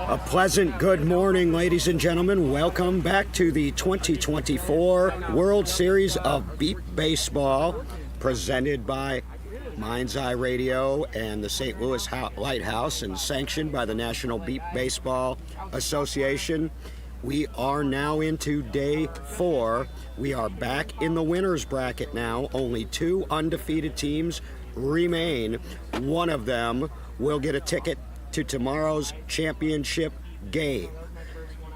A pleasant good morning, ladies and gentlemen. Welcome back to the 2024 World Series of Beep Baseball, presented by Mind's Eye Radio and the St. Louis Lighthouse and sanctioned by the National Beep Baseball Association. We are now into day 4. We are back in the winner's bracket now. Only 2 undefeated teams remain. One of them will get a ticket to tomorrow's championship game.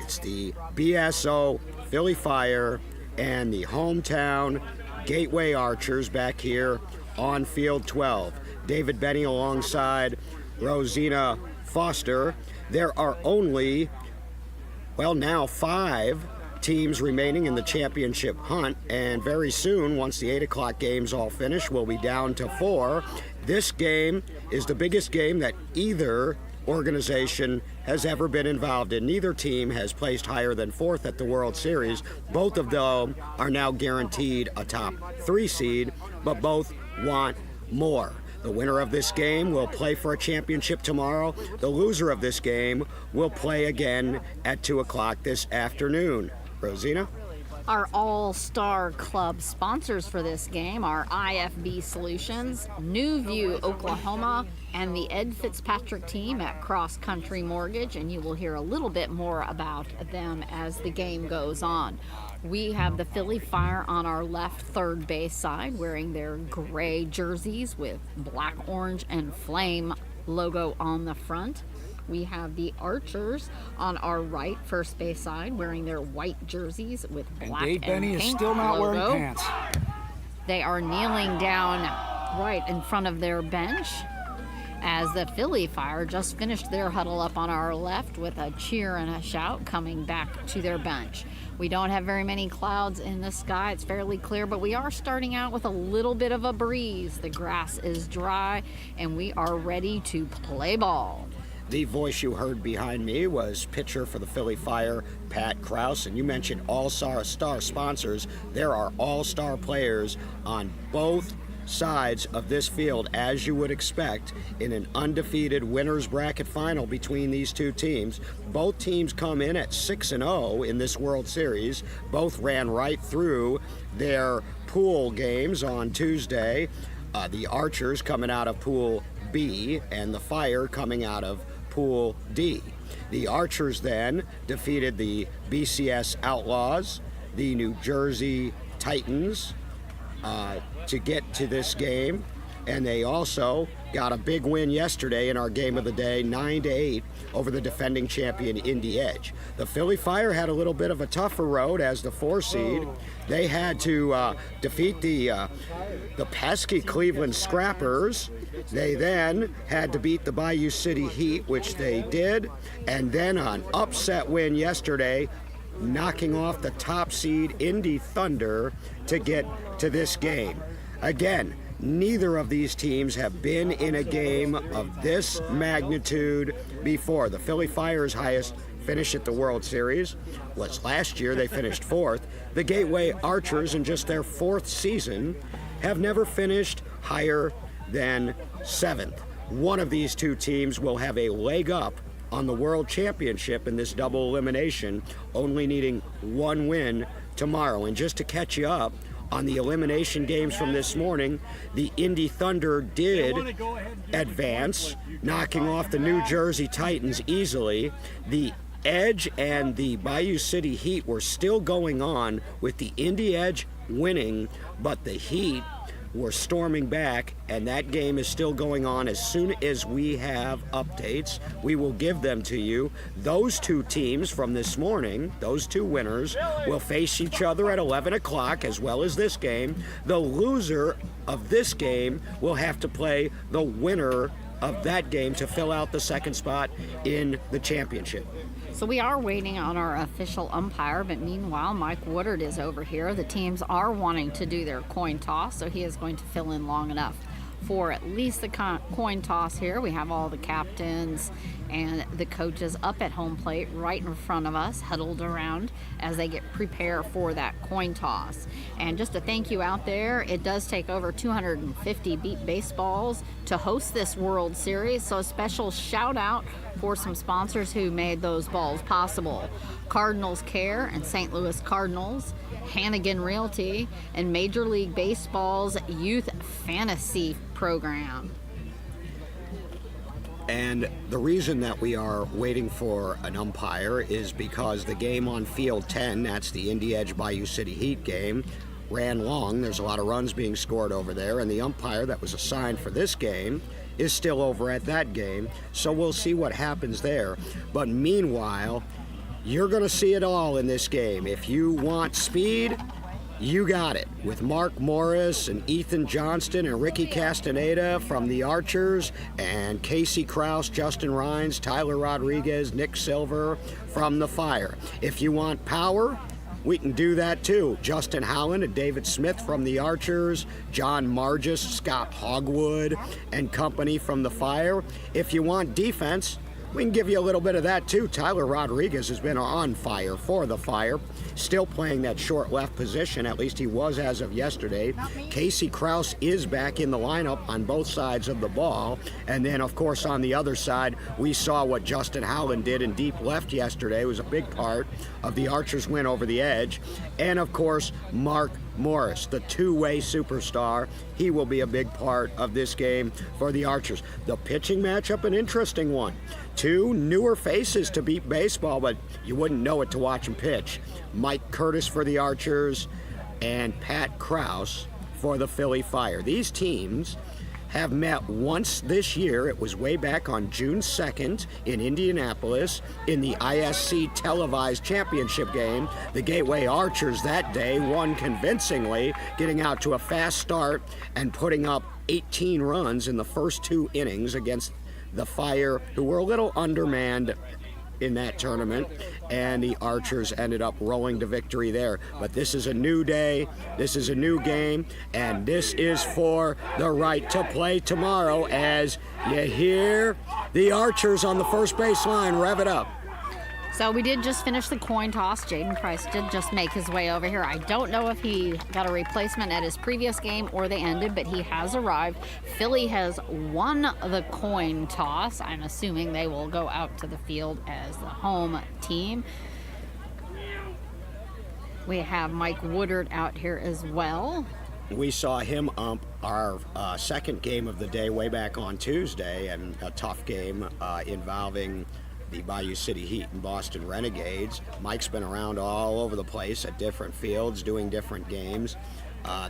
It's the BSO Philly Fire and the hometown Gateway Archers back here on field 12. David Benny alongside Rosina Foster. There are only, now 5 teams remaining in the championship hunt, and very soon, once the 8 o'clock games all finish, we'll be down to 4. This game is the biggest game that either organization has ever been involved in. Neither team has placed higher than 4th at the World Series. Both of them are now guaranteed a top 3 seed, but both want more. The winner of this game will play for a championship tomorrow. The loser of this game will play again at 2 o'clock this afternoon. Rosina? Our All-Star Club sponsors for this game are IFB Solutions, New View, Oklahoma, and the Ed Fitzpatrick team at Cross Country Mortgage, and you will hear a little bit more about them as the game goes on. We have the Philly Fire on our left third base side wearing their gray jerseys with black, orange, and flame logo on the front. We have the Archers on our right first base side wearing their white jerseys with black and Benny pink is still not logo. wearing pants. They are kneeling down right in front of their bench as the Philly Fire just finished their huddle up on our left with a cheer and a shout coming back to their bench. We don't have very many clouds in the sky. It's fairly clear, but we are starting out with a little bit of a breeze. The grass is dry, and we are ready to play ball. The voice you heard behind me was pitcher for the Philly Fire, Pat Krause, and you mentioned all-star sponsors. There are all-star players on both sides of this field, as you would expect in an undefeated winners bracket final between these two teams. Both teams come in at 6-0 in this World Series. Both ran right through their pool games on Tuesday. The Archers coming out of Pool B and the Fire coming out of Pool D. The Archers then defeated the BCS Outlaws, the New Jersey Titans, to get to this game, and they also got a big win yesterday in our game of the day, 9-8 over the defending champion Indy Edge. The Philly Fire had a little bit of a tougher road as the 4 seed. They had to defeat the pesky Cleveland Scrappers. They then had to beat the Bayou City Heat, which they did, and then an upset win yesterday, knocking off the top seed Indy Thunder to get to this game. Again, neither of these teams have been in a game of this magnitude before. The Philly Fire's highest finish at the World Series was last year. They finished 4th. The Gateway Archers, in just their 4th season, have never finished higher than 7th. One of these two teams will have a leg up on the World Championship in this double elimination, only needing 1 win tomorrow. And just to catch you up on the elimination games from this morning, the Indy Thunder did advance, knocking off the New Jersey Titans easily. The Edge and the Bayou City Heat were still going on, with the Indy Edge winning, but the Heat were storming back, and that game is still going on. As soon as we have updates, we will give them to you. Those two teams from this morning, those two winners, will face each other at 11 o'clock, as well as this game. The loser of this game will have to play the winner of that game to fill out the second spot in the championship. So we are waiting on our official umpire, but meanwhile, Mike Woodard is over here. The teams are wanting to do their coin toss, so he is going to fill in long enough for at least the coin toss here. We have all the captains and the coaches up at home plate right in front of us, huddled around as they get prepared for that coin toss. And just a thank you out there, it does take over 250 beep baseballs to host this World Series, so a special shout out for some sponsors who made those balls possible. Cardinals Care and St. Louis Cardinals, Hannigan Realty, and Major League Baseball's Youth Fantasy Program. And the reason that we are waiting for an umpire is because the game on Field 10, that's the Indy Edge Bayou City Heat game, ran long. There's a lot of runs being scored over there, and the umpire that was assigned for this game is still over at that game, so we'll see what happens there. But meanwhile, you're going to see it all in this game. If you want speed, you got it, with Mark Morris and Ethan Johnston and Ricky Castaneda from the Archers, and Casey Kraus, Justin Rhines, Tyler Rodriguez, Nick Silver from the Fire. If you want power, we can do that too. Justin Howland and David Smith from the Archers, John Margis, Scott Hogwood and company from the Fire. If you want defense, we can give you a little bit of that too. Tyler Rodriguez has been on fire for the Fire, still playing that short left position, at least he was as of yesterday. Casey Kraus is back in the lineup on both sides of the ball. And then, of course, on the other side, we saw what Justin Howland did in deep left yesterday. It was a big part of the Archers' win over the Edge. And, of course, Mark Morris, the two-way superstar. He will be a big part of this game for the Archers. The pitching matchup, an interesting one. Two newer faces to beat baseball, but you wouldn't know it to watch them pitch. Mike Curtis for the Archers and Pat Kraus for the Philly Fire. These teams have met once this year. It was way back on June 2nd in Indianapolis in the ISC televised championship game. The Gateway Archers that day won convincingly, getting out to a fast start and putting up 18 runs in the first 2 innings against the Fire, who were a little undermanned in that tournament, and the Archers ended up rolling to victory there. But this is a new day, this is a new game, and this is for the right to play tomorrow as you hear the Archers on the first base line. Rev it up. So we did just finish the coin toss. Jaden Price did just make his way over here. I don't know if he got a replacement at his previous game or they ended, but he has arrived. Philly has won the coin toss. I'm assuming they will go out to the field as the home team. We have Mike Woodard out here as well. We saw him ump our second game of the day way back on Tuesday, and a tough game involving the Bayou City Heat and Boston Renegades. Mike's been around all over the place at different fields doing different games.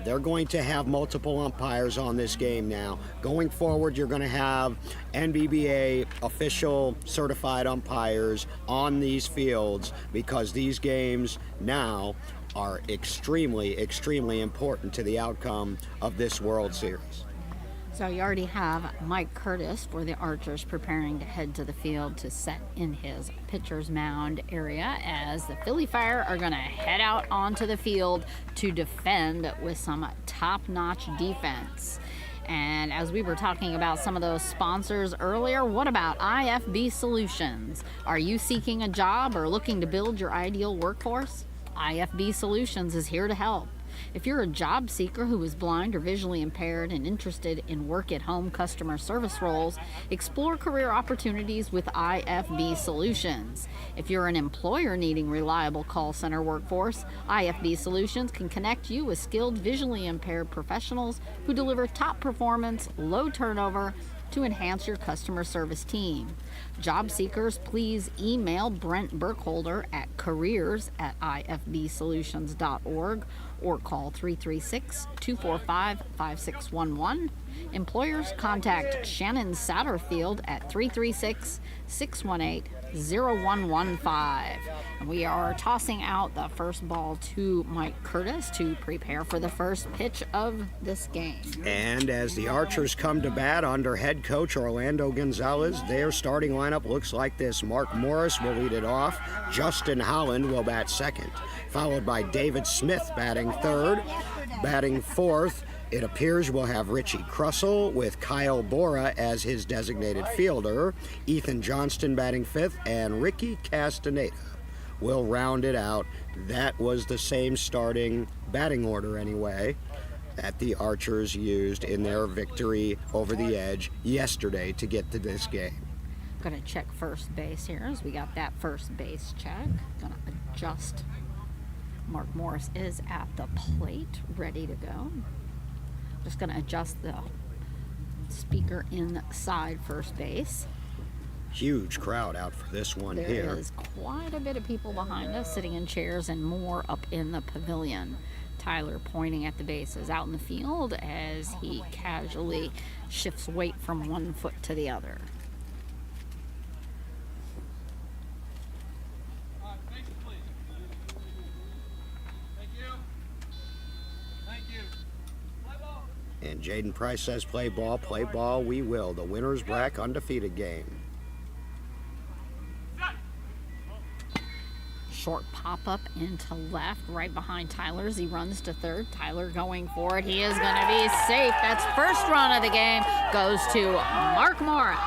They're going to have multiple umpires on this game now. Going forward, you're going to have NBBA official certified umpires on these fields because these games now are extremely, extremely important to the outcome of this World Series. So you already have Mike Curtis for the Archers preparing to head to the field to set in his pitcher's mound area as the Philly Fire are going to head out onto the field to defend with some top-notch defense. And as we were talking about some of those sponsors earlier, what about IFB Solutions? Are you seeking a job or looking to build your ideal workforce? IFB Solutions is here to help. If you're a job seeker who is blind or visually impaired and interested in work-at-home customer service roles, explore career opportunities with IFB Solutions. If you're an employer needing reliable call center workforce, IFB Solutions can connect you with skilled visually impaired professionals who deliver top performance, low turnover, to enhance your customer service team. Job seekers, please email Brent Burkholder at careers@ifbsolutions.org or call 336-245-5611. Employers, contact Shannon Satterfield at 336-618-0115. And we are tossing out the first ball to Mike Curtis to prepare for the first pitch of this game. And as the Archers come to bat under head coach Orlando Gonzalez, their starting lineup looks like this. Mark Morris will lead it off. Justin Holland will bat second, followed by David Smith batting third. Batting fourth, it appears we'll have Richie Crussell with Kyle Bora as his designated fielder, Ethan Johnston batting fifth, and Ricky Castaneda will round it out. That was the same starting batting order anyway that the Archers used in their victory over the Edge yesterday to get to this game. Going to check first base here as we got that first base check. Going to adjust. Mark Morris is at the plate, ready to go. Just going to adjust the speaker inside first base. Huge crowd out for this one here. There is quite a bit of people behind us sitting in chairs and more up in the pavilion. Tyler pointing at the bases out in the field as he casually shifts weight from one foot to the other. And Jaden Price says play ball we will. The winner's bracket undefeated game. Short pop-up into left, right behind Tyler as he runs to third. Tyler going for it. He is going to be safe. That's first run of the game. Goes to Mark Morris.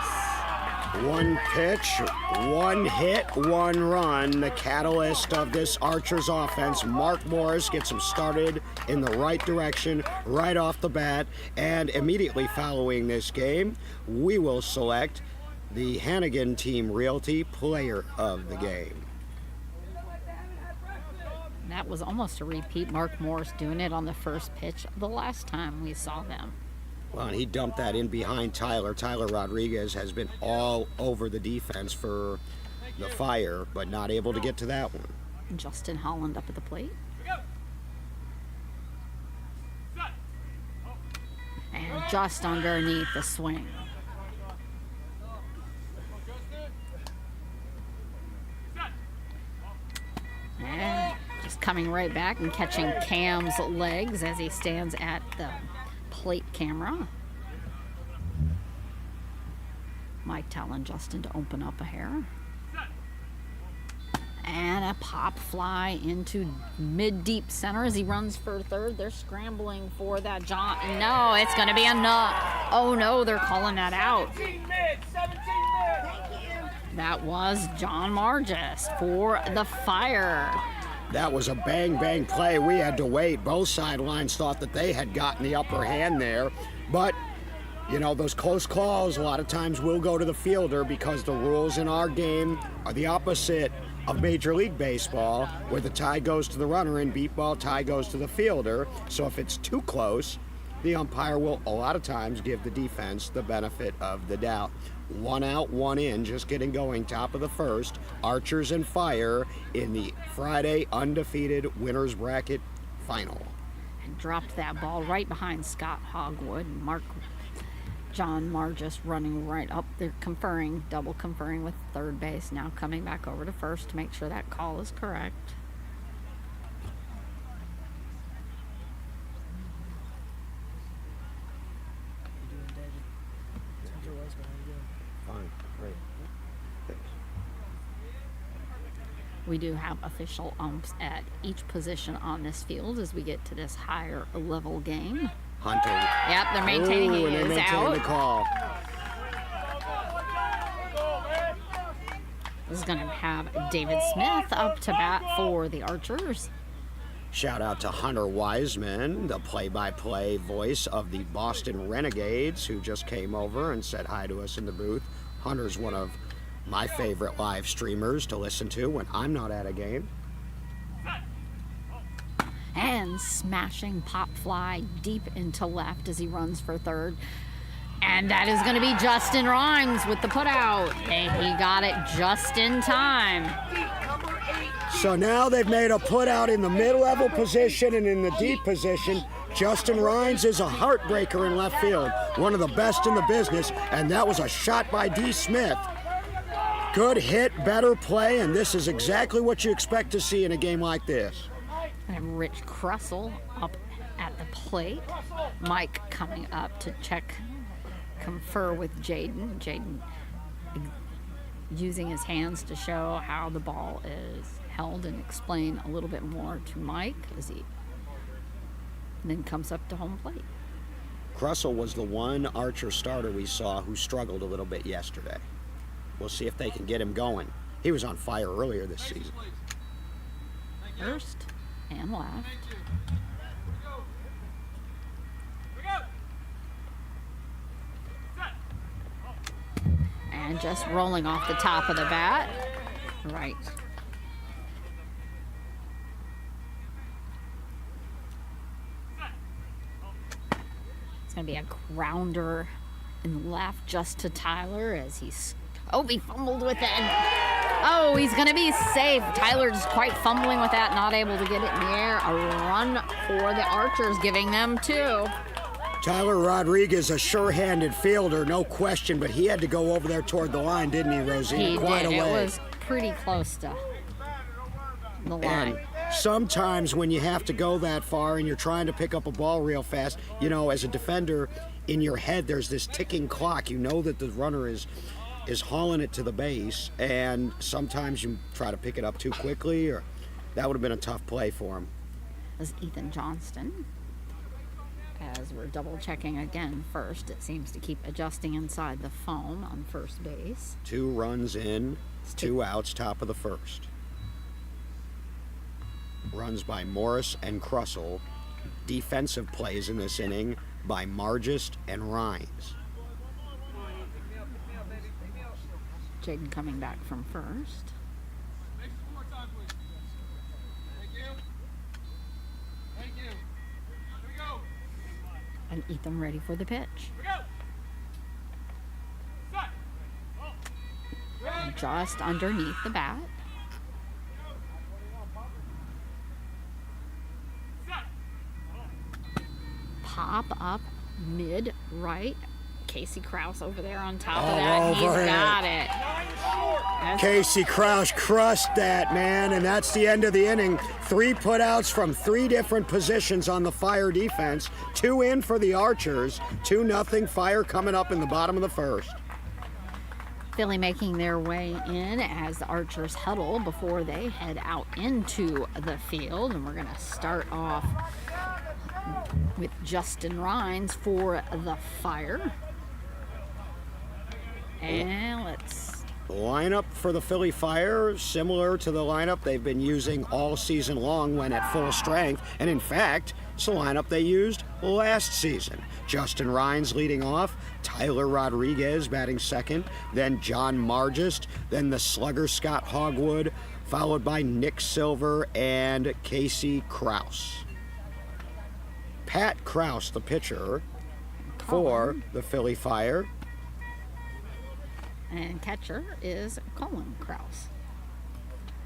One pitch, one hit, one run. The catalyst of this Archers offense. Mark Morris gets him started in the right direction right off the bat. And immediately following this game, we will select the Hannigan Team Realty Player of the Game. That was almost a repeat. Mark Morris doing it on the first pitch the last time we saw them. Well, and he dumped that in behind Tyler. Tyler Rodriguez has been all over the defense for the Fire, but not able to get to that one. Justin Holland up at the plate. And just underneath the swing. And just coming right back and catching Cam's legs as he stands at the plate camera. Mike telling Justin to open up a hair. And a pop fly into mid-deep center as he runs for third. They're scrambling for that John. No, it's going to be a no. Oh no, they're calling that out. 17 mid. That was John Margis for the Fire. That was a bang play. We had to wait. Both sidelines thought that they had gotten the upper hand there. But, you know, those close calls a lot of times will go to the fielder because the rules in our game are the opposite of Major League Baseball, where the tie goes to the runner and beat ball tie goes to the fielder. So if it's too close, the umpire will a lot of times give the defense the benefit of the doubt. 1 out, 1 in, just getting going, top of the first. Archers and Fire in the Friday undefeated winners bracket final. And dropped that ball right behind Scott Hogwood. John Margis running right up there, double conferring with third base. Now coming back over to first to make sure that call is correct. Fine, great. Thanks. We do have official umps at each position on this field as we get to this higher level game. Hunter. Yep, they're maintaining Ooh, it. and they maintain the call. This is going to have David Smith up to bat for the Archers. Shout out to Hunter Wiseman, the play-by-play voice of the Boston Renegades, who just came over and said hi to us in the booth. Hunter's one of my favorite live streamers to listen to when I'm not at a game. And smashing pop fly deep into left as he runs for third. And that is going to be Justin Rhymes with the putout. And he got it just in time. So now they've made a putout in the mid-level position and in the deep position. Justin Rhymes is a heartbreaker in left field, one of the best in the business, and that was a shot by D. Smith. Good hit, better play, and this is exactly what you expect to see in a game like this. And Rich Crussell up at the plate. Mike coming up to confer with Jaden. Jaden using his hands to show how the ball is held and explain a little bit more to Mike as he then comes up to home plate. Crussell was the one Archer starter we saw who struggled a little bit yesterday. We'll see if they can get him going. He was on fire earlier this season. First and left. And just rolling off the top of the bat. Right. It's going to be a grounder in left just to Tyler as he's... Oh, he fumbled with it. Oh, he's going to be safe. Tyler's quite fumbling with that, not able to get it in the air. A run for the Archers, giving them 2. Tyler Rodriguez, a sure-handed fielder, no question, but he had to go over there toward the line, didn't he, Rosina? He Quite did. a way. It was pretty close to the line. And sometimes when you have to go that far and you're trying to pick up a ball real fast, you know, as a defender, in your head there's this ticking clock. You know that the runner is hauling it to the base, and sometimes you try to pick it up too quickly, or that would have been a tough play for him. As Ethan Johnston, as we're double checking again first, it seems to keep adjusting inside the foam on first base. 2 runs in, 2 outs, top of the first. Runs by Morris and Crussell. Defensive plays in this inning by Margis and Rhymes. Jaden coming back from first. And Ethan ready for the pitch. Just underneath the bat. Pop up mid right. Casey Krause over there on top of that. He's got it. Casey Krause crushed that, man, and that's the end of the inning. 3 putouts from 3 different positions on the Fire defense. 2 in for the Archers. 2-0 Fire coming up in the bottom of the first. Philly making their way in as the Archers huddle before they head out into the field. And we're going to start off with Justin Rhymes for the Fire. And Lineup for the Philly Fire, similar to the lineup they've been using all season long when at full strength. And in fact, it's the lineup they used last season. Justin Rhines leading off, Tyler Rodriguez batting second, then John Margist, then the slugger Scott Hogwood, followed by Nick Silver and Casey Krause. Pat Krause, the pitcher for the Philly Fire. And catcher is Colin Krause.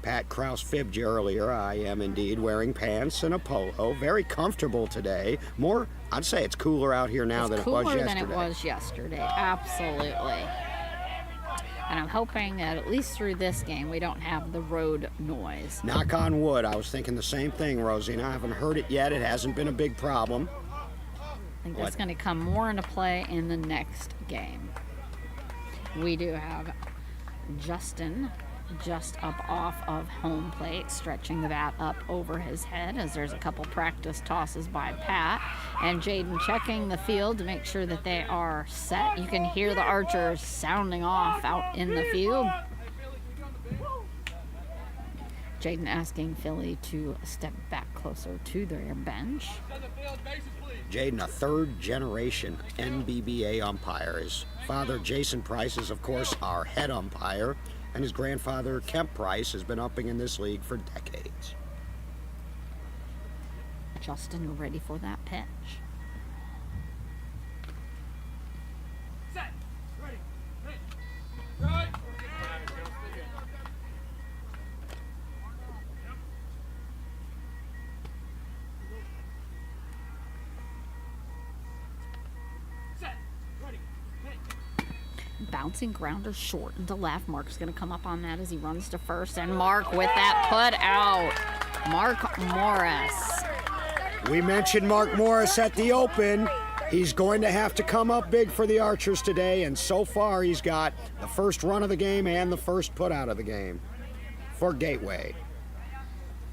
Pat Krause fibbed you earlier. I am indeed wearing pants and a polo. Very comfortable today. More, I'd say it's cooler out here now than it was yesterday. Cooler than it was yesterday, absolutely. And I'm hoping that at least through this game we don't have the road noise. Knock on wood. I was thinking the same thing, Rosie, and I haven't heard it yet. It hasn't been a big problem. I think that's going to come more into play in the next game. We do have Justin just up off of home plate, stretching the bat up over his head as there's a couple practice tosses by Pat. And Jaden checking the field to make sure that they are set. You can hear the Archers sounding off out in the field. Jaden asking Philly to step back closer to their bench. Jaden, a third-generation NBBA umpire. His father, Jason Price, is, of course, our head umpire, and his grandfather, Kemp Price, has been umping in this league for decades. Justin ready for that pitch. Set. Ready. Right. Bouncing grounder short and to left. Mark's going to come up on that as he runs to first. And Mark with that put out. Mark Morris. We mentioned Mark Morris at the open. He's going to have to come up big for the Archers today, and so far he's got the first run of the game and the first put out of the game for Gateway.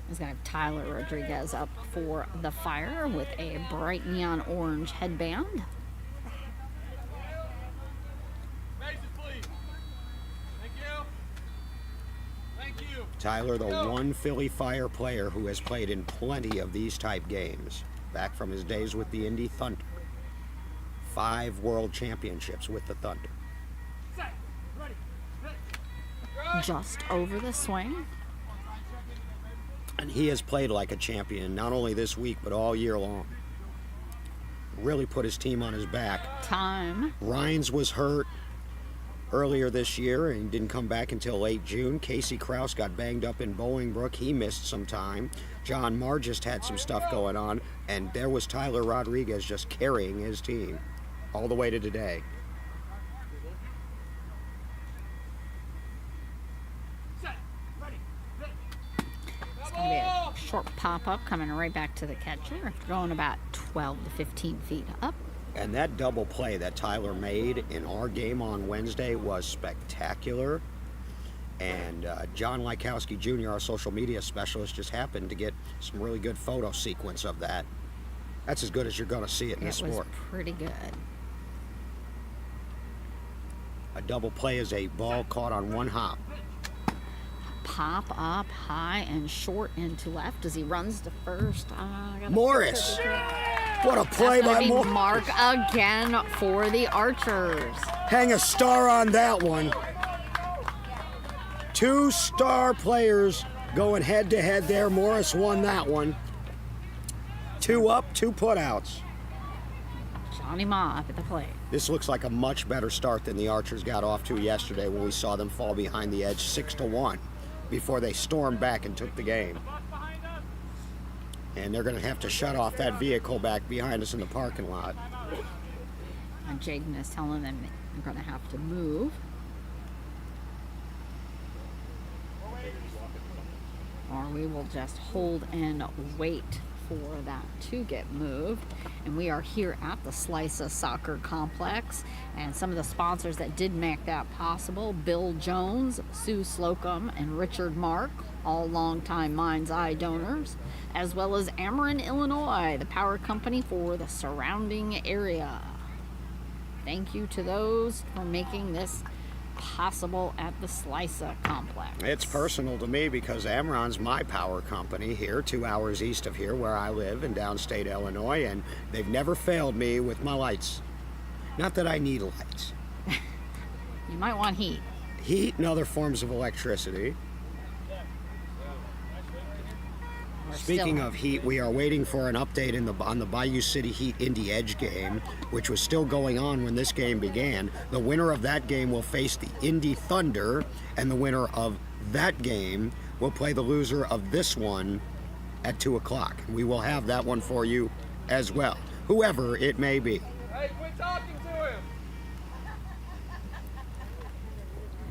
He's going to have Tyler Rodriguez up for the Fire with a bright neon orange headband. Tyler, the one Philly Fire player who has played in plenty of these type games, back from his days with the Indy Thunder. 5 world championships with the Thunder. Just over the swing. And he has played like a champion, not only this week, but all year long. Really put his team on his back. Time. Rhines was hurt earlier this year and didn't come back until late June. Casey Krause got banged up in Bolingbrook. He missed some time. John Margist had some stuff going on, and there was Tyler Rodriguez just carrying his team all the way to today. It's going to be a short pop-up coming right back to the catcher after going about 12 to 15 feet up. And that double play that Tyler made in our game on Wednesday was spectacular. And John Lykowski Jr., our social media specialist, just happened to get some really good photo sequence of that. That's as good as you're going to see it in this sport. It was pretty good. A double play is a ball caught on one hop. Pop up high and short into left as he runs to first. Morris! What a play by Morris. Mark again for the Archers. Hang a star on that one. 2 star players going head to head there. Morris won that one. 2 up, 2 putouts. Johnny Ma up at the plate. This looks like a much better start than the Archers got off to yesterday when we saw them fall behind the edge 6-1 before they stormed back and took the game. And they're going to have to shut off that vehicle back behind us in the parking lot. And Jaden is telling them they're going to have to move. Or we will just hold and wait for that to get moved. And we are here at the Slice Soccer Complex. And some of the sponsors that did make that possible: Bill Jones, Sue Slocum, and Richard Mark, all longtime Mind's Eye donors, as well as Ameren, Illinois, the power company for the surrounding area. Thank you to those for making this possible at the Slica complex. It's personal to me because Amron's my power company here, 2 hours east of here where I live in downstate Illinois, and they've never failed me with my lights. Not that I need lights. You might want heat. Heat and other forms of electricity. Speaking of heat, we are waiting for an update on the Bayou City Heat Indy Edge game, which was still going on when this game began. The winner of that game will face the Indy Thunder, and the winner of that game will play the loser of this one at 2 o'clock. We will have that one for you as well, whoever it may be. Hey, quit talking to him.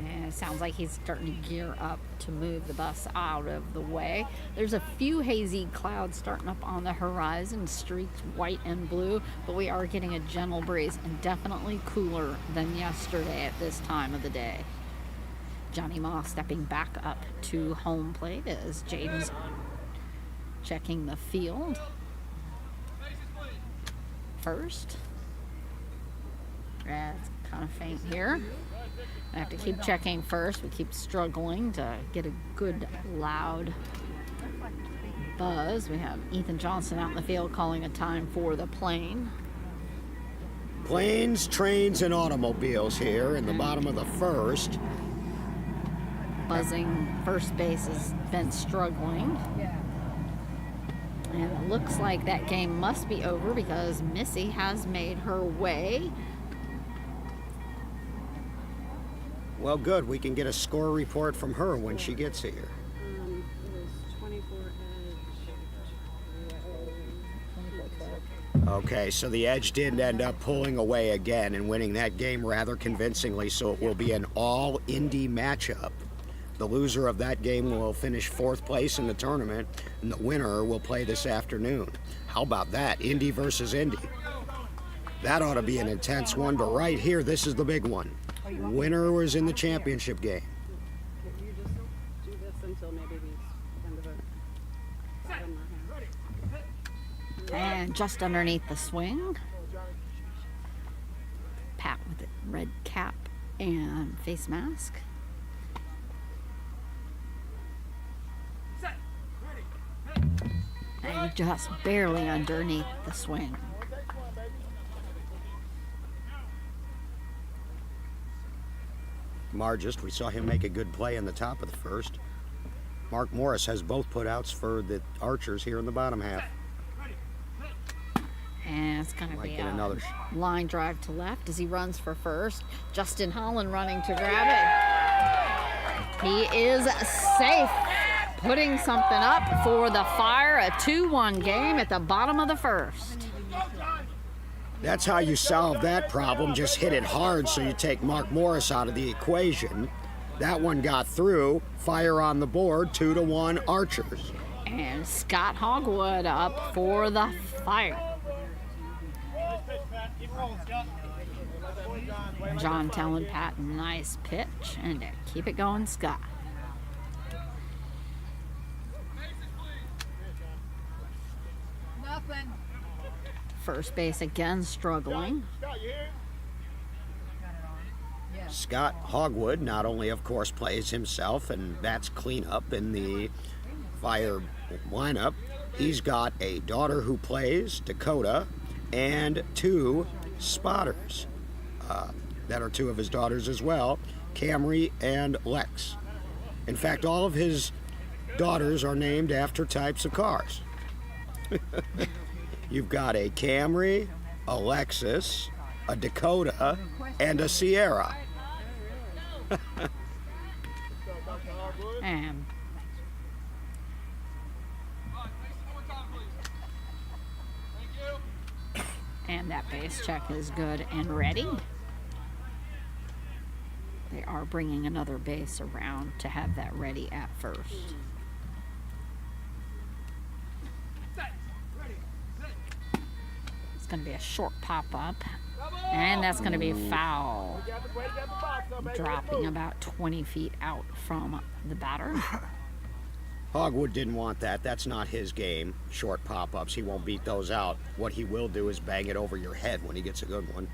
And it sounds like he's starting to gear up to move the bus out of the way. There's a few hazy clouds starting up on the horizon, streaked white and blue, but we are getting a gentle breeze and definitely cooler than yesterday at this time of the day. Johnny Moss stepping back up to home plate as Jaden's checking the field. First. It's kind of faint here. I have to keep checking first. We keep struggling to get a good loud buzz. We have Ethan Johnson out in the field calling a time for the plane. Planes, trains, and automobiles here in the bottom of the first. Buzzing first base has been struggling. And it looks like that game must be over because Missy has made her way. Well, good. We can get a score report from her when she gets here. It was 24 edge. Okay, so the Edge did end up pulling away again and winning that game rather convincingly, so it will be an all-Indy matchup. The loser of that game will finish 4th place in the tournament, and the winner will play this afternoon. How about that? Indy versus Indy. That ought to be an intense one, but right here, this is the big one. Winner was in the championship game. You just do this until maybe the end of it. I'm not here. And just underneath the swing, Pat with a red cap and face mask. Set. Ready. And just barely underneath the swing. Margist, we saw him make a good play in the top of the first. Mark Morris has both putouts for the Archers here in the bottom half. And it's going to Might be get another a line drive to left as he runs for first. Justin Holland running to grab it. He is safe, putting something up for the Fire. A 2-1 game at the bottom of the first. That's how you solve that problem. Just hit it hard so you take Mark Morris out of the equation. That one got through. Fire on the board, 2-1 Archers. And Scott Hogwood up for the Fire. John telling Pat, nice pitch, and keep it going, Scott. Nothing. First base again struggling. Scott Hogwood not only, of course, plays himself, and that's cleanup in the Fire lineup. He's got a daughter who plays, Dakota, and 2 spotters. That are 2 of his daughters as well, Camry and Lex. In fact, all of his daughters are named after types of cars. You've got a Camry, a Lexus, a Dakota, and a Sierra. And and that base check is good and ready. They are bringing another base around to have that ready at first. It's going to be a short pop-up, and that's going to be foul, dropping about 20 feet out from the batter. Hogwood didn't want that. That's not his game. Short pop-ups. He won't beat those out. What he will do is bang it over your head when he gets a good one.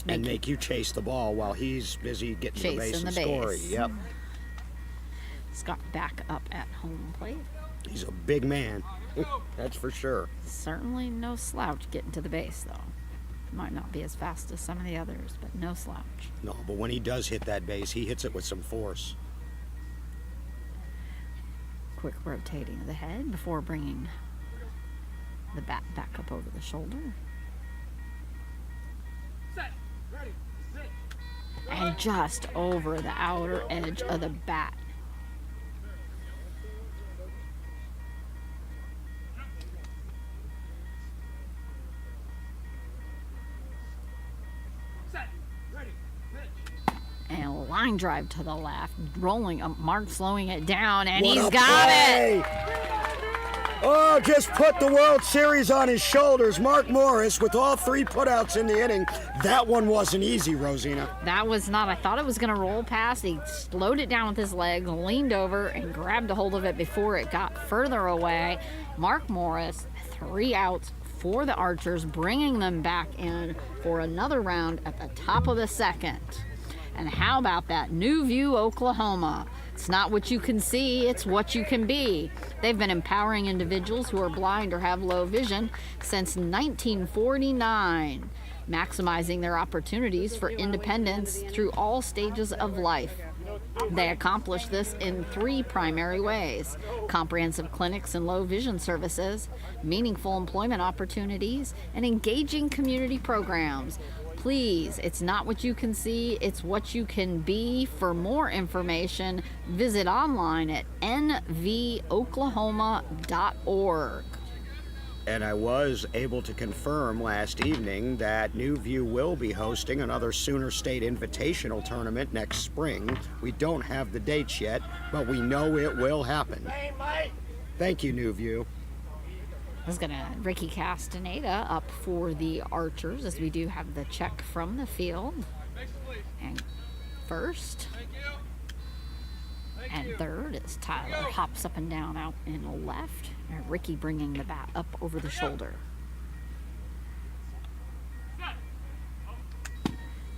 And make you chase the ball while he's busy getting to the base Chasing and the scoring. base. Yep. Scott back up at home plate. He's a big man. That's for sure. Certainly no slouch getting to the base, though. Might not be as fast as some of the others, but no slouch. No, but when he does hit that base, he hits it with some force. Quick rotating of the head before bringing the bat back up over the shoulder. Set. Ready. Sit. And just over the outer edge of the bat. Set. Ready. Pitch. And a line drive to the left, rolling up. Mark slowing it down, and What he's a got play! it. Oh, just put the World Series on his shoulders. Mark Morris with all 3 putouts in the inning. That one wasn't easy, Rosina. That was not. I thought it was going to roll past. He slowed it down with his legs, leaned over, and grabbed a hold of it before it got further away. Mark Morris, 3 outs for the Archers, bringing them back in for another round at the top of the second. And how about that? New View, Oklahoma. It's not what you can see, it's what you can be. They've been empowering individuals who are blind or have low vision since 1949, maximizing their opportunities for independence through all stages of life. They accomplish this in 3 primary ways: comprehensive clinics and low vision services, meaningful employment opportunities, and engaging community programs. Please, it's not what you can see, it's what you can be. For more information, visit online at nvoklahoma.org. And I was able to confirm last evening that New View will be hosting another Sooner State Invitational Tournament next spring. We don't have the dates yet, but we know it will happen. Thank you, New View. Ricky Castaneda up for the Archers, as we do have the check from the field. And first and third as Tyler hops up and down out in the left. And Ricky bringing the bat up over the shoulder.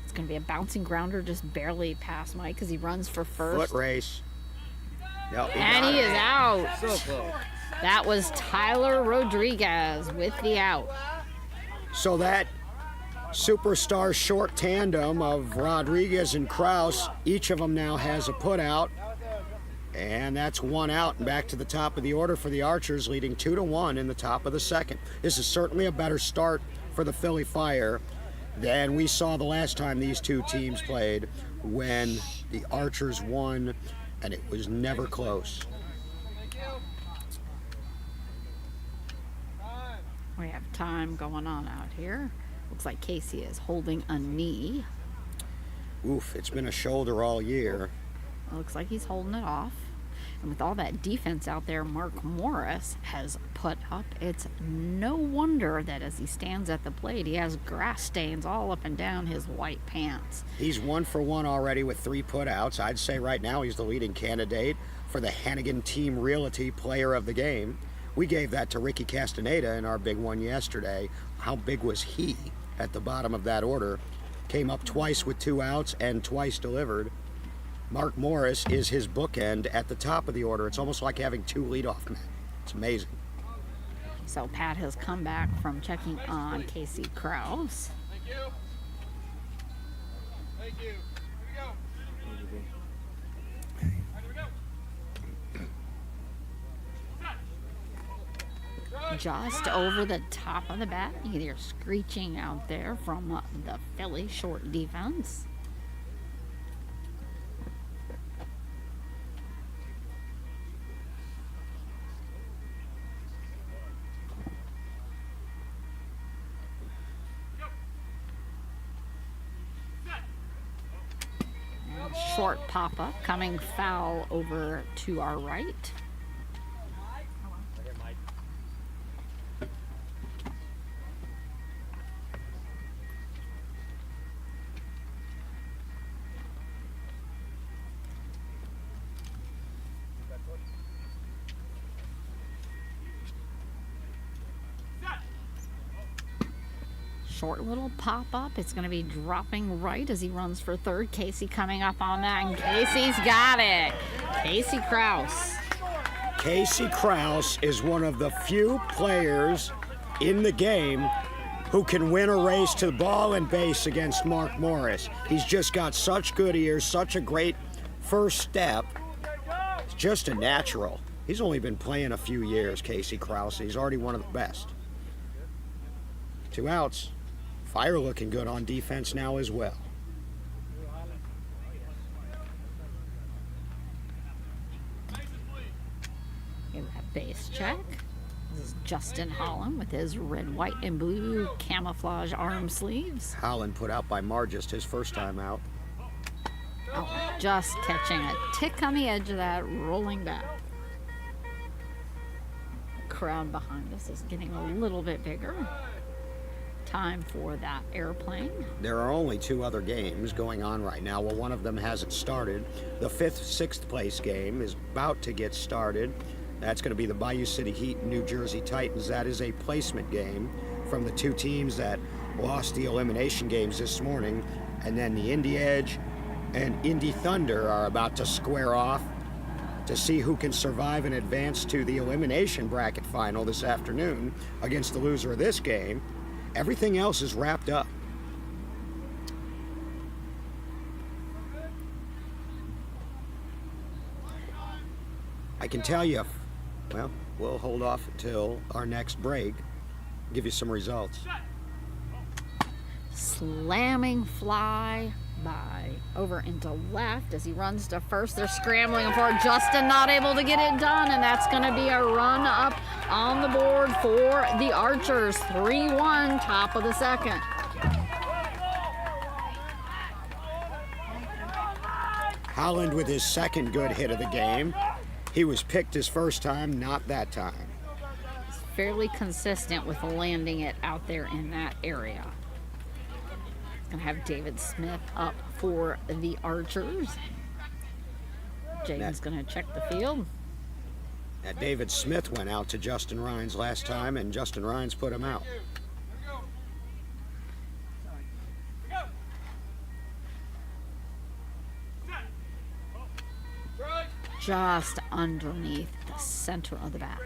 It's going to be a bouncing grounder just barely past Mike as he runs for first. Foot race. Yep, And he is out. So close. That was Tyler Rodriguez with the out. So that superstar short tandem of Rodriguez and Kraus, each of them now has a putout. And that's 1 out and back to the top of the order for the Archers, leading 2-1 in the top of the second. This is certainly a better start for the Philly Fire than we saw the last time these 2 teams played, when the Archers won and it was never close. We have time going on out here. Looks like Casey is holding a knee. Oof, it's been a shoulder all year. It looks like he's holding it off. And with all that defense out there Mark Morris has put up, it's no wonder that as he stands at the plate, he has grass stains all up and down his white pants. He's 1 for 1 already with 3 putouts. I'd say right now he's the leading candidate for the Hannigan Team Realty Player of the Game. We gave that to Ricky Castaneda in our big one yesterday. How big was he at the bottom of that order? Came up twice with 2 outs and twice delivered. Mark Morris is his bookend at the top of the order. It's almost like having 2 leadoff men. It's amazing. So Pat has come back from checking on Casey Kraus. Thank you. Thank you. Here we go. All right, here we go. Just over the top of the bat. You can hear screeching out there from the Philly short defense. And short pop-up coming foul over to our right. Short little pop-up. It's going to be dropping right as he runs for third. Casey coming up on that, and Casey's got it. Casey Kraus. Casey Kraus is one of the few players in the game who can win a race to ball and base against Mark Morris. He's just got such good ears, such a great first step. It's just a natural. He's only been playing a few years, Casey Kraus. He's already one of the best. 2 outs. Fire looking good on defense now as well. Give that base check. This is Justin Holland with his red, white, and blue camouflage arm sleeves. Holland put out by Margist his first time out. Oh, just catching a tick on the edge of that, rolling back. The crowd behind us is getting a little bit bigger. Time for that airplane. There are only 2 other games going on right now. Well, one of them hasn't started. The 5th, 6th place game is about to get started. That's going to be the Bayou City Heat and New Jersey Titans. That is a placement game from the 2 teams that lost the elimination games this morning. And then the Indy Edge and Indy Thunder are about to square off to see who can survive and advance to the elimination bracket final this afternoon against the loser of this game. Everything else is wrapped up. I can tell you, well, we'll hold off until our next break, give you some results. Slamming fly by over into left as he runs to first. They're scrambling for it. Justin not able to get it done, and that's going to be a run up on the board for the Archers. 3-1, top of the second. Holland with his second good hit of the game. He was picked his first time, not that time. He's fairly consistent with landing it out there in that area. Gonna have David Smith up for the Archers. Jaden's gonna check the field. That David Smith went out to Justin Rhines last time, and Justin Rhines put him out. Just underneath the center of the bat.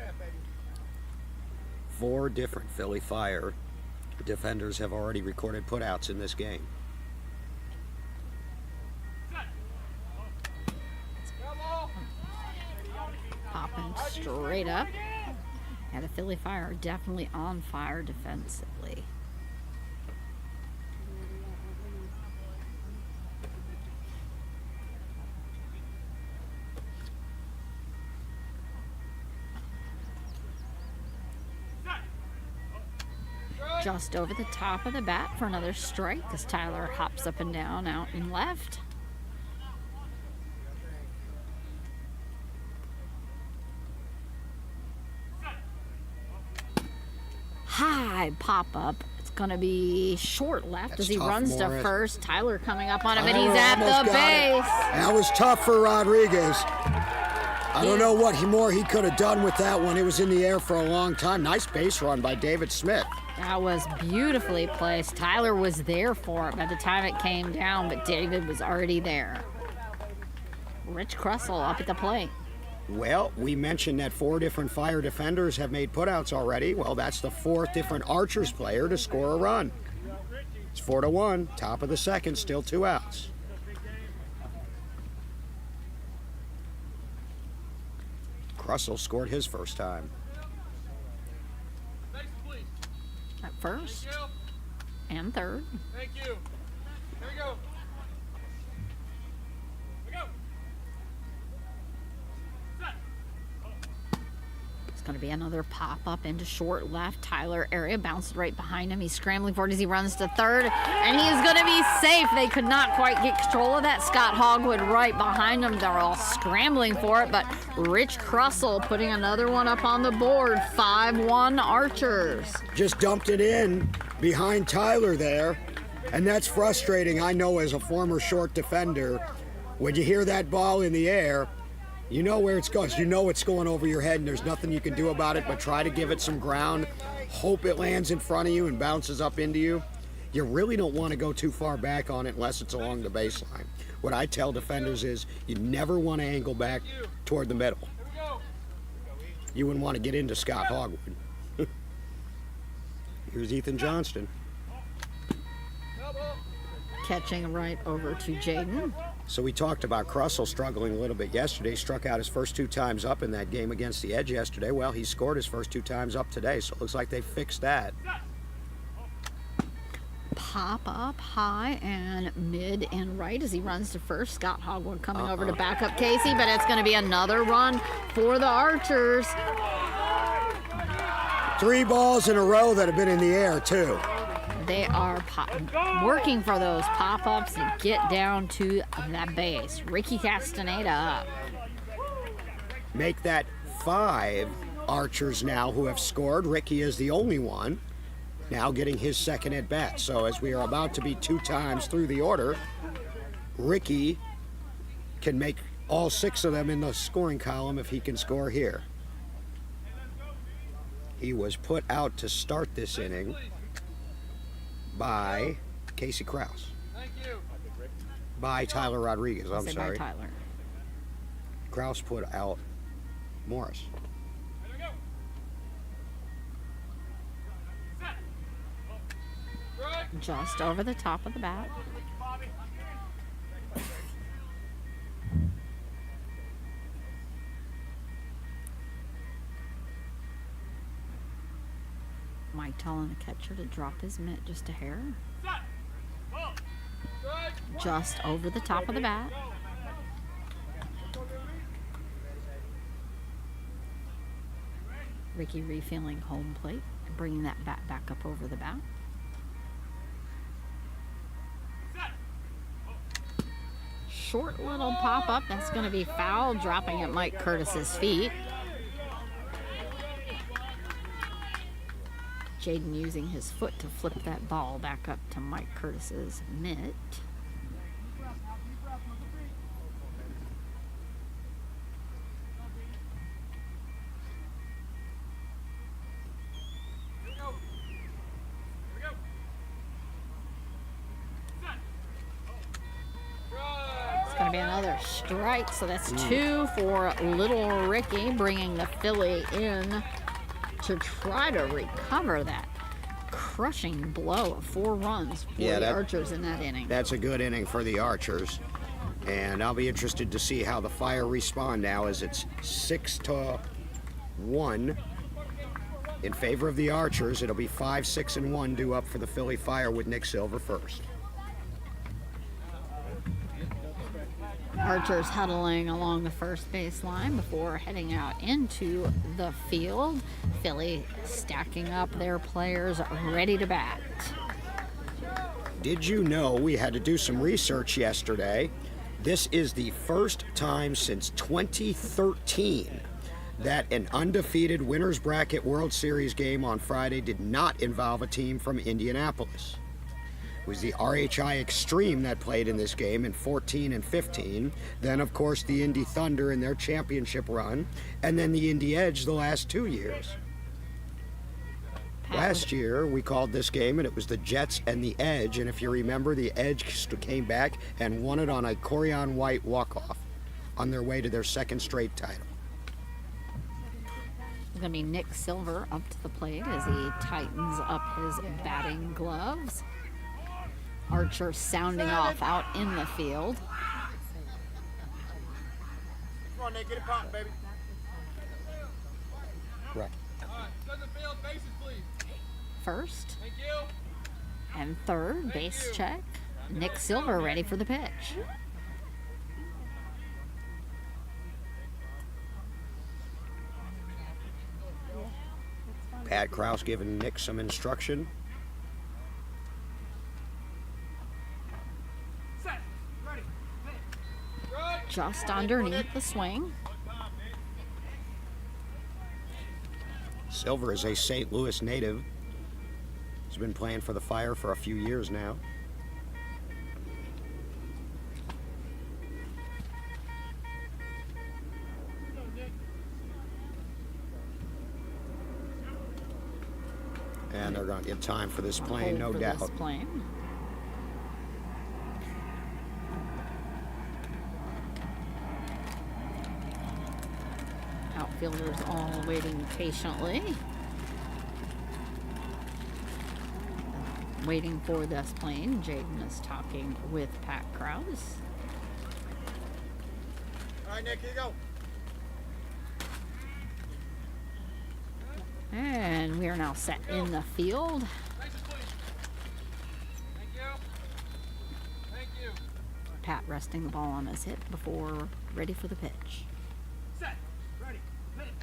4 different Philly Fire defenders have already recorded putouts in this game. Popping straight up. Yeah, the Philly Fire are definitely on fire defensively. Just over the top of the bat for another strike as Tyler hops up and down out and left. High pop up. It's going to be short left That's as he tough, runs Morris. to first. Tyler coming up on him, and Tyler he's at almost the got it. base. That was tough for Rodriguez. I don't know what more he could have done with that one. It was in the air for a long time. Nice base run by David Smith. That was beautifully placed. Tyler was there for it by the time it came down, but David was already there. Rich Kressel up at the plate. Well, we mentioned that 4 different Fire defenders have made putouts already. Well, that's the 4th different Archers player to score a run. It's 4-1, top of the second, still 2 outs. Kressel scored his first time. Next, please. At first Thank you. and third. Thank you. Here we go. We go. Set. It's going to be another pop-up into short left. Tyler area bounced right behind him. He's scrambling for it as he runs to third, and he is going to be safe. They could not quite get control of that. Scott Hogwood right behind him. They're all scrambling for it, but Rich Kressel putting another one up on the board. 5-1 Archers. Just dumped it in behind Tyler there, and that's frustrating. I know as a former short defender, when you hear that ball in the air, you know where it's going. You know it's going over your head, and there's nothing you can do about it but try to give it some ground, hope it lands in front of you and bounces up into you. you really don't want to go too far back on it unless it's along the baseline. What I tell defenders is you never want to angle back toward the middle. You wouldn't want to get into Scott Hogwood. Here's Ethan Johnston. Catching right over to Jaden. So we talked about Crussell struggling a little bit yesterday. Struck out his first 2 times up in that game against the Edge yesterday. Well, he scored his first 2 times up today, so it looks like they fixed that. Pop up high and mid and right as he runs to first. Scott Hogwood coming over to back up Casey, but it's going to be another run for the Archers. 3 balls in a row that have been in the air, too. They are working for those pop-ups and get down to that base. Ricky Castaneda up. Make that 5 Archers now who have scored. Ricky is the only one now getting his second at bat. So as we are about to be 2 times through the order, Ricky can make all 6 of them in the scoring column if he can score here. He was put out to start this inning by Casey Krause. Thank you. By Tyler Rodriguez, I'm Say sorry. bye, Tyler. Krause put out Morris. There we go. Set. Right. Just over the top of the bat. Bobby. Mike telling the catcher to drop his mitt just a hair. Set. Ball. Strike. Just over the top of the bat. Ricky refilling home plate, bringing that bat back up over the bat. Short little pop up, that's going to be foul, dropping at Mike Curtis's feet. Jaden using his foot to flip that ball back up to Mike Curtis's mitt. It's going to be another strike, so that's 2 for little Ricky, bringing the Philly in to try to recover that crushing blow of 4 runs for the Archers in that inning. That's a good inning for the Archers. And I'll be interested to see how the Fire respond now as it's 6-1 in favor of the Archers. It'll be 5-6-1 due up for the Philly Fire with Nick Silver first. Archers huddling along the first baseline before heading out into the field. Philly stacking up their players ready to bat. Did you know we had to do some research yesterday? This is the first time since 2013 that an undefeated Winners Bracket World Series game on Friday did not involve a team from Indianapolis. It was the RHI Extreme that played in this game in 14 and 15. Then, of course, the Indy Thunder in their championship run. And then the Indy Edge the last 2 years. Last year, we called this game, and it was the Jets and the Edge. And if you remember, the Edge came back and won it on a Corian White walk-off on their way to their 2nd straight title. It's going to be Nick Silver up to the plate as he tightens up his batting gloves. Archer sounding off out in the field. Come on, Nick, get it popping, baby. Right. All right, center field, bases, please. First Thank you. and third, base check. Nick Silver ready for the pitch. Pat Krause giving Nick some instruction. Set. Ready. Right. Just underneath the swing. Silver is a St. Louis native. He's been playing for the Fire for a few years now. And they're going to get time for this plane, no Hold for doubt. this plane. Outfielders all waiting patiently. Waiting for this plane. Jaden is talking with Pat Krause. All right, Nick, here you go. And we are now set in the field. Bases, please. Thank you. Thank you. Pat resting the ball on his hip before ready for the pitch. Set. Ready. Hit it.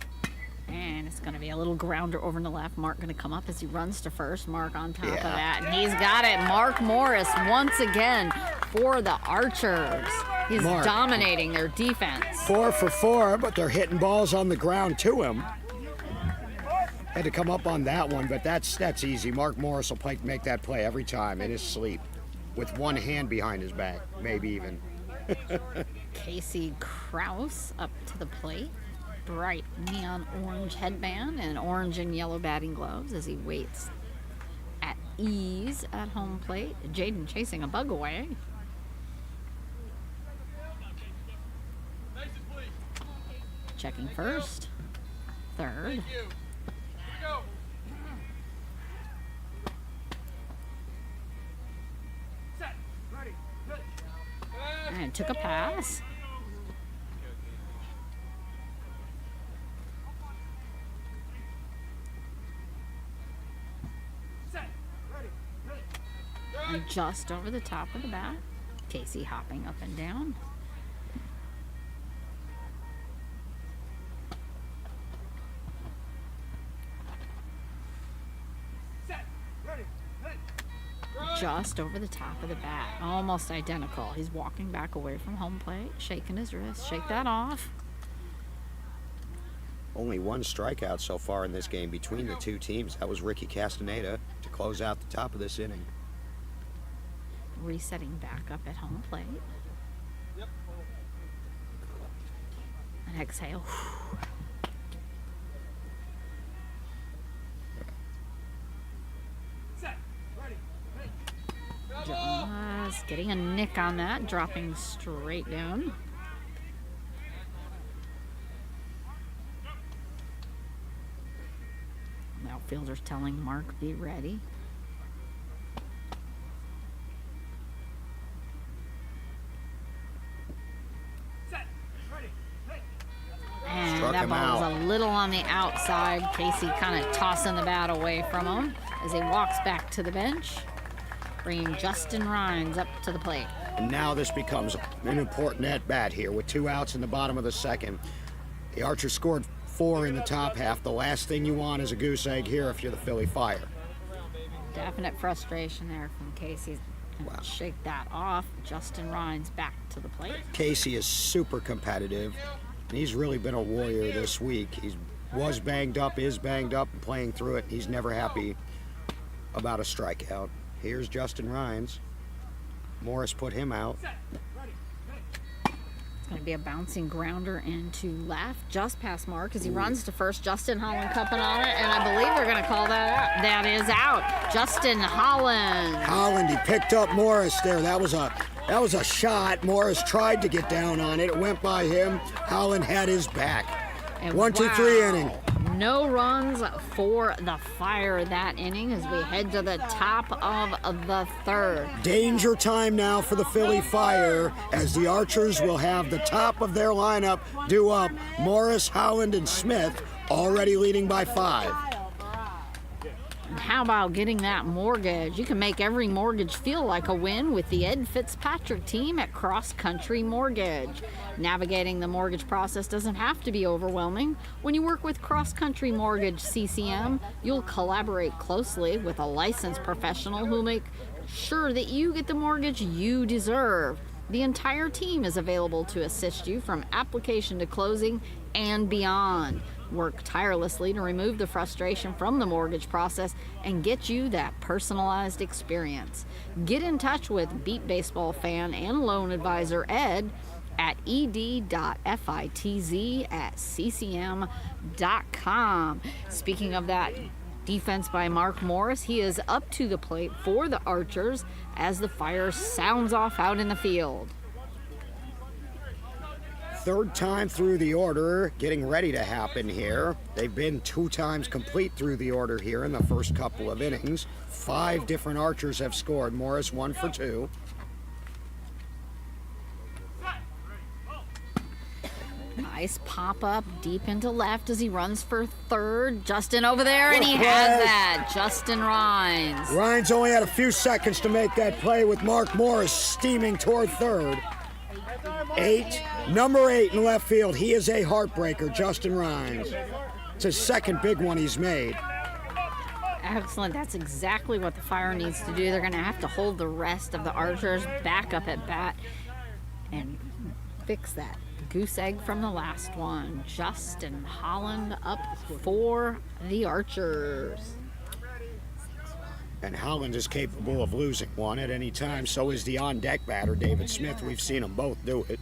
And it's going to be a little grounder over in the left. Mark going to come up as he runs to first. Mark on top of Yeah. that. And he's got it. Mark Morris once again for the Archers. He's Mark. dominating their defense. 4 for 4, but they're hitting balls on the ground to him. Had to come up on that one, but that's easy. Mark Morris will make that play every time in his sleep with one hand behind his back, maybe even. Casey Krause up to the plate. Bright neon orange headband and orange and yellow batting gloves as he waits at ease at home plate. Jaden chasing a bug away. Bases, please. Checking first, third. Thank you. Here we go. Set. Ready. Hit. And took a pass. Set. Ready. Hit. And just over the top of the bat. Casey hopping up and down. Set. Ready. Hit. Right. Just over the top of the bat. Almost identical. He's walking back away from home plate, shaking his wrist. Shake that off. Only one strikeout so far in this game between the two teams. That was Ricky Castaneda to close out the top of this inning. Resetting back up at home plate. Yep. And exhale. Set. Ready. Hit. Double. Just getting a nick on that, dropping straight down. The outfielder's telling Mark, be ready. Set. Ready. Hit. And Struck that him ball was out. a little on the outside. Casey kind of tossing the bat away from him as he walks back to the bench, bringing Justin Rhines up to the plate. And now this becomes an important at-bat here with 2 outs in the bottom of the second. The Archers scored 4 in the top half. The last thing you want is a goose egg here if you're the Philly Fire. Definite frustration there from Casey. And Wow. shake that off. Justin Rhines back to the plate. Casey is super competitive, and he's really been a warrior this week. He was banged up, is banged up, and playing through it. He's never happy about a strikeout. Here's Justin Rhines. Morris put him out. Set. Ready. Hit. It's going to be a bouncing grounder into left, just past Mark as he runs to first. Justin Holland cupping on it, and I believe they're going to call that out. That is out. Justin Holland. Holland, he picked up Morris there. That was a shot. Morris tried to get down on it. It went by him. Holland had his back. And 1, 2, 3 wow, inning. No runs for the Fire that inning as we head to the top of the third. Danger time now for the Philly Fire as the Archers will have the top of their lineup due up. Morris, Holland, and Smith already leading by 5. And how about getting that mortgage? You can make every mortgage feel like a win with the Ed Fitzpatrick team at Cross Country Mortgage. Navigating the mortgage process doesn't have to be overwhelming. When you work with Cross Country Mortgage CCM, you'll collaborate closely with a licensed professional who'll make sure that you get the mortgage you deserve. The entire team is available to assist you from application to closing and beyond. Work tirelessly to remove the frustration from the mortgage process and get you that personalized experience. Get in touch with Beat Baseball fan and loan advisor Ed at ed.fitz@ccm.com. Speaking of that Defense by Mark Morris. He is up to the plate for the Archers as the fire sounds off out in the field. Third time through the order, getting ready to happen here. They've been 2 times complete through the order here in the first couple of innings. 5 different Archers have scored. Morris 1 for 2. Nice pop up deep into left as he runs for third. Justin over there, and he has that. Justin Rhines. Rhines only had a few seconds to make that play with Mark Morris steaming toward third. Number 8 in left field. He is a heartbreaker, Justin Rhines. It's his second big one he's made. Excellent. That's exactly what the Fire needs to do. They're going to have to hold the rest of the Archers back up at bat and fix that goose egg from the last one. Justin Holland up for the Archers. And Holland is capable of losing one at any time. So is the on-deck batter, David Smith. We've seen them both do it.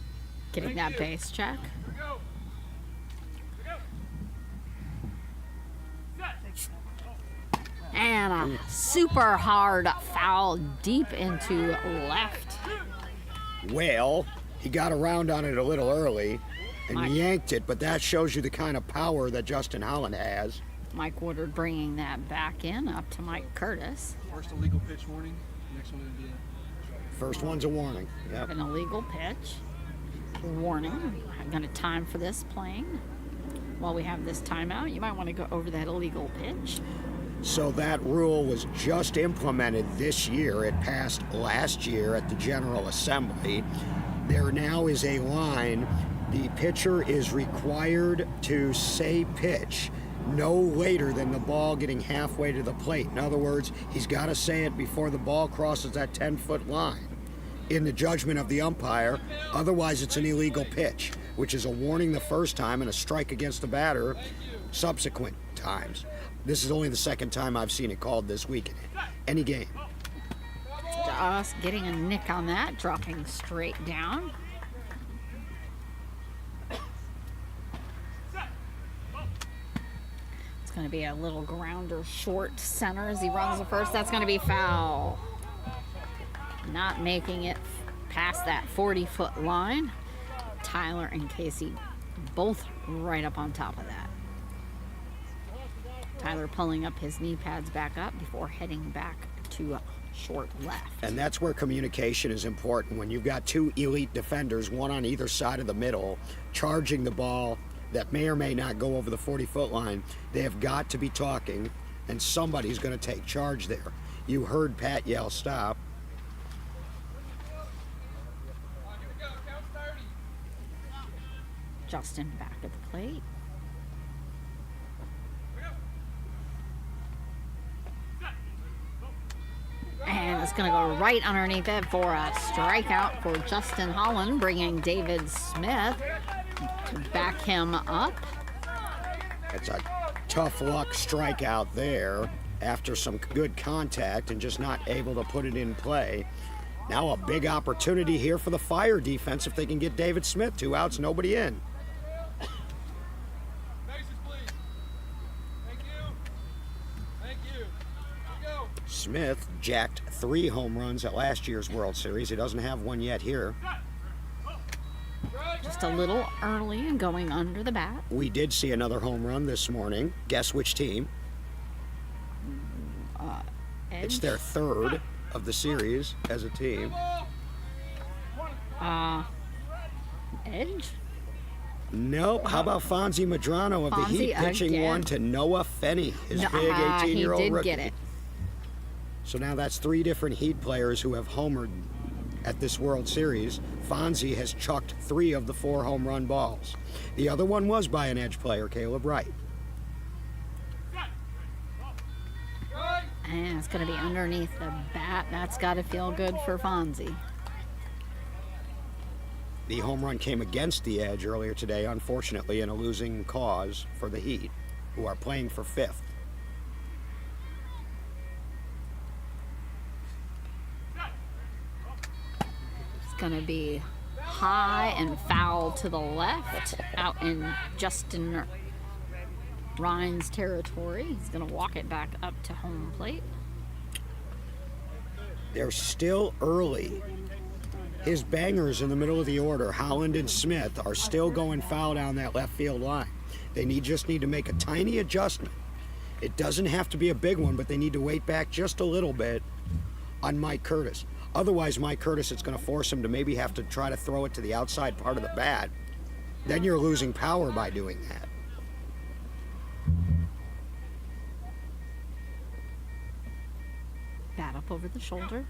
Getting that base check. And a super hard foul deep into left. Well, he got around on it a little early and yanked it, but that shows you the kind of power that Justin Holland has. Mike Woodard bringing that back in up to Mike Curtis. First illegal pitch warning, next one would be a... First one's a warning. Yep. An illegal pitch. Warning. I'm going to time for this playing. While we have this timeout, you might want to go over that illegal pitch. So that rule was just implemented this year. It passed last year at the General Assembly. There now is a line. The pitcher is required to say pitch no later than the ball getting halfway to the plate. In other words, he's got to say it before the ball crosses that 10-foot line in the judgment of the umpire. Otherwise, it's an illegal pitch, which is a warning the first time and a strike against the batter subsequent times. This is only the second time I've seen it called this week in any game. Just getting a nick on that, dropping straight down. It's going to be a little grounder short center as he runs the first. That's going to be foul. Not making it past that 40-foot line. Tyler and Casey both right up on top of that. Tyler pulling up his knee pads back up before heading back to short left. And that's where communication is important. When you've got 2 elite defenders, one on either side of the middle, charging the ball that may or may not go over the 40-foot line, they have got to be talking, and somebody's going to take charge there. You heard Pat yell, stop. Justin back at the plate. And it's going to go right underneath it for a strikeout for Justin Holland, bringing David Smith to back him up. It's a tough luck strikeout there after some good contact and just not able to put it in play. Now a big opportunity here for the Fire defense if they can get David Smith. 2 outs, nobody in. Smith jacked 3 home runs at last year's World Series. He doesn't have one yet here. Just a little early and going under the bat. We did see another home run this morning. Guess which team? Edge. It's their 3rd of the series as a team. Edge? Nope. How about Fonzie Medrano of the Fonzie Heat pitching again. one to Noah Fenney, his big He 18-year-old did rookie. get it. So now that's 3 different Heat players who have homered at this World Series. Fonzie has chucked 3 of the 4 home run balls. The other one was by an Edge player, Caleb Wright. And it's going to be underneath the bat. That's got to feel good for Fonzie. The home run came against the Edge earlier today, unfortunately, in a losing cause for the Heat, who are playing for 5th. It's going to be high and foul to the left, out in Justin Ryan's territory. He's going to walk it back up to home plate. They're still early. His bangers in the middle of the order, Holland and Smith, are still going foul down that left field line. They just need to make a tiny adjustment. It doesn't have to be a big one, but they need to wait back just a little bit on Mike Curtis. Otherwise, Mike Curtis, it's going to force him to maybe have to try to throw it to the outside part of the bat. Then you're losing power by doing that. Bat up over the shoulder.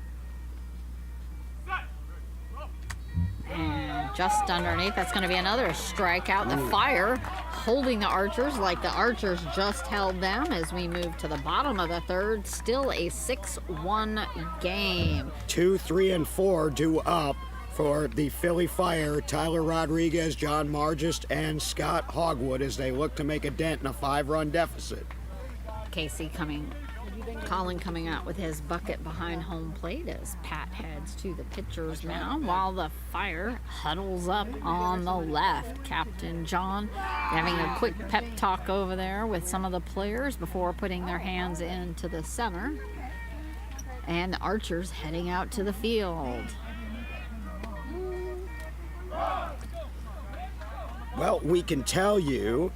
And just underneath, that's going to be another strikeout. The Fire holding the Archers like the Archers just held them as we move to the bottom of the third. Still a 6-1 game. 2, 3, and 4 due up for the Philly Fire. Tyler Rodriguez, John Margist, and Scott Hogwood as they look to make a dent in a 5-run deficit. Colin coming out with his bucket behind home plate as Pat heads to the pitcher's mound while the Fire huddles up on the left. Captain John having a quick pep talk over there with some of the players before putting their hands into the center. And the Archers heading out to the field. Well, we can tell you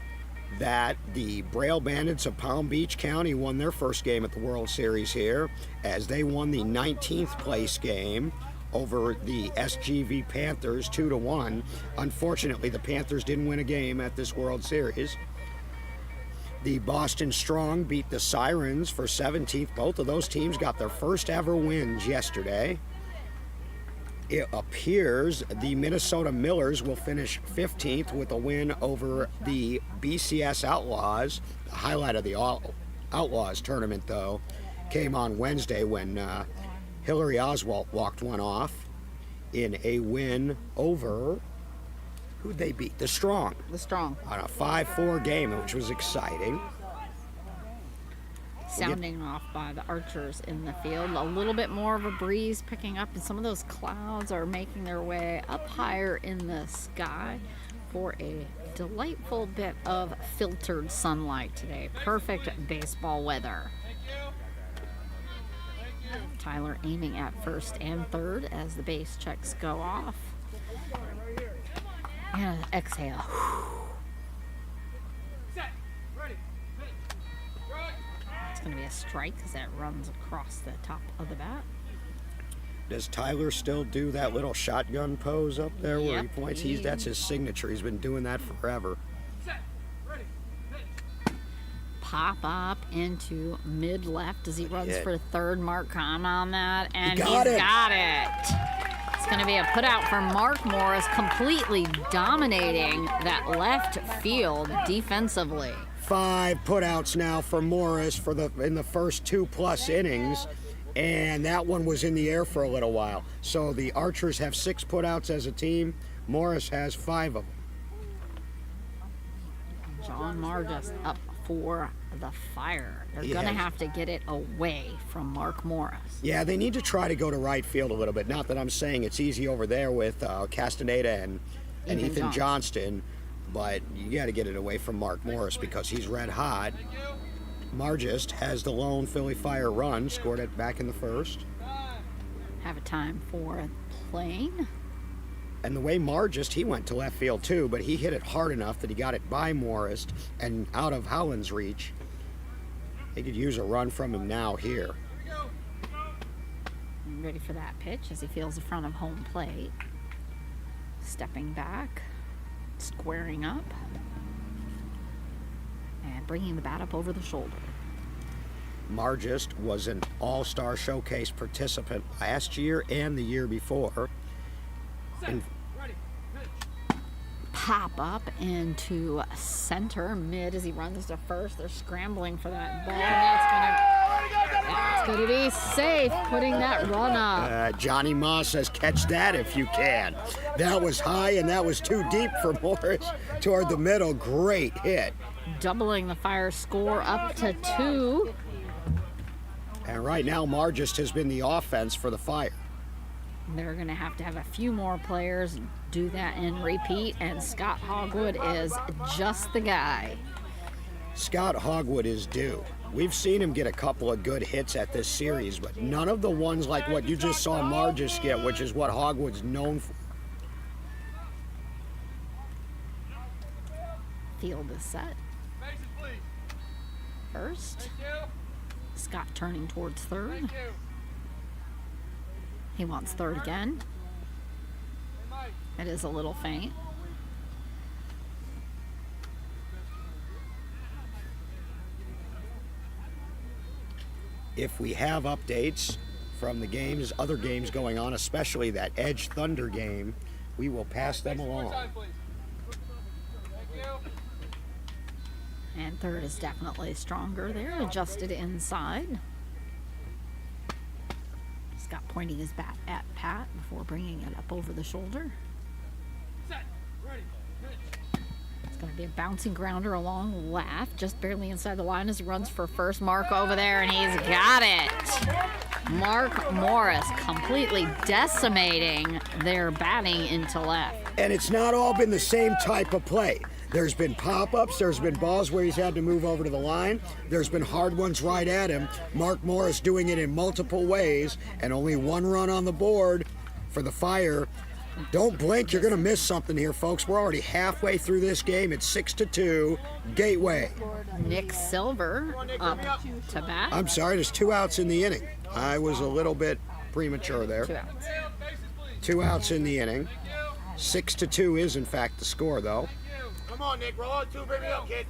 that the Braille Bandits of Palm Beach County won their first game at the World Series here as they won the 19th place game over the SGV Panthers 2-1. Unfortunately, the Panthers didn't win a game at this World Series. The Boston Strong beat the Sirens for 17th. Both of those teams got their first ever wins yesterday. It appears the Minnesota Millers will finish 15th with a win over the BCS Outlaws. The highlight of the Outlaws tournament, though, came on Wednesday when Hillary Oswalt walked one off in a win over, who'd they beat? The Strong. The Strong. On a 5-4 game, which was exciting. Sounding off by the Archers in the field. A little bit more of a breeze picking up, and some of those clouds are making their way up higher in the sky for a delightful bit of filtered sunlight today. Perfect baseball weather. Tyler aiming at first and third as the base checks go off. And exhale. It's going to be a strike because that runs across the top of the bat. Does Tyler still do that little shotgun pose up there where he Yep. points? That's his signature. He's been doing that forever. Pop up into mid left as he runs hit. for third. Mark comment on that, and He he's got it. got it. It's going to be a put out for Mark Morris, completely dominating that left field defensively. 5 putouts now for Morris in the first 2+ innings, and that one was in the air for a little while. So the Archers have 6 putouts as a team. Morris has 5 of them. John Margis up for the Fire. They're He going to has- have to get it away from Mark Morris. Yeah, they need to try to go to right field a little bit. Not that I'm saying it's easy over there with Castaneda and Ethan Johnston, but you got to get it away from Mark Morris because he's red hot. Margist has the lone Philly Fire run, scored it back in the first. Have a time for playing. And the way Margist, he went to left field too, but he hit it hard enough that he got it by Morris and out of Howland's reach. They could use a run from him now here. Ready for that pitch as he feels the front of home plate. Stepping back, squaring up, and bringing the bat up over the shoulder. Margist was an all-star showcase participant last year and the year before. And Pop up into center mid as he runs to first. They're scrambling for that ball. That's gonna be safe, putting that run up. Johnny Moss says, catch that if you can. That was high and that was too deep for Morris toward the middle. Great hit. Doubling the Fire score up to 2. And right now, Margist has been the offense for the Fire. They're going to have a few more players do that and repeat, and Scott Hogwood is just the guy. Scott Hogwood is due. We've seen him get a couple of good hits at this series, but none of the ones like what you just saw Margis get, which is what Hogwood's known for. Field is set. Bases, please. First, Thank you. Scott turning towards third. Thank you. He wants third again. Hey, Mike. It is a little faint. If we have updates from the games, other games going on, especially that Edge Thunder game, we will pass them Bases, along. time, please. Thank you. And third is definitely stronger there. Adjusted inside. Scott pointing his bat at Pat before bringing it up over the shoulder. Set. Ready. Pitch. It's going to be a bouncing grounder along left, just barely inside the line as he runs for first. Mark over there, and he's got it. Mark Morris completely decimating their batting into left. And it's not all been the same type of play. There's been pop-ups, there's been balls where he's had to move over to the line, there's been hard ones right at him. Mark Morris doing it in multiple ways, and only one run on the board for the Fire. Don't blink, you're gonna miss something here, folks. We're already halfway through this game. It's 6-2, Gateway. Nick Silver up to bat. I'm sorry, there's 2 outs in the inning. I was a little bit premature there. 2 outs. Bases, please. 2 outs in the inning. 6-2 is in fact the score, though. Come on, Nick. Roll on 2. Bring me up, kid.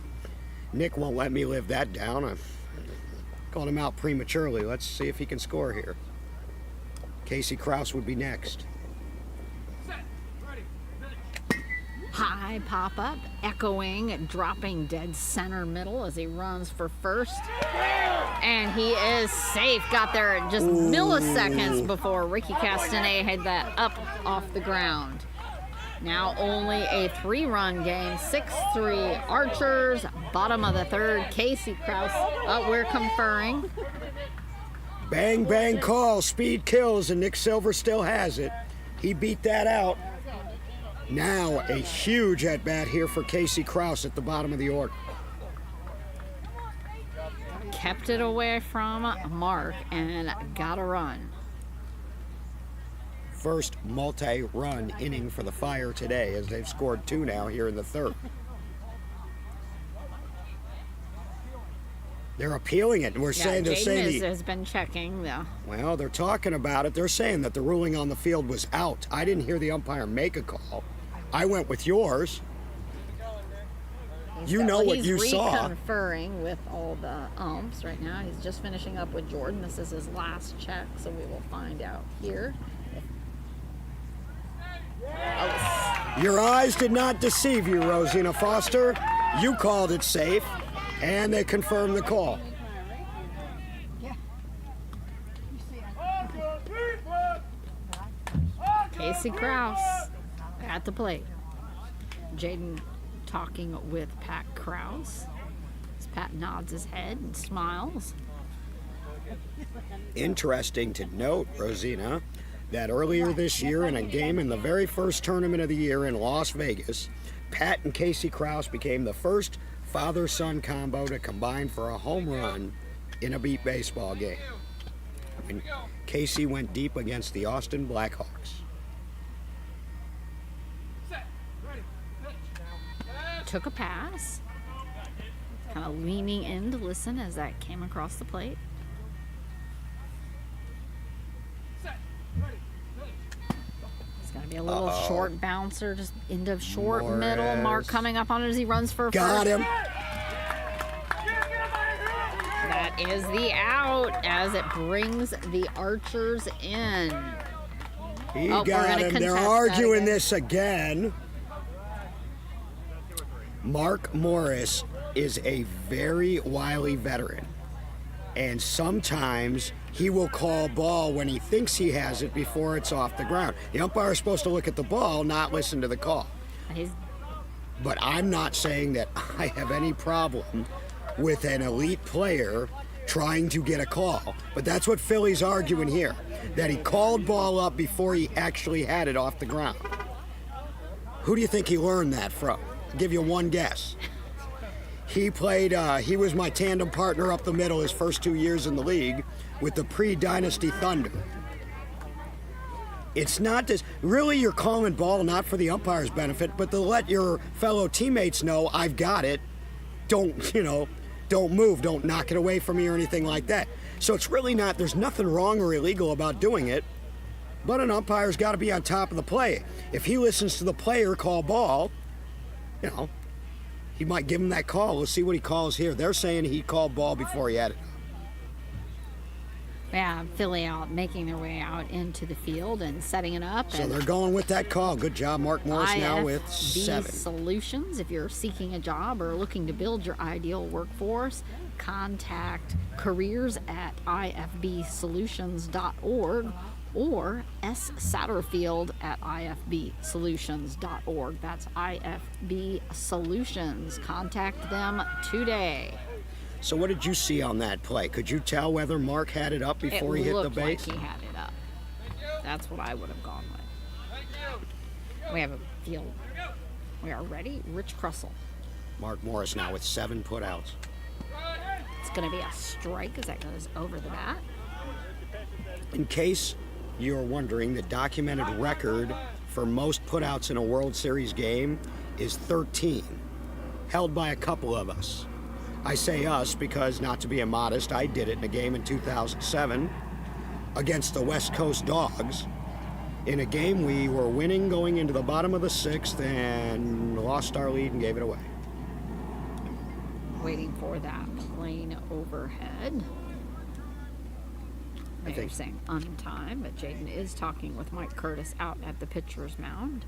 Nick won't let me live that down. I called him out prematurely. Let's see if he can score here. Casey Krause would be next. Set. Ready. Pitch. High pop up, echoing, dropping dead center middle as he runs for first. And he is safe. Got there just milliseconds before Ricky Castanet had that up off the ground. Now only a 3-run game, 6-3 Archers, bottom of the third, Casey Krause. Oh, we're conferring. Bang, bang call. Speed kills, and Nick Silver still has it. He beat that out. Now a huge at-bat here for Casey Krause at the bottom of the order. Kept it away from Mark and got a run. First multi-run inning for the Fire today, as they've scored 2 now here in the third. They're appealing it, and we're saying they're saying has been checking the. well, they're talking about it. They're saying that the ruling on the field was out. I didn't hear the umpire make a call. I went with yours. You know what you saw. He's reconferring with all the umps right now. He's just finishing up with Jordan. This is his last check, so we will find out here. Your eyes did not deceive you, Rosina Foster. You called it safe, and they confirmed the call. Casey Krause at the plate. Jaden talking with Pat Krause. As Pat nods his head and smiles. Interesting to note, Rosina, that earlier this year in a game in the very first tournament of the year in Las Vegas, Pat and Casey Krause became the first father-son combo to combine for a home run in a beat baseball game. And Casey went deep against the Austin Blackhawks. Set. Ready. Pitch. Took a pass. Kind of leaning in to listen as that came across the plate. Set. Ready. Pitch. It's going to be a little short bouncer, just into short Morris. middle. Mark coming up on it as he runs for Got first. him. That is the out as it brings the Archers in. He Oh, we're got gonna him. They're contest that arguing again. this again. Mark Morris is a very wily veteran. And sometimes he will call ball when he thinks he has it before it's off the ground. The umpire is supposed to look at the ball, not listen to the call. He's But I'm not saying that I have any problem with an elite player trying to get a call. But that's what Philly's arguing here, that he called ball up before he actually had it off the ground. Who do you think he learned that from? I'll give you one guess. He played, he was my tandem partner up the middle his first 2 years in the league with the pre-Dynasty Thunder. It's not this, really you're calling ball not for the umpire's benefit, but to let your fellow teammates know, I've got it. Don't, don't move, don't knock it away from me or anything like that. So it's really not, there's nothing wrong or illegal about doing it, but an umpire's got to be on top of the play. If he listens to the player call ball, he might give him that call. Let's see what he calls here. They're saying he called ball before he had it. Yeah, Philly out, making their way out into the field and setting it up. So they're going with that call. Good job, Mark Morris now with IFB 7. Solutions. If you're seeking a job or looking to build your ideal workforce, contact careers@ifbsolutions.org or S. Satterfield at ifbsolutions.org. That's IFB Solutions. Contact them today. So what did you see on that play? Could you tell whether Mark had it up before he hit the base? It looked like he had it up. That's what I would have gone with. We have a field. We are ready. Rich Crussell. Mark Morris now with 7 putouts. It's going to be a strike as that goes over the bat. In case you're wondering, the documented record for most putouts in a World Series game is 13, held by a couple of us. I say us because, not to be immodest, I did it in a game in 2007 against the West Coast Dogs. In a game we were winning going into the bottom of the 6th and lost our lead and gave it away. Waiting for that plane overhead. They're saying untime, but Jaden is talking with Mike Curtis out at the pitcher's mound.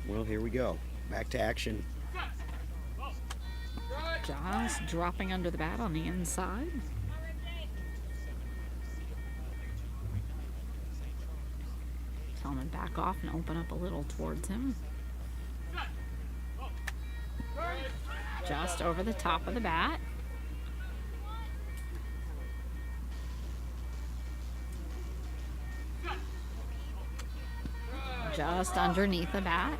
Well, here we go. Back to action. Just dropping under the bat on the inside. Tell him to back off and open up a little towards him. Just over the top of the bat. Just underneath the bat.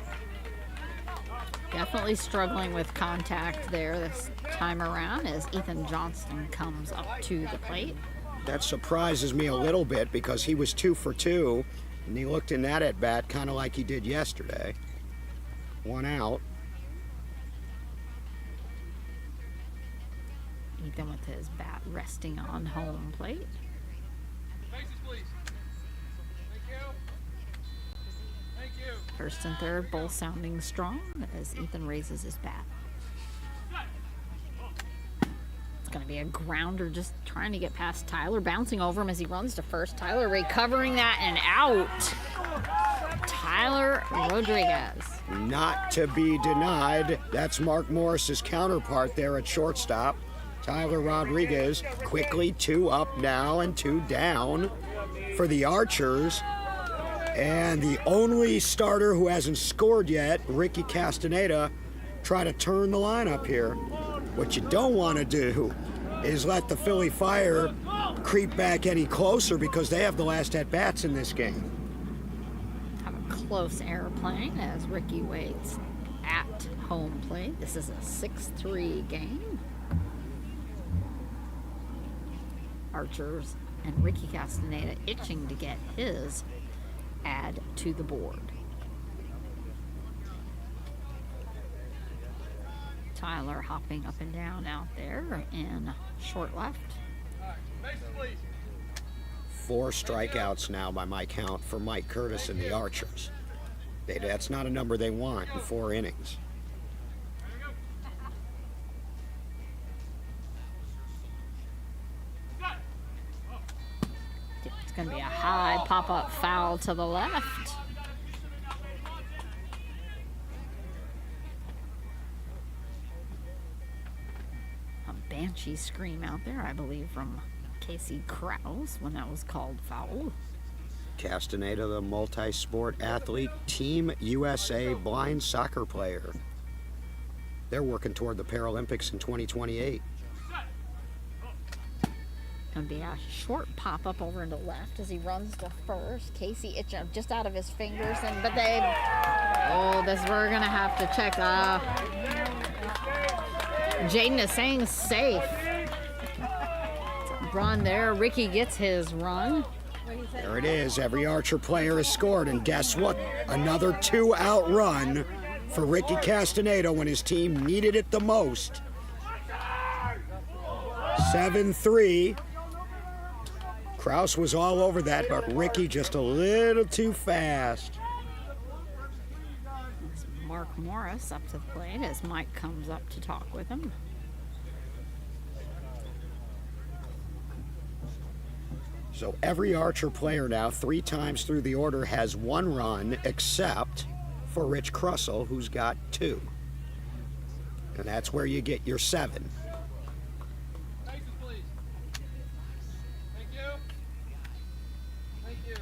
Definitely struggling with contact there this time around as Ethan Johnston comes up to the plate. That surprises me a little bit because he was 2 for 2, and he looked in that at bat kind of like he did yesterday. 1 out. Ethan with his bat resting on home plate. Faces, please. Thank you. Thank you. First and third, both sounding strong as Ethan raises his bat. It's going to be a grounder, just trying to get past Tyler, bouncing over him as he runs to first. Tyler recovering that and out. Tyler Rodriguez. Not to be denied. That's Mark Morris's counterpart there at shortstop. Tyler Rodriguez quickly 2 up now and 2 down for the Archers. And the only starter who hasn't scored yet, Ricky Castaneda, try to turn the lineup here. What you don't want to do is let the Philly Fire creep back any closer because they have the last at-bats in this game. Have a close airplane as Ricky waits at home plate. This is a 6-3 game. Archers and Ricky Castaneda itching to get his add to the board. Tyler hopping up and down out there in short left. Faces, please. 4 strikeouts now by my count for Mike Curtis and the Archers. That's not a number they want in 4 innings. It's going to be a high pop-up foul to the left. A banshee scream out there, I believe, from Casey Krause when that was called foul. Castaneda, the multi-sport athlete, Team USA blind soccer player. They're working toward the Paralympics in 2028. Gonna be a short pop up over into left as he runs to first. Casey itching just out of his fingers, but they. Oh, this we're gonna have to check. Jaden is saying safe. Run there. Ricky gets his run. There it is. Every Archer player has scored, and guess what? Another 2-out run for Ricky Castaneda when his team needed it the most. 7-3. Kraus was all over that, but Ricky just a little too fast. It's Mark Morris up to the plate as Mike comes up to talk with him. So every Archer player now, 3 times through the order, has 1 run, except for Rich Crussell, who's got 2. And that's where you get your 7. Faces, please. Thank you. Thank you.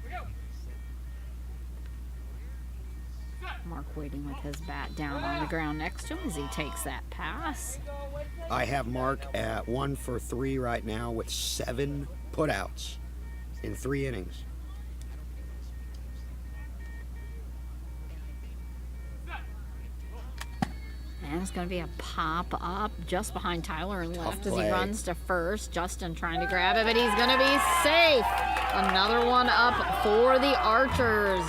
We go. Mark waiting with his bat down on the ground next to him as he takes that pass. I have Mark at 1 for 3 right now with 7 putouts in 3 innings. And it's going to be a pop up just behind Tyler and left as he play. runs to first. Justin trying to grab it, but he's going to be safe. Another one up for the Archers.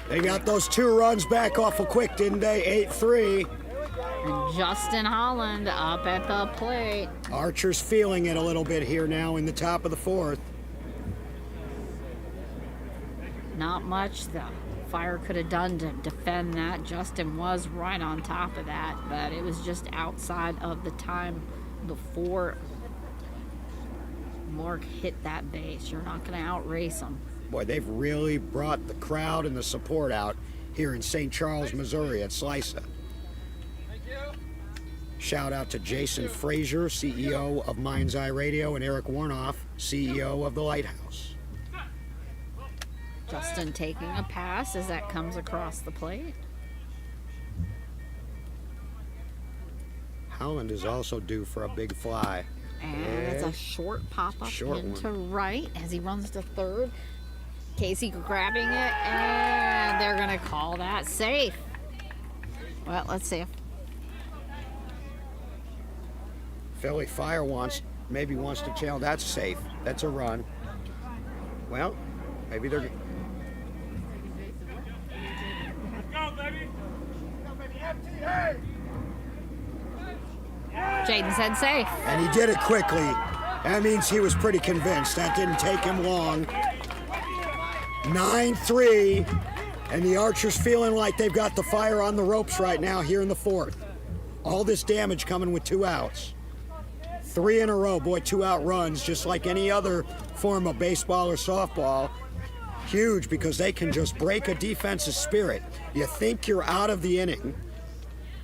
They got those 2 runs back awful quick, didn't they? 8-3. And Justin Holland up at the plate. Archer's feeling it a little bit here now in the top of the 4th. Not much the Fire could have done to defend that. Justin was right on top of that, but it was just outside of the time before Mark hit that base. You're not going to outrace him. Boy, they've really brought the crowd and the support out here in St. Charles, Missouri at Slica. Thank you. Shout out to Jason Frazier, CEO of Mind's Eye Radio, and Eric Warnoff, CEO of The Lighthouse. Justin taking a pass as that comes across the plate. Howland is also due for a big fly. And it's a short pop-up Short into right as he runs to third. Casey grabbing it, and they're going to call that safe. Well, let's see if Philly Fire maybe wants to challenge. That's safe. That's a run. Well, maybe they're... Go, baby. Go, baby. MT, Jaden said safe. And he did it quickly. That means he was pretty convinced. That didn't take him long. 9-3. And the Archers feeling like they've got the Fire on the ropes right now here in the 4th. All this damage coming with 2 outs. 3 in a row. Boy, 2-out runs, just like any other form of baseball or softball. Huge, because they can just break a defense's spirit. You think you're out of the inning.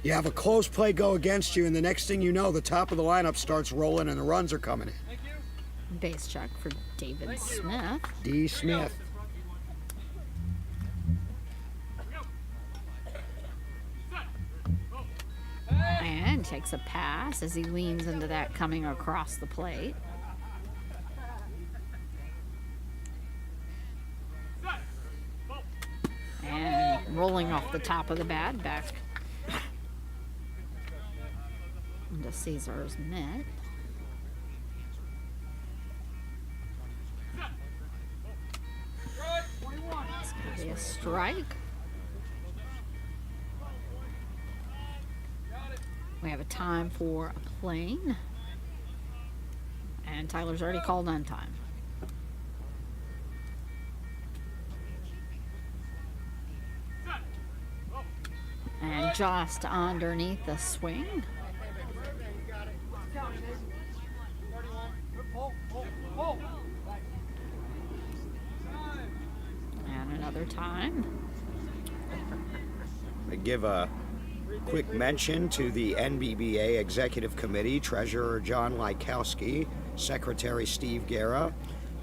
You have a close play go against you, and the next thing you know, the top of the lineup starts rolling and the runs are coming in. Base check for David Smith. D. Smith. And takes a pass as he leans into that coming across the plate. And rolling off the top of the bat back into Caesar's mitt. It's going to be a strike. We have a time for a plane. And Tyler's already called on time. And just underneath the swing. And another time. I give a quick mention to the NBBA Executive Committee, Treasurer John Lykowski, Secretary Steve Guerra,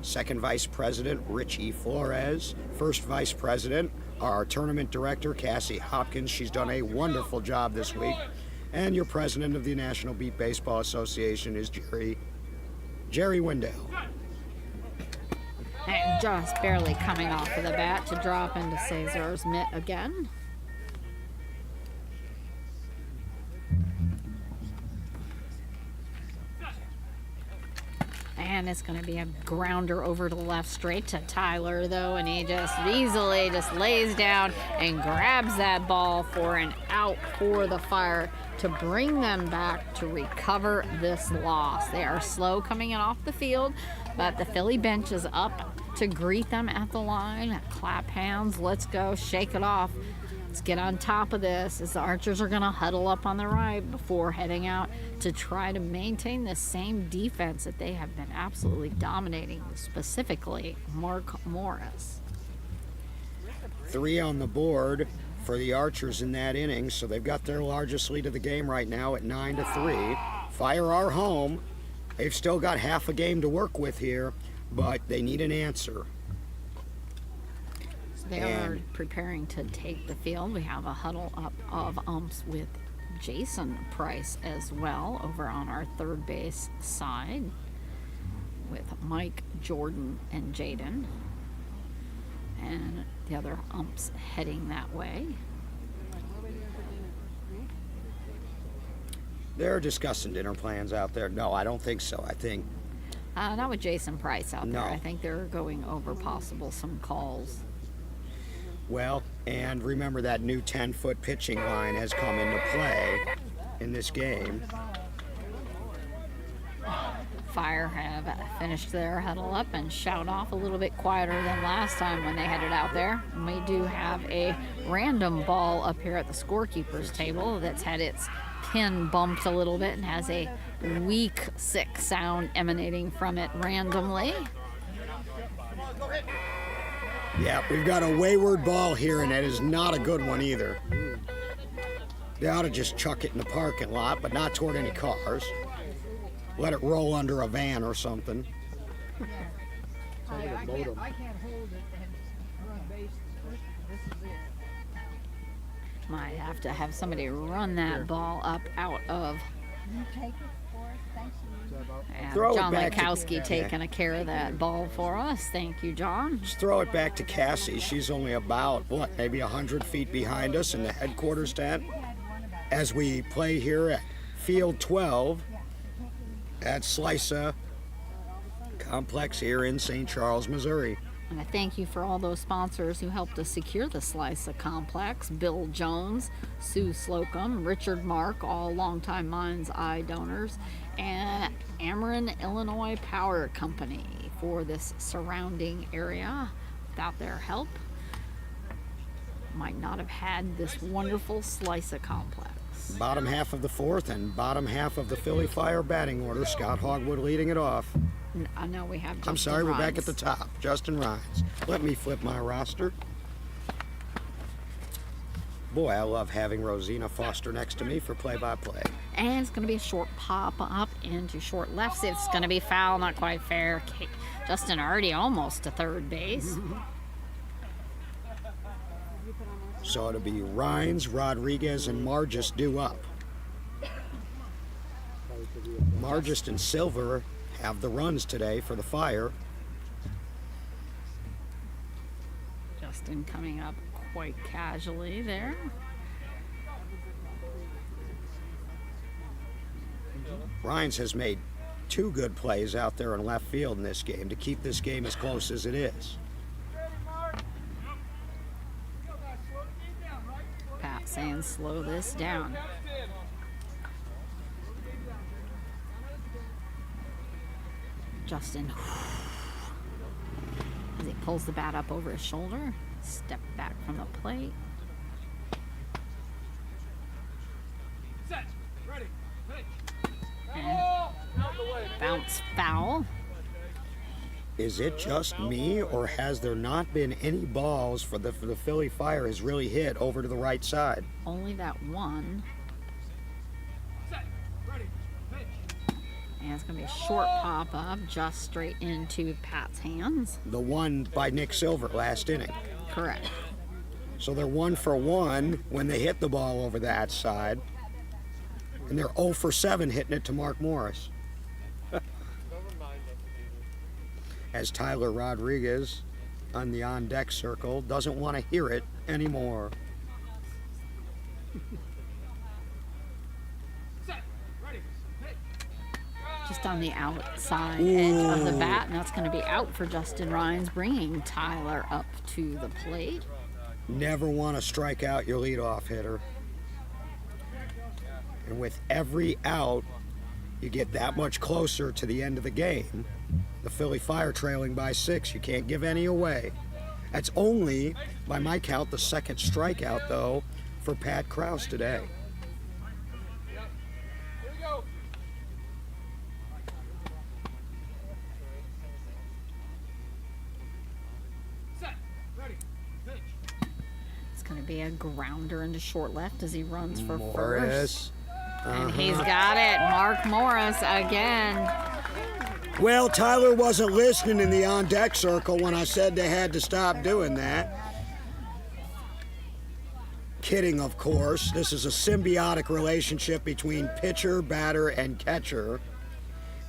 Second Vice President Richie Flores, First Vice President, our Tournament Director Cassie Hopkins. She's done a wonderful job this week. And your president of the National Beat Baseball Association is Jerry Wendell. And just barely coming off of the bat to drop into Cesar's mitt again. And it's going to be a grounder over to the left straight to Tyler, though, and he just easily just lays down and grabs that ball for an out for the Fire to bring them back to recover this loss. They are slow coming in off the field, but the Philly bench is up to greet them at the line. Clap hands, let's go, shake it off. Let's get on top of this as the Archers are going to huddle up on the right before heading out to try to maintain the same defense that they have been absolutely dominating, specifically Mark Morris. 3 on the board for the Archers in that inning, so they've got their largest lead of the game right now at 9-3. Fire are home. They've still got half a game to work with here, but they need an answer. They are preparing to take the field. We have a huddle up of umps with Jason Price as well over on our third base side with Mike, Jordan, and Jaden. And the other umps heading that way. They're discussing dinner plans out there. No, I don't think so. I think... not with Jason Price out there. No. I think they're going over some calls. Well, and remember that new 10-foot pitching line has come into play in this game. Fire have finished their huddle up and shout off a little bit quieter than last time when they headed out there. And we do have a random ball up here at the scorekeeper's table that's had its pin bumped a little bit and has a weak, sick sound emanating from it randomly. Yeah, we've got a wayward ball here, and that is not a good one either. They ought to just chuck it in the parking lot, but not toward any cars. Let it roll under a van or something. I can't hold it and run base. This is it. Might have to have somebody run that ball up out of. And Throw it John back to- Lekowski taking a care of that ball for us. Thank you, John. Just throw it back to Cassie. She's only about, maybe 100 feet behind us in the headquarters tent as we play here at Field 12 at Slica Complex here in St. Charles, Missouri. And I thank you for all those sponsors who helped us secure the Slica Complex. Bill Jones, Sue Slocum, Richard Mark, all longtime Mind's Eye donors, and Ameren Illinois Power Company for this surrounding area. Without their help, might not have had this wonderful Slica Complex. Bottom half of the fourth and bottom half of the Philly Fire batting order. Scott Hogwood leading it off. I know we have Justin I'm sorry, we're back at Rhines. the top. Justin Rhines. Let me flip my roster. Boy, I love having Rosina Foster next to me for play-by-play. And it's going to be a short pop up into short left. It's going to be foul, not quite fair. Justin already almost to third base. So it'll be Rhines, Rodriguez, and Margis due up. Margis and Silver have the runs today for the Fire. Justin coming up quite casually there. Rhines has made 2 good plays out there in left field in this game to keep this game as close as it is. Pat saying slow this down. Justin, as he pulls the bat up over his shoulder, step back from the plate. Set. Ready. Pitch. And Out the way. bounce foul. Is it just me, or has there not been any balls for the Philly Fire has really hit over to the right side? Only that one. Set. Ready. Pitch. And it's going to be a short pop up just straight into Pat's hands. The one by Nick Silver last inning. Correct. So they're 1 for 1 when they hit the ball over that side. And they're 0 for 7 hitting it to Mark Morris. As Tyler Rodriguez on the on-deck circle doesn't want to hear it anymore. Set. Ready. Pitch. Just on the outside edge of the bat, and that's going to be out for Justin Rhines, bringing Tyler up to the plate. Never want to strike out your leadoff hitter. And with every out, you get that much closer to the end of the game. The Philly Fire trailing by 6. You can't give any away. That's only, by my count, the second strikeout, though, for Pat Krause today. Here we go. Set. Ready. Pitch. It's going to be a grounder into short left as he runs for first. Morris. And he's got it. Mark Morris again. Well, Tyler wasn't listening in the on-deck circle when I said they had to stop doing that. Kidding, of course. This is a symbiotic relationship between pitcher, batter, and catcher.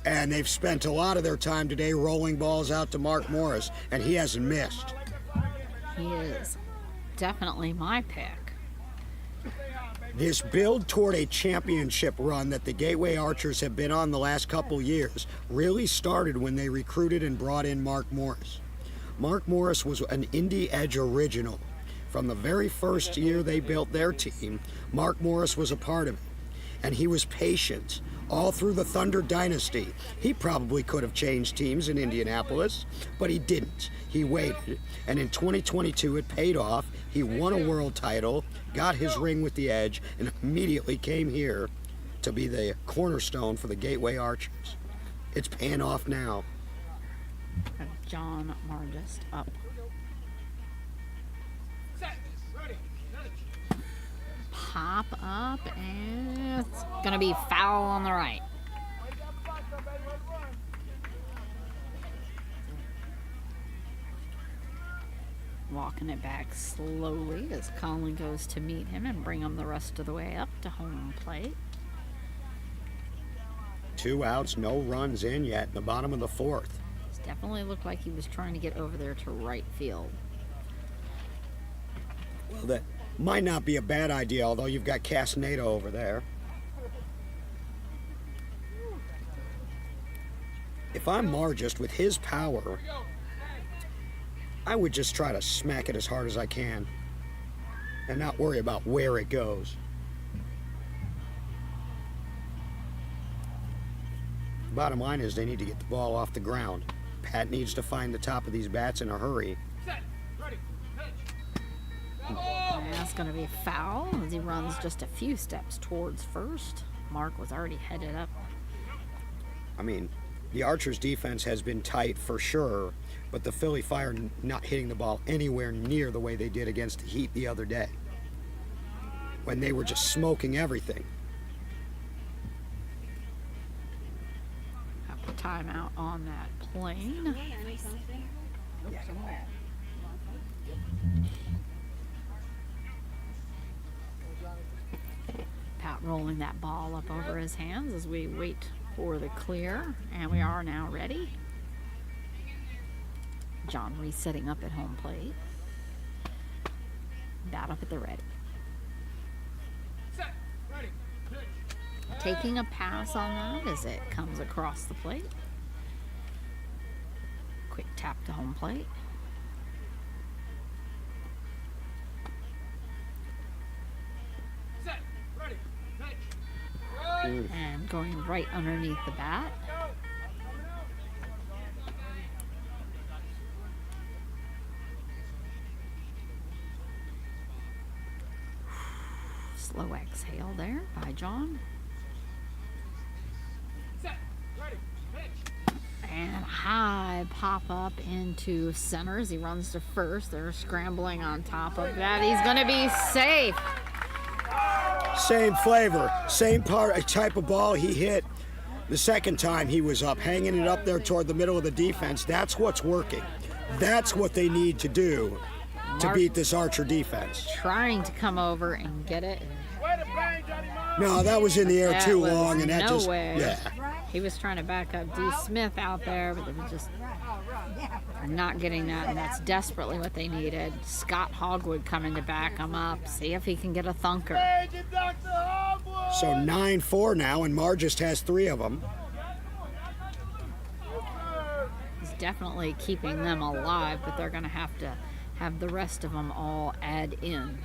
And they've spent a lot of their time today rolling balls out to Mark Morris, and he hasn't missed. He is definitely my pick. This build toward a championship run that the Gateway Archers have been on the last couple years really started when they recruited and brought in Mark Morris. Mark Morris was an Indy Edge original. From the very first year they built their team, Mark Morris was a part of it. And he was patient all through the Thunder dynasty. He probably could have changed teams in Indianapolis, but he didn't. He waited, and in 2022 it paid off. He won a world title, got his ring with the Edge, and immediately came here to be the cornerstone for the Gateway Archers. It's paying off now. Got John Margist up. Set. Ready. Pitch. Pop up, and it's going to be foul on the right. Walking it back slowly as Colin goes to meet him and bring him the rest of the way up to home plate. 2 outs, no runs in yet in the bottom of the 4th. This definitely looked like he was trying to get over there to right field. Well, that might not be a bad idea, although you've got Castaneda over there. If I'm Margist with his power, I would just try to smack it as hard as I can and not worry about where it goes. Bottom line is they need to get the ball off the ground. Pat needs to find the top of these bats in a hurry. Set. Ready. Pitch. And that's going to be foul as he runs just a few steps towards first. Mark was already headed up. I mean, the Archers' defense has been tight for sure, but the Philly Fire not hitting the ball anywhere near the way they did against the Heat the other day, when they were just smoking everything. Have a timeout on that plane. Pat rolling that ball up over his hands as we wait for the clear, and we are now ready. John resetting up at home plate. Bat up at the ready. Set. Ready. Pitch. Taking a pass on that as it comes across the plate. Quick tap to home plate. Set. Ready. Pitch. And going right underneath the bat. Slow exhale there by John. Set. Ready. Pitch. And high pop up into center as he runs to first. They're scrambling on top of that. He's going to be safe. Same flavor, same type of ball he hit the second time he was up, hanging it up there toward the middle of the defense. That's what's working. That's what they need to do to Mark beat this Archer defense. trying to come over and get it. Way to bang, Johnny Mom. No, that was in the air That too was long, and that no just way. yeah. He was trying to back up D. Smith out there, but they were just not getting that, and that's desperately what they needed. Scott Hogwood coming to back him up, see if he can get a thunker. So 9-4 now, and Mar just has 3 of them. He's definitely keeping them alive, but they're going to have the rest of them all add in.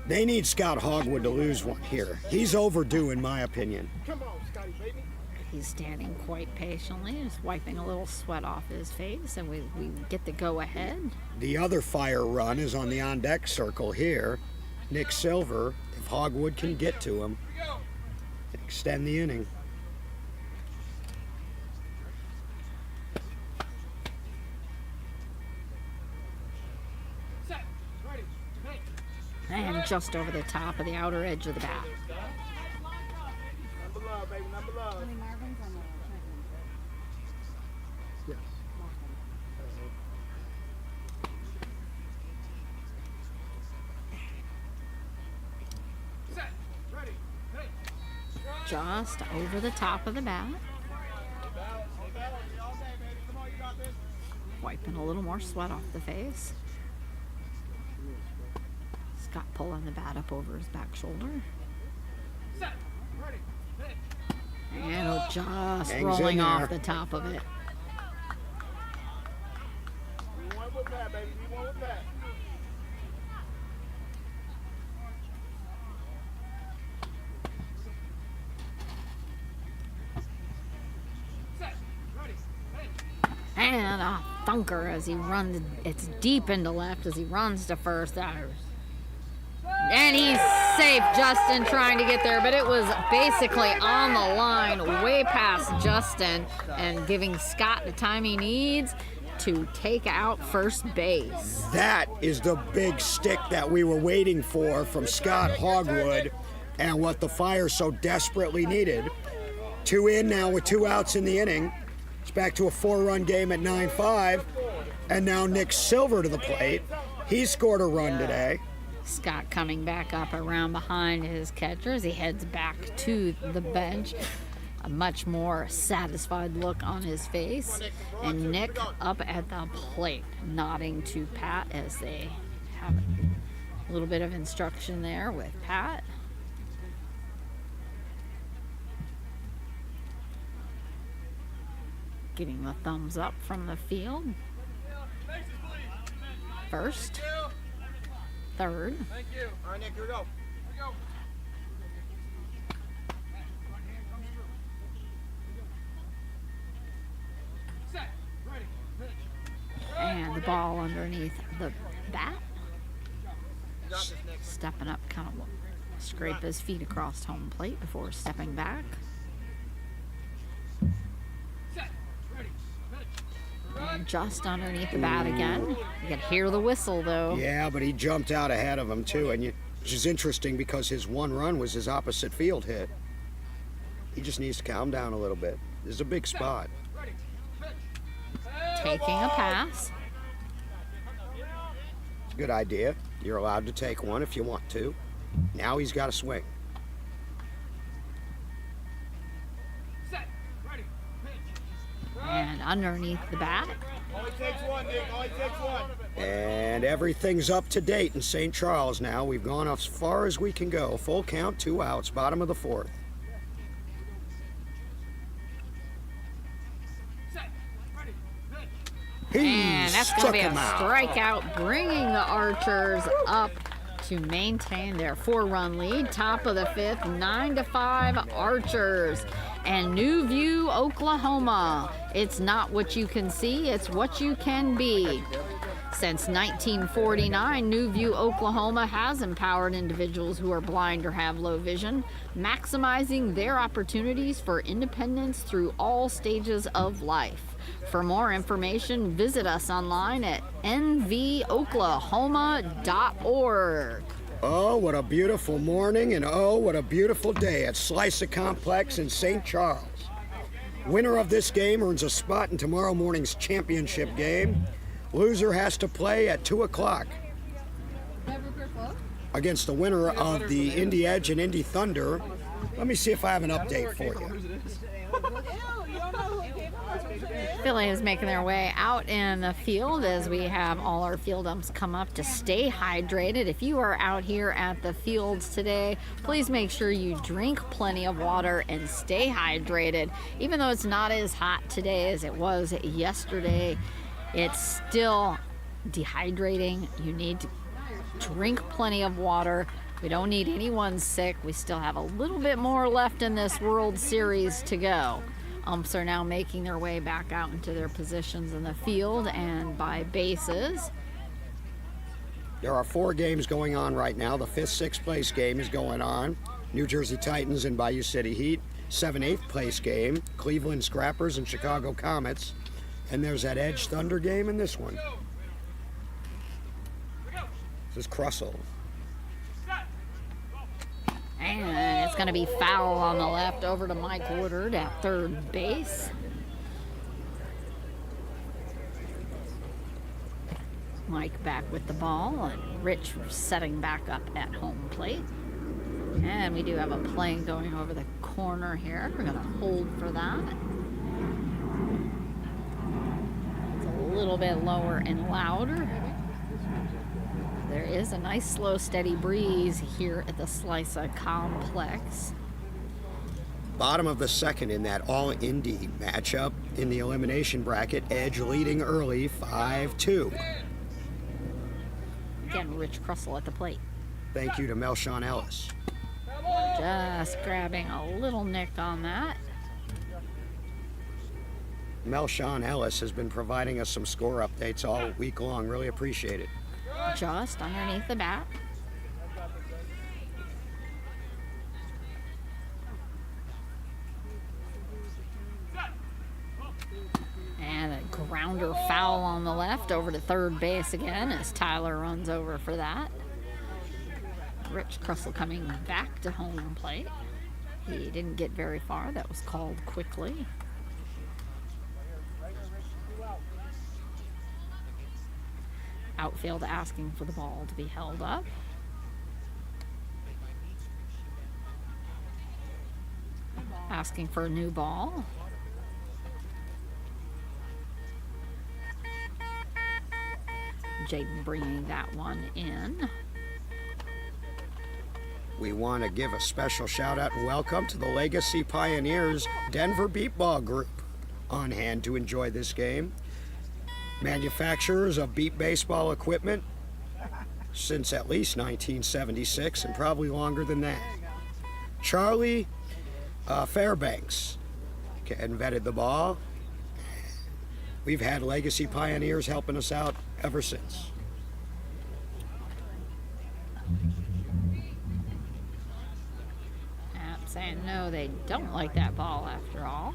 They need Scott Hogwood to lose one here. He's overdue, in my opinion. He's standing quite patiently, just wiping a little sweat off his face, and we get the go ahead. The other fire run is on the on-deck circle here. Nick Silver, if Hogwood can get to him, extend the inning. Set. Ready. Pitch. And just over the top of the outer edge of the bat. Number love, baby. Number love. Yes. Set. Ready. Pitch. Just over the top of the bat. Wiping a little more sweat off the face. Scott pulling the bat up over his back shoulder. Set. Ready. Pitch. And just Hangs rolling in off there. the top of it. We won with that, baby. We won with that. Set. Ready. Pitch. And a thunker as he runs. It's deep into left as he runs to first. And he's safe, Justin trying to get there, but it was basically on the line, way past Justin, and giving Scott the time he needs to take out first base. That is the big stick that we were waiting for from Scott Hogwood, and what the Fire so desperately needed. 2 in now with 2 outs in the inning. It's back to a 4-run game at 9-5, and now Nick Silver to the plate. He scored a run today. Scott coming back up around behind his catcher as he heads back to the bench. A much more satisfied look on his face. And Nick up at the plate, nodding to Pat as they have a little bit of instruction there with Pat. Getting the thumbs up from the field. First. Third. Thank you. All right, Nick, here we go. Here we go. Set. Ready. Pitch. And the ball underneath the bat. Stepping up, kind of scrape his feet across home plate before stepping back. Set. Ready. Pitch. And just underneath the bat again. You can hear the whistle though. Yeah, but he jumped out ahead of him too, which is interesting because his 1 run was his opposite field hit. He just needs to calm down a little bit. This is a big spot. Ready. Pitch. Taking a pass. It's a good idea. You're allowed to take one if you want to. Now he's got to swing. Set. Ready. Pitch. And underneath the bat. Only takes one, Nick. Only takes one. And everything's up to date in St. Charles now. We've gone as far as we can go. Full count, 2 outs, bottom of the 4th. Set. Ready. Pitch. He And that's going to struck be a him out. strikeout, bringing the Archers up to maintain their 4-run lead. Top of the 5th, 9-5 Archers. And New View, Oklahoma. It's not what you can see, it's what you can be. Since 1949, New View, Oklahoma has empowered individuals who are blind or have low vision, maximizing their opportunities for independence through all stages of life. For more information, visit us online at nvoklahoma.org. Oh, what a beautiful morning, and oh, what a beautiful day at Slicer Complex in St. Charles. Winner of this game earns a spot in tomorrow morning's championship game. Loser has to play at 2 o'clock. against the winner of the Indy Edge and Indy Thunder. Let me see if I have an update for you. Philly is making their way out in the field as we have all our field umps come up to stay hydrated. If you are out here at the fields today, please make sure you drink plenty of water and stay hydrated. Even though it's not as hot today as it was yesterday, it's still dehydrating. You need to drink plenty of water. We don't need anyone sick. We still have a little bit more left in this World Series to go. Umps are now making their way back out into their positions in the field and by bases. There are 4 games going on right now. The 5th, 6th place game is going on. New Jersey Titans and Bayou City Heat. 7th, 8th place game. Cleveland Scrappers and Chicago Comets. And there's that Edge Thunder game in this one. This is Crussell. And it's going to be foul on the left over to Mike Woodard at third base. Mike back with the ball and Rich setting back up at home plate. And we do have a play going over the corner here. We're going to hold for that. It's a little bit lower and louder. There is a nice slow steady breeze here at the Slica complex. Bottom of the 2nd in that all-Indy matchup in the elimination bracket. Edge leading early 5-2. Again, Rich Crussell at the plate. Thank you to Melshawn Ellis. Just grabbing a little nick on that. Melshawn Ellis has been providing us some score updates all week long. Really appreciate it. Just underneath the bat. And a grounder foul on the left over to third base again as Tyler runs over for that. Rich Crussell coming back to home plate. He didn't get very far. That was called quickly. Outfield asking for the ball to be held up. Asking for a new ball. Jaden bringing that one in. We want to give a special shout out and welcome to the Legacy Pioneers Denver Beepball Group on hand to enjoy this game. Manufacturers of beep baseball equipment since at least 1976 and probably longer than that. Charlie Fairbanks invented the ball. We've had Legacy Pioneers helping us out ever since. I'm saying no, they don't like that ball after all.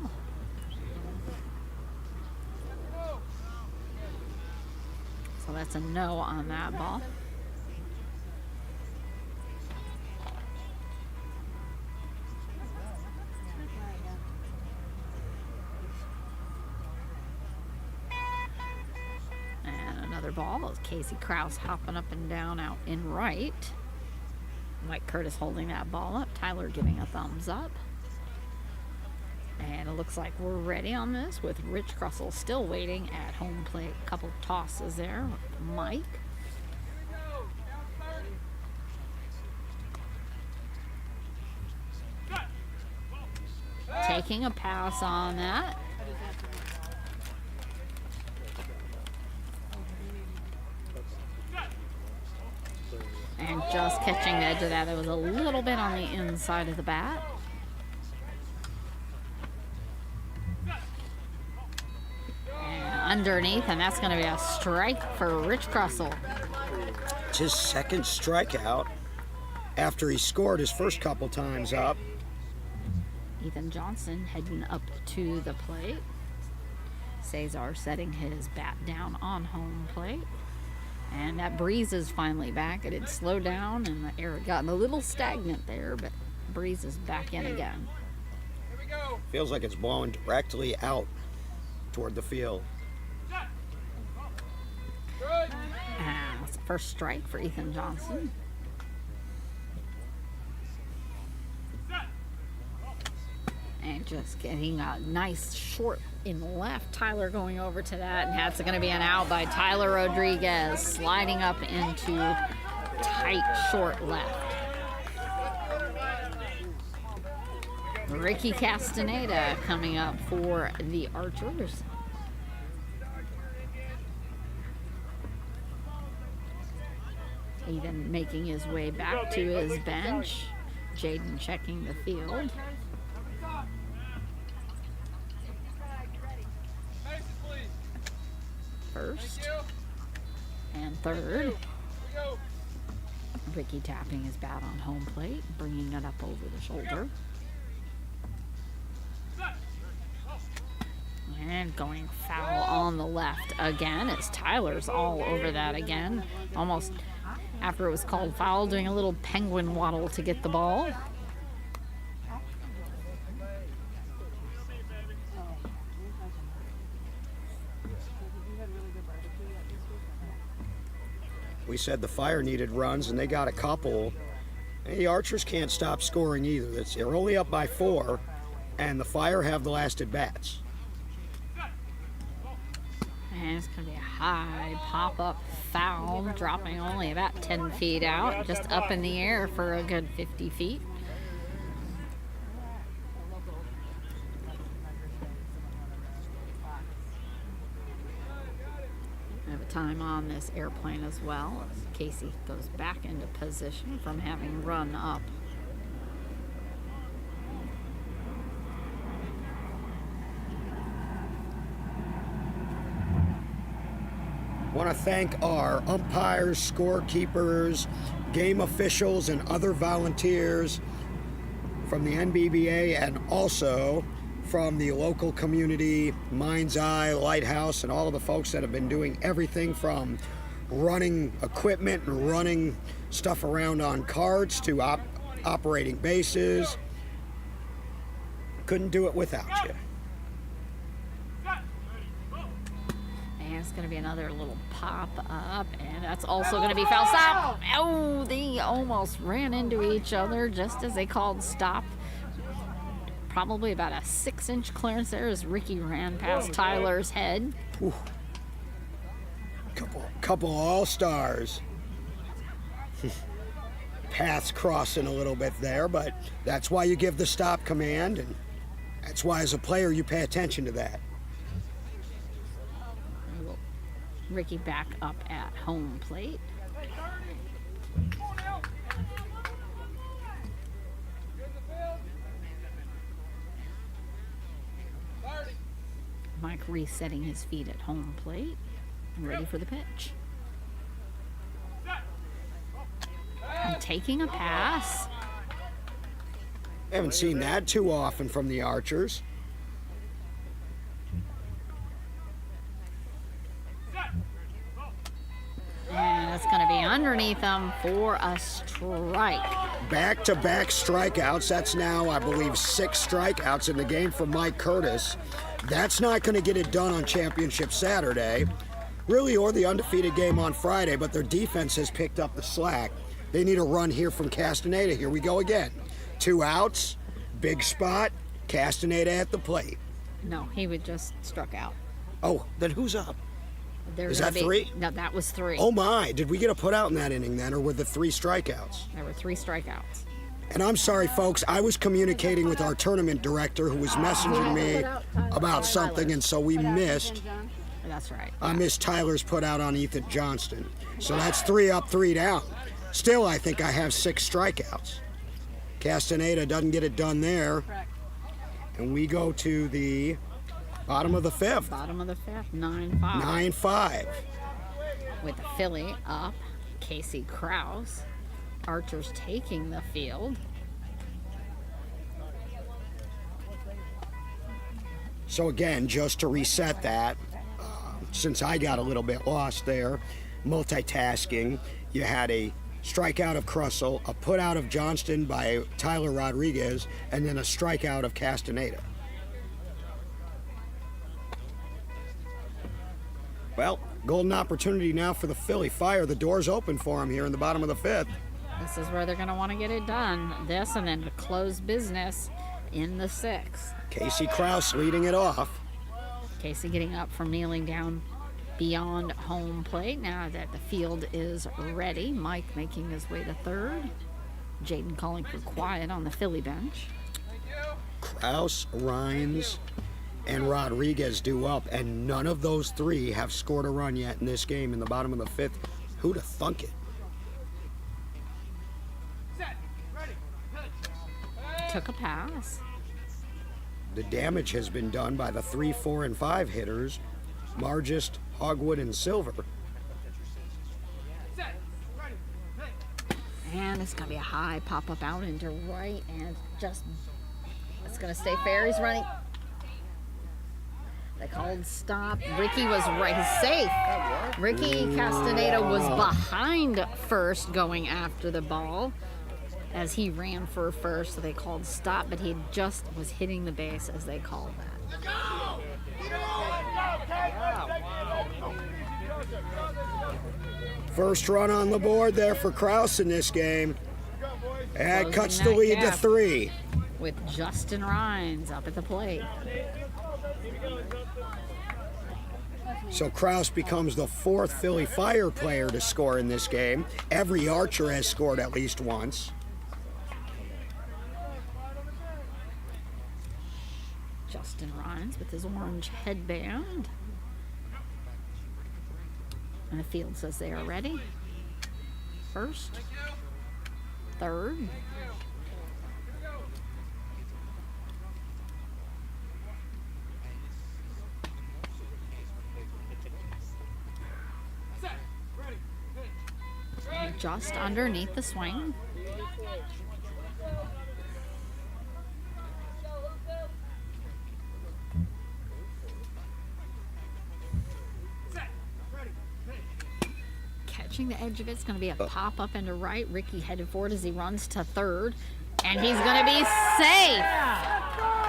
So that's a no on that ball. And another ball is Casey Krause hopping up and down out in right. Mike Curtis holding that ball up. Tyler giving a thumbs up. And it looks like we're ready on this with Rich Crussell still waiting at home plate. A couple tosses there with Mike. Taking a pass on that. And just catching the edge of that. It was a little bit on the inside of the bat. Underneath, and that's going to be a strike for Rich Crussell. It's his second strikeout after he scored his first couple times up. Ethan Johnson heading up to the plate. Cesar setting his bat down on home plate. And that breeze is finally back. It had slowed down and the air had gotten a little stagnant there, but breeze is back in again. Here we go. Feels like it's blowing directly out toward the field. Good. It's the first strike for Ethan Johnson. And just getting a nice short in left. Tyler going over to that, and that's going to be an out by Tyler Rodriguez, sliding up into tight short left. Ricky Castaneda coming up for the Archers. Even making his way back to his bench. Jaden checking the field. First and third. Ricky tapping his bat on home plate, bringing it up over the shoulder. And going foul on the left again, as Tyler's all over that again. Almost after it was called foul, doing a little penguin waddle to get the ball. We said the Fire needed runs, and they got a couple. And the Archers can't stop scoring either. They're only up by 4, and the Fire have the last at-bats. And it's going to be a high pop-up foul, dropping only about 10 feet out, just up in the air for a good 50 feet. We have a time on this airplane as well, as Casey goes back into position from having run up. Want to thank our umpires, scorekeepers, game officials, and other volunteers from the NBBA, and also from the local community, Mind's Eye, Lighthouse, and all of the folks that have been doing everything from running equipment and running stuff around on carts to operating bases. Couldn't do it without you. It's going to be another little pop up, and that's also going to be foul. Stop! Oh, they almost ran into each other just as they called stop. Probably about a 6-inch clearance there as Ricky ran past Tyler's head. Whew. Couple all-stars. Paths crossing a little bit there, but that's why you give the stop command, and that's why as a player you pay attention to that. Ricky back up at home plate. Mike resetting his feet at home plate and ready for the pitch. And taking a pass. Haven't seen that too often from the Archers. And it's going to be underneath them for a strike. Back-to-back strikeouts. That's now, I believe, 6 strikeouts in the game for Mike Curtis. That's not going to get it done on Championship Saturday, really, or the undefeated game on Friday, but their defense has picked up the slack. They need a run here from Castaneda. Here we go again. 2 outs, big spot, Castaneda at the plate. No, he would just struck out. Oh, then who's up? Is that 3? No, that was 3. Oh my, did we get a put out in that inning then, or were the 3 strikeouts? There were 3 strikeouts. And I'm sorry, folks, I was communicating with our tournament director who was messaging me about something, and so we missed. That's right. I missed Tyler's put out on Ethan Johnston. So that's 3 up, 3 down. Still, I think I have 6 strikeouts. Castaneda doesn't get it done there. And we go to the bottom of the 5th. Bottom of the 5th, 9-5. 9-5. With the Philly up, Casey Krause. Archers taking the field. So again, just to reset that, since I got a little bit lost there, multitasking, you had a strikeout of Crussell, a put out of Johnston by Tyler Rodriguez, and then a strikeout of Castaneda. Well, golden opportunity now for the Philly Fire. The door's open for them here in the bottom of the 5th. This is where they're going to want to get it done. This, and then to close business, in the 6th. Casey Kraus leading it off. Casey getting up from kneeling down beyond home plate now that the field is ready. Mike making his way to 3rd. Jaden calling for quiet on the Philly bench. Kraus, Rhines, and Rodriguez due up, and none of those three have scored a run yet in this game in the bottom of the 5th. Who'd have thunk it? Set. Ready. Pitch. Took a pass. The damage has been done by the 3, 4, and 5 hitters, Margist, Hogwood, and Silver. Set. Ready. Pitch. And it's going to be a high pop-up out into right, and just, it's going to stay fair. He's running. They called stop. Ricky was right. He's safe. Ricky Castaneda was behind first going after the ball as he ran for first, so they called stop, but he just was hitting the base as they called that. First run on the board there for Kraus in this game. And Closing cuts the that lead to gap. 3. With Justin Rhines up at the plate. So Kraus becomes the 4th Philly Fire player to score in this game. Every Archer has scored at least once. Justin Rhines with his orange headband. And the field says they are ready. 1st, 3rd. Set. Ready. Pitch. Just underneath the swing. Set. Ready. Pitch. Catching the edge of it's going to be a pop up into right. Ricky headed forward as he runs to 3rd. And he's going to be safe.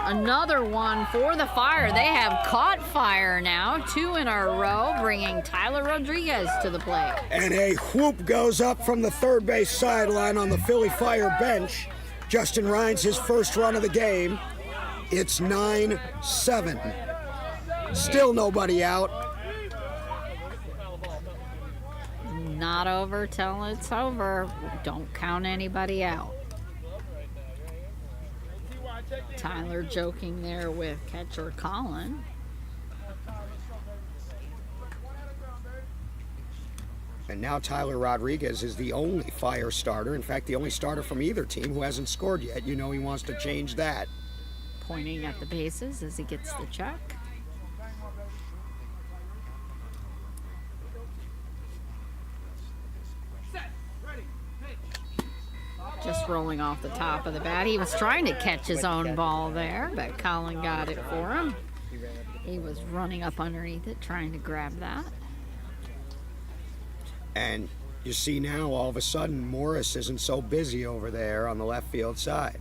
Another one for the Fire. They have caught fire now. 2 in a row, bringing Tyler Rodriguez to the plate. And a whoop goes up from the 3rd base sideline on the Philly Fire bench. Justin Rhines, his first run of the game. It's 9-7. Still nobody out. Not over till it's over. Don't count anybody out. Tyler joking there with catcher Colin. And now Tyler Rodriguez is the only Fire starter. In fact, the only starter from either team who hasn't scored yet. You know he wants to change that. Pointing at the bases as he gets the check. Set. Ready. Pitch. Just rolling off the top of the bat. He was trying to catch his own ball there, but Colin got it for him. He was running up underneath it, trying to grab that. And you see now, all of a sudden, Morris isn't so busy over there on the left field side.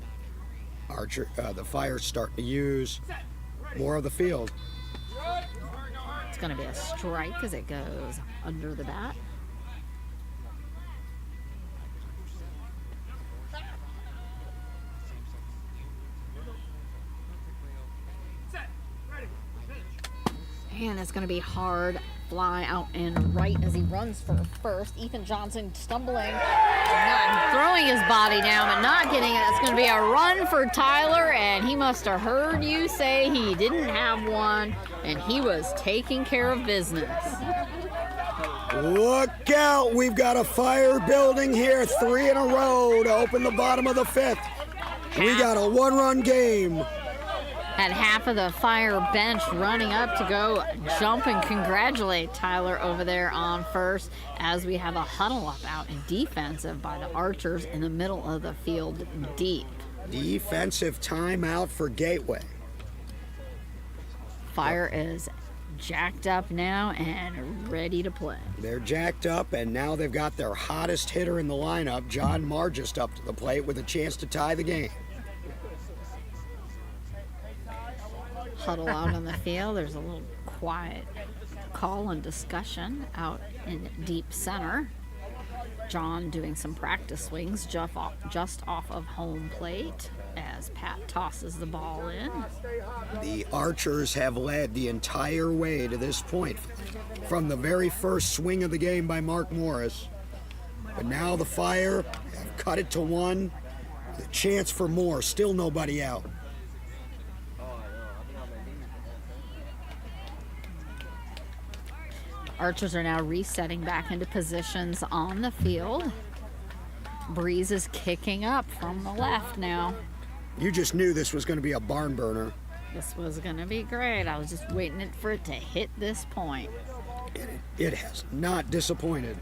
Archer, the Fire's starting to use more of the field. It's going to be a strike as it goes under the bat. Set. Ready. Pitch. And it's going to be hard fly out and right as he runs for first. Ethan Johnson stumbling, not throwing his body down, but not getting it. It's going to be a run for Tyler, and he must have heard you say he didn't have one, and he was taking care of business. Look out, we've got a Fire building here, 3 in a row to open the bottom of the 5th. We got a 1-run game. Had half of the Fire bench running up to go jump and congratulate Tyler over there on first as we have a huddle up out in defensive by the Archers in the middle of the field deep. Defensive timeout for Gateway. Fire is jacked up now and ready to play. They're jacked up, and now they've got their hottest hitter in the lineup, John Margist, up to the plate with a chance to tie the game. Huddle out on the field. There's a little quiet call and discussion out in deep center. John doing some practice swings just off of home plate as Pat tosses the ball in. The Archers have led the entire way to this point from the very first swing of the game by Mark Morris. But now the Fire have cut it to 1. The chance for more, still nobody out. Archers are now resetting back into positions on the field. Breeze is kicking up from the left now. You just knew this was going to be a barn burner. This was going to be great. I was just waiting for it to hit this point. And it has not disappointed.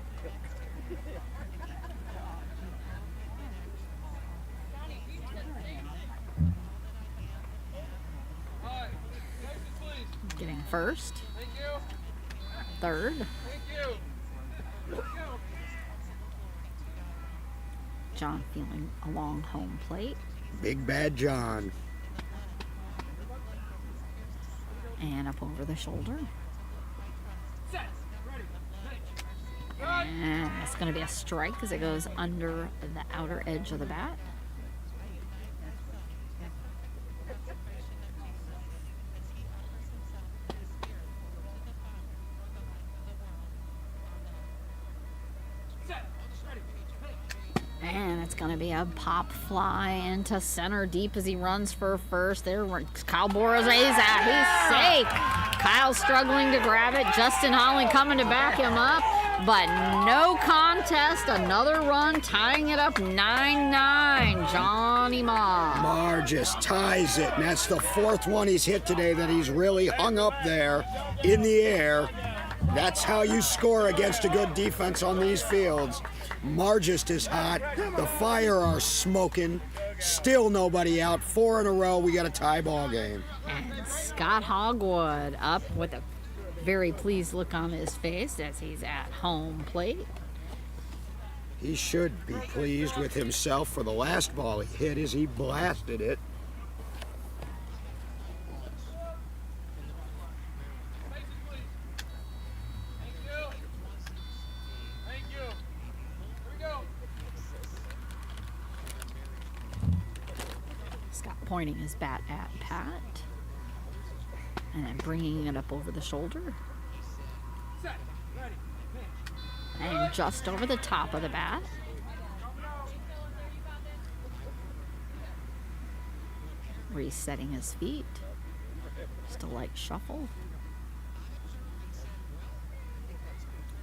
Getting first, Thank you. third, Thank you. Let's go. John feeling along home plate, Big Bad John. and up over the shoulder. Set. Ready. Pitch. And it's going to be a strike as it goes under the outer edge of the bat. Set. Ready. Pitch. And it's going to be a pop fly into center deep as he runs for first. There, Kyle Boras, he's safe. Kyle's struggling to grab it. Justin Holly coming to back him up, but no contest. Another run, tying it up 9-9. Johnny Ma. Marr just ties it, and that's the 4th one he's hit today that he's really hung up there in the air. That's how you score against a good defense on these fields. Margist is hot. The Fire are smoking. Still nobody out. 4 in a row. We got a tie ball game. And Scott Hogwood up with a very pleased look on his face as he's at home plate. He should be pleased with himself for the last ball he hit as he blasted it. Thank you. Here we go. Scott pointing his bat at Pat and then bringing it up over the shoulder Set. Ready. Pitch. and just over the top of the bat. Resetting his feet. Just a light shuffle.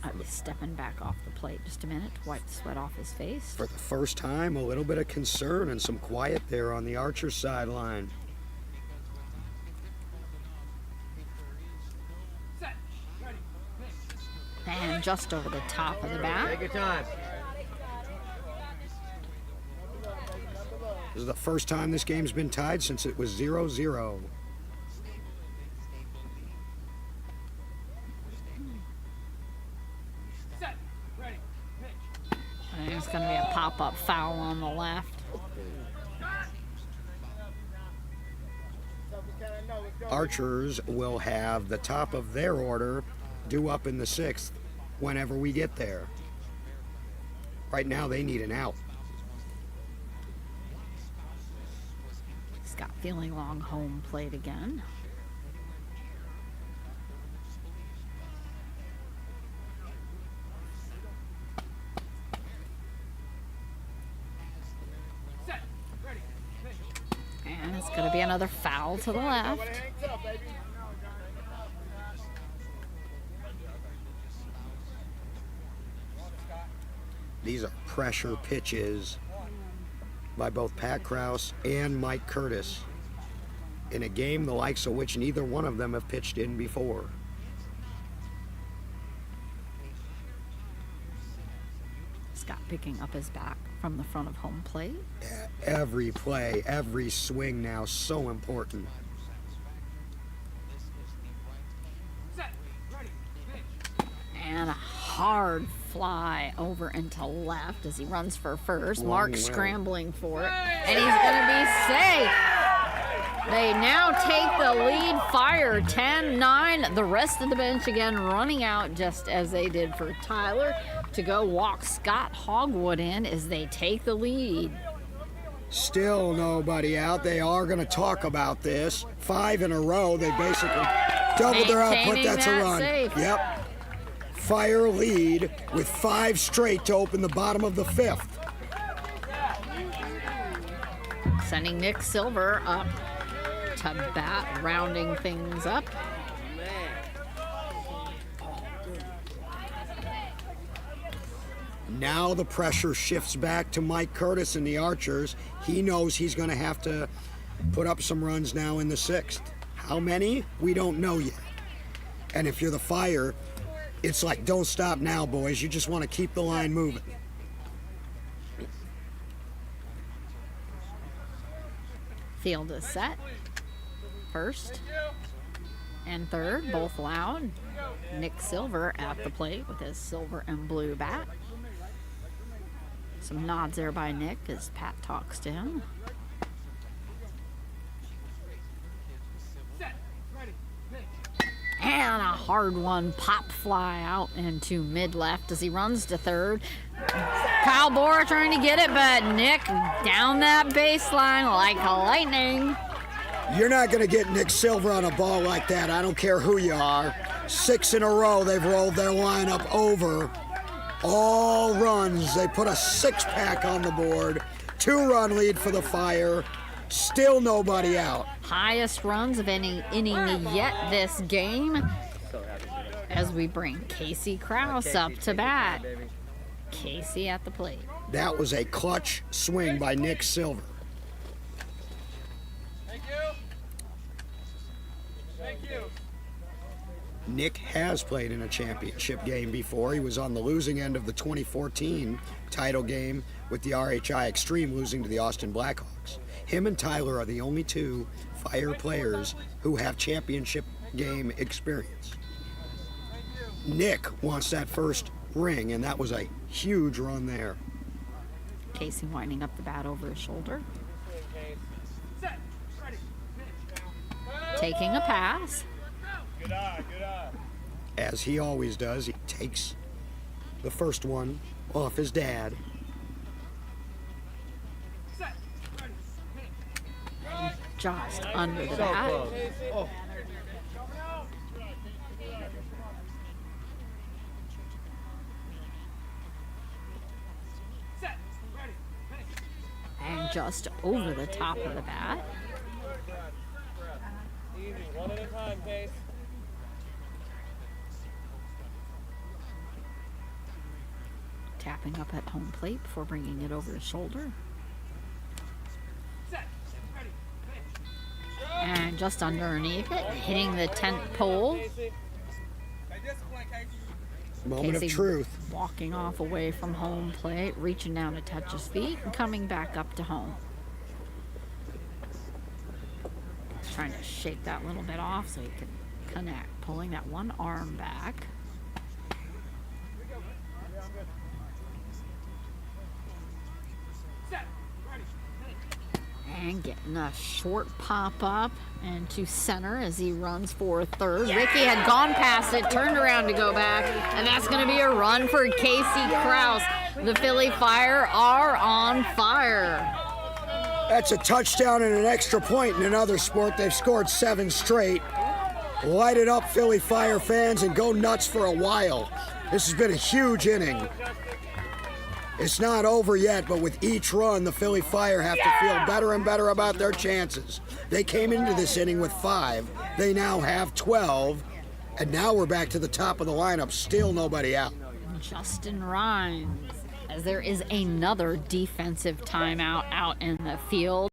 I'll be stepping back off the plate just a minute to wipe the sweat off his face. For the first time, a little bit of concern and some quiet there on the Archer sideline. Set. Ready. Pitch. And just over the top of the bat. Take your time. This is the first time this game's been tied since it was 0-0. Set. Ready. Pitch. And it's going to be a pop-up foul on the left. Archers will have the top of their order due up in the 6th whenever we get there. Right now they need an out. Scott feeling along home plate again. Set. Ready. Pitch. And it's going to be another foul to the left. These are pressure pitches by both Pat Krause and Mike Curtis in a game the likes of which neither one of them have pitched in before. Scott picking up his back from the front of home plate. Every play, every swing now so important. Set. Ready. Pitch. And a hard fly over into left as he runs for first. Mark way. scrambling for it. And he's going to be safe. They now take the lead. Fire 10-9. The rest of the bench again running out just as they did for Tyler to go walk Scott Hogwood in as they take the lead. Still nobody out. They are going to talk about this. 5 in a row. They basically doubled their output. Maintaining That's a that run. safe. Yep. Fire lead with 5 straight to open the bottom of the 5th. Sending Nick Silver up to bat, rounding things up. Now the pressure shifts back to Mike Curtis and the Archers. He knows he's going to have to put up some runs now in the 6th. How many? We don't know yet. And if you're the Fire, it's like, don't stop now, boys. You just want to keep the line moving. Field is set. First and third, both loud. Nick Silver at the plate with his silver and blue bat. Some nods there by Nick as Pat talks to him. Set. Ready. Pitch. And a hard one, pop fly out into mid-left as he runs to third. Kyle Bohr trying to get it, but Nick down that baseline like lightning. You're not going to get Nick Silver on a ball like that. I don't care who you are. 6 in a row, they've rolled their lineup over. All runs. They put a 6-pack on the board. 2-run lead for the Fire. Still nobody out. Highest runs of any inning yet this game as we bring Casey Krause up to bat. Casey at the plate. That was a clutch swing by Nick Silver. Thank you. Thank you. Nick has played in a championship game before. He was on the losing end of the 2014 title game with the RHI Extreme, losing to the Austin Blackhawks. Him and Tyler are the only 2 Fire players who have championship game experience. Nick wants that first ring, and that was a huge run there. Casey winding up the bat over his shoulder. Set. Ready. Pitch. Taking a pass. Good eye. Good eye. As he always does, he takes the first one off his dad. Set. Ready. Pitch. Just under the bat. Oh. Set. Ready. Pitch. And just over the top of the bat. Easy. One at a time, Case. Tapping up at home plate before bringing it over his shoulder. Set. Ready. Pitch. And just underneath it, hitting the tent pole. Casey. Hey, discipline, Casey. Moment Casey of truth. walking off away from home plate, reaching down to touch his feet, and coming back up to home. He's trying to shake that little bit off so he can connect, pulling that one arm back. Set. Ready. Pitch. And getting a short pop up and to center as he runs for third. Ricky had gone past it, turned around to go back, and that's going to be a run for Casey Krause. The Philly Fire are on fire. That's a touchdown and an extra point in another sport. They've scored 7 straight. Light it up, Philly Fire fans, and go nuts for a while. This has been a huge inning. It's not over yet, but with each run, the Philly Fire have to feel better and better about their chances. They came into this inning with 5. They now have 12. And now we're back to the top of the lineup. Still nobody out. Justin Rhymes, as there is another defensive timeout out in the field.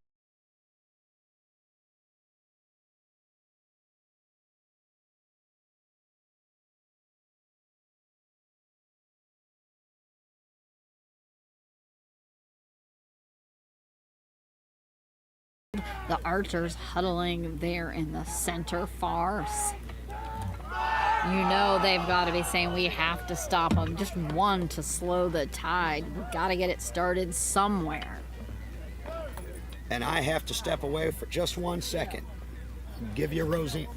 The Archers huddling there in the center farce. You know they've got to be saying we have to stop them. Just one to slow the tide. We've got to get it started somewhere. And I have to step away for just 1 second. Give you Rosie.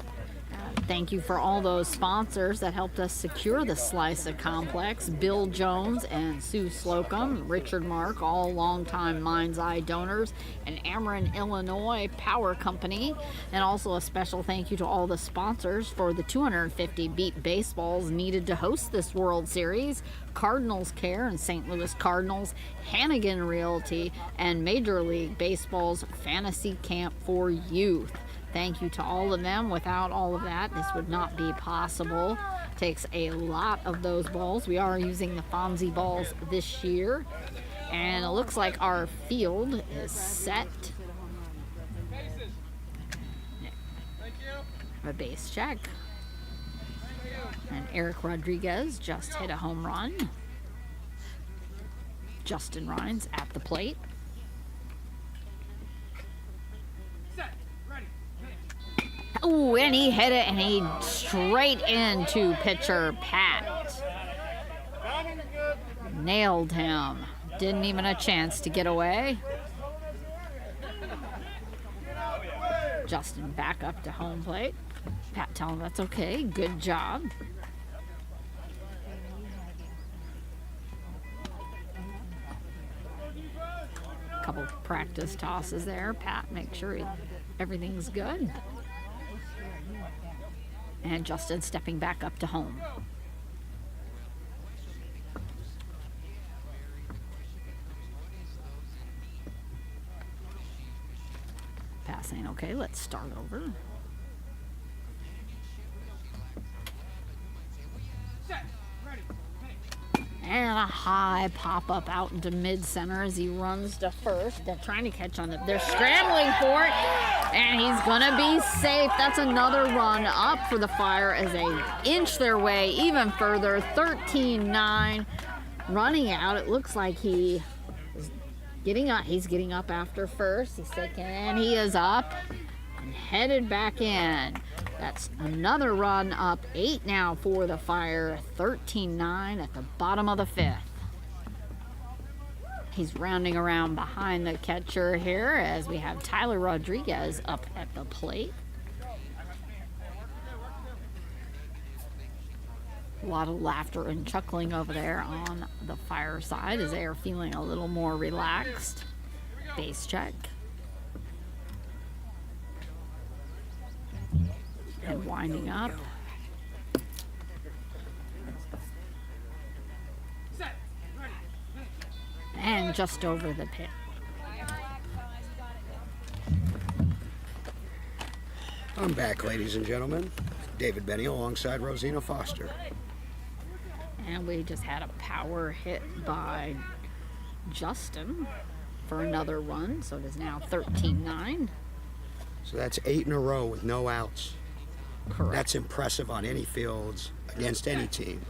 thank you for all those sponsors that helped us secure the Slice Complex. Bill Jones and Sue Slocum, Richard Mark, all longtime Mind's Eye donors, and Ameren, Illinois Power Company. And also a special thank you to all the sponsors for the 250 beat baseballs needed to host this World Series. Cardinals Care and St. Louis Cardinals, Hannigan Realty, and Major League Baseball's Fantasy Camp for Youth. Thank you to all of them. Without all of that, this would not be possible. Takes a lot of those balls. We are using the Fonzie balls this year. And it looks like our field is set. Bases. Thank you. A base check. And Eric Rodriguez just hit a home run. Justin Rhines at the plate. Set. Ready. Ooh, and he hit it, and he straight into pitcher Pat. Nailed him. Didn't even a chance to get away. Justin back up to home plate. Pat tell him that's okay. Good job. Couple practice tosses there. Pat, make sure everything's good. And Justin stepping back up to home. Pass ain't okay. Let's start over. Set. Ready. And a high pop-up out into mid-center as he runs to first. They're trying to catch on it. They're scrambling for it, and he's going to be safe. That's another run up for the Fire as they inch their way even further. 13-9. Running out. It looks like he is getting up. He's getting up after first. He's taking, and he is up and headed back in. That's another run up. 8 now for the Fire. 13-9 at the bottom of the 5th. He's rounding around behind the catcher here as we have Tyler Rodriguez up at the plate. A lot of laughter and chuckling over there on the Fire side as they are feeling a little more relaxed. Base check. And winding up. Set. Ready. And just over the pit. I'm back, ladies and gentlemen. David Benny alongside Rosina Foster. And we just had a power hit by Justin for another run. So it is now 13-9. So that's 8 in a row with no outs. Correct. That's impressive on any fields against any team.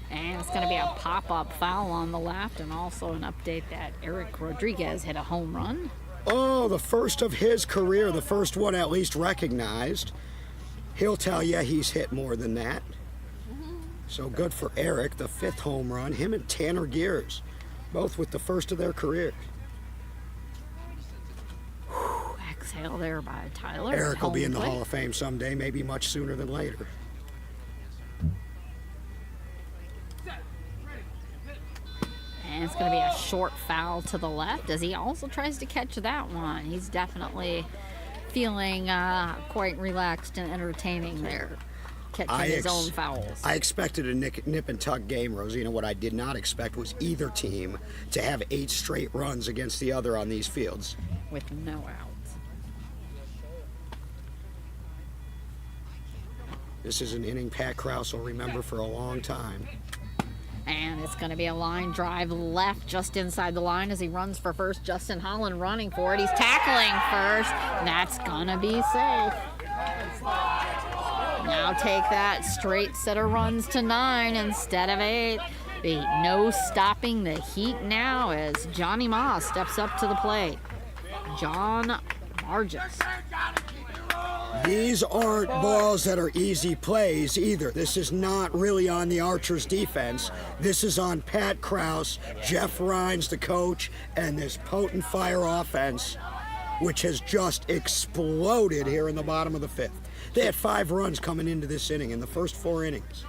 And it's going to be a pop-up foul on the left, and also an update that Eric Rodriguez hit a home run. Oh, the first of his career, the first one at least recognized. He'll tell you he's hit more than that. So good for Eric, the 5th home run. Him and Tanner Gears, both with the first of their career. Exhale there by Tyler. Eric will be in the Home plate. Hall of Fame someday, maybe much sooner than later. And it's going to be a short foul to the left as he also tries to catch that one. He's definitely feeling quite relaxed and entertaining there, catching his own fouls. I expected a nip and tuck game, Rosina. What I did not expect was either team to have 8 straight runs against the other on these fields. With no outs. This is an inning Pat Krause will remember for a long time. And it's going to be a line drive left just inside the line as he runs for first. Justin Holland running for it. He's tackling first. That's going to be safe. Now take that straight set of runs to 9 instead of 8. No stopping the heat now as Johnny Moss steps up to the plate. John Margis. These aren't balls that are easy plays either. This is not really on the Archers defense. This is on Pat Krause, Jeff Rhines, the coach, and this potent Fire offense. which has just exploded here in the bottom of the 5th. They had 5 runs coming into this inning in the first 4 innings.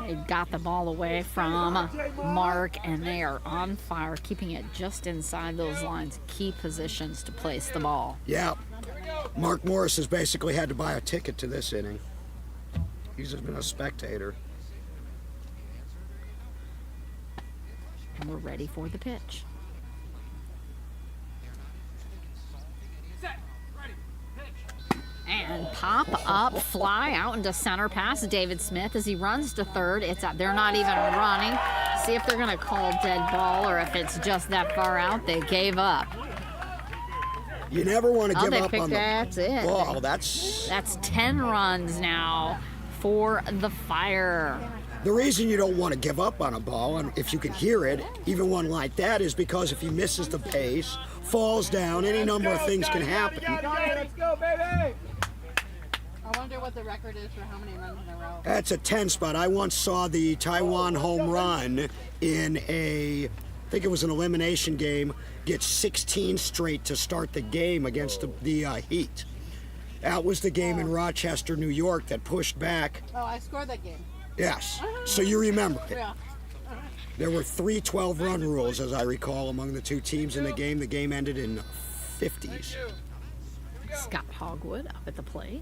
They got the ball away from Mark, and they are on fire, keeping it just inside those lines. Key positions to place the ball. Yeah, Mark Morris has basically had to buy a ticket to this inning. He's just been a spectator. And we're ready for the pitch. Set. Ready. Pitch. And pop up, fly out into center past David Smith as he runs to third. It's out. They're not even running. See if they're going to call dead ball or if it's just that far out. They gave up. You never want to Oh, give they up picked on the that's it. ball. That's 10 runs now for the Fire. the reason you don't want to give up on a ball, and if you can hear it, even one like that, is because if he misses the pace, falls down, any number of things can happen. Let's go, baby. I wonder what the record is for how many runs in a row. That's a 10 spot. I once saw the Taiwan home run in I think it was an elimination game, get 16 straight to start the game against the Heat. That was the game in Rochester, New York that pushed back. Oh, I scored that game. Yes, so you remember it. Yeah. There were 3 12-run rules, as I recall, among the 2 teams in the game. The game ended in the 50s. Scott Hogwood up at the plate.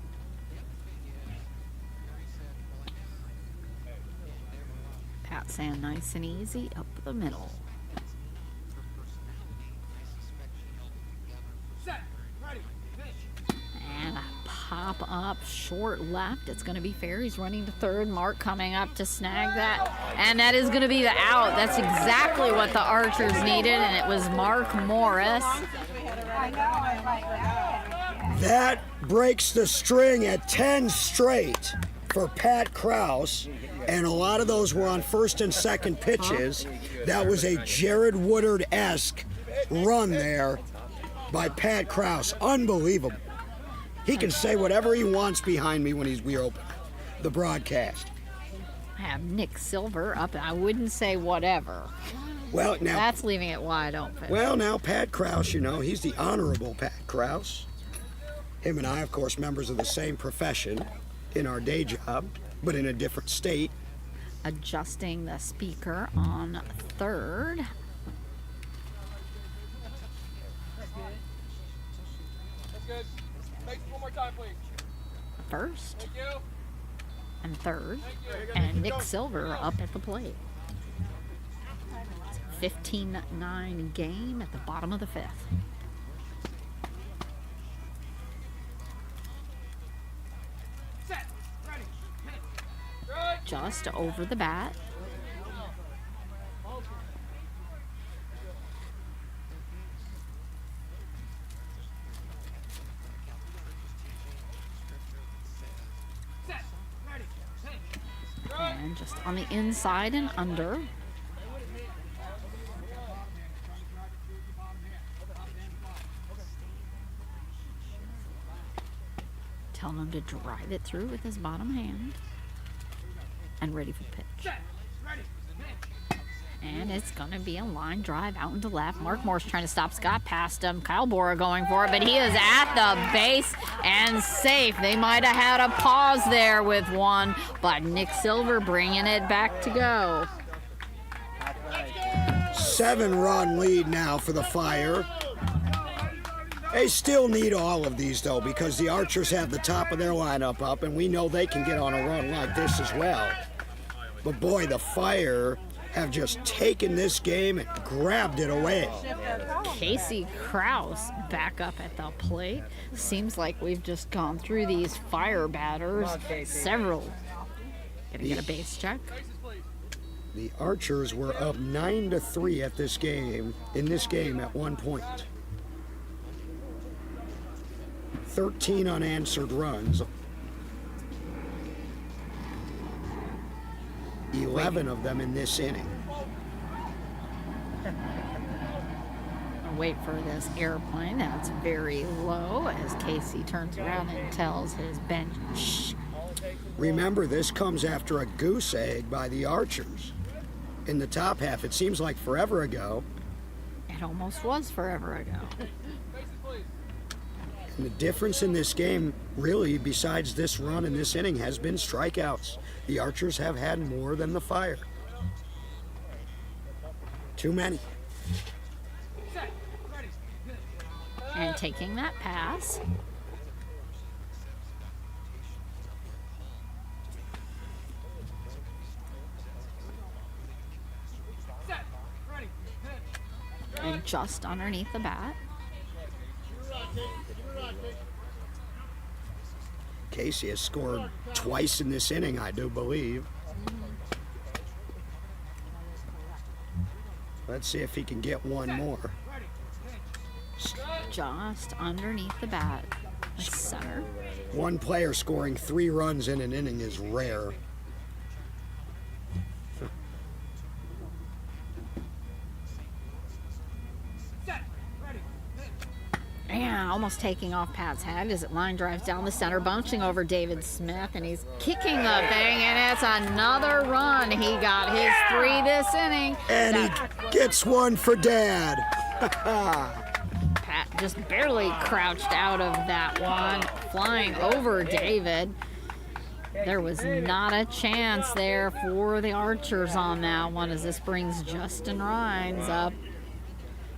Pat Sand nice and easy up the middle. Set. Ready. Pitch. And a pop up short left. It's going to be fair. He's running to third. Mark coming up to snag that. And that is going to be the out. That's exactly what the Archers needed, and it was Mark Morris. That breaks the string at 10 straight for Pat Krause, and a lot of those were on first and second pitches. That was a Jared Woodard-esque run there by Pat Krause. Unbelievable. He can say whatever he wants behind me when we open the broadcast. I have Nick Silver up. I wouldn't say whatever. Well, now, That's leaving it wide open. now Pat Krause, you know, he's the honorable Pat Krause. Him and I, of course, members of the same profession in our day job, but in a different state. Adjusting the speaker on third. That's good. Make it one more time, please. First Thank you. and third. Thank you. And Nick Silver up at the plate. 15-9 game at the bottom of the 5th. Set. Ready. Pitch. Good. Just over the bat. Set. Ready. Pitch. Good. And just on the inside and under. Telling him to drive it through with his bottom hand. And ready for pitch. Set. Ready. Pitch. And it's going to be a line drive out into left. Mark Morris trying to stop Scott past him. Kyle Bora going for it, but he is at the base and safe. They might have had a pause there with one, but Nick Silver bringing it back to go. 7-run lead now for the Fire. They still need all of these, though, because the Archers have the top of their lineup up, and we know they can get on a run like this as well. But boy, the Fire have just taken this game and grabbed it away. Casey Krause back up at the plate. Seems like we've just gone through these Fire batters. Several. Gonna get a base check. The Archers were up 9-3 at this game, in this game at one point. 13 unanswered runs. 11 of them in this inning. Wait for this airplane that's very low as Casey turns around and tells his bench, shh. Remember, this comes after a goose egg by the Archers in the top half. It seems like forever ago. It almost was forever ago. Faces, please. And the difference in this game, really, besides this run and this inning, has been strikeouts. The Archers have had more than the Fire. Too many. Set. Ready. And taking that pass. Set. Ready. Hit. And just underneath the bat. Casey has scored twice in this inning, I do believe. Let's see if he can get one more. Ready. Just underneath the bat. The center. One player scoring 3 runs in an inning is rare. Set. Ready. Hit. And almost taking off Pat's head as it line drives down the center, bouncing over David Smith, and he's kicking the thing, and it's another run. He got his 3 this inning. And he gets one for Dad. Pat just barely crouched out of that one, flying over David. There was not a chance there for the Archers on that one as this brings Justin Rhines up.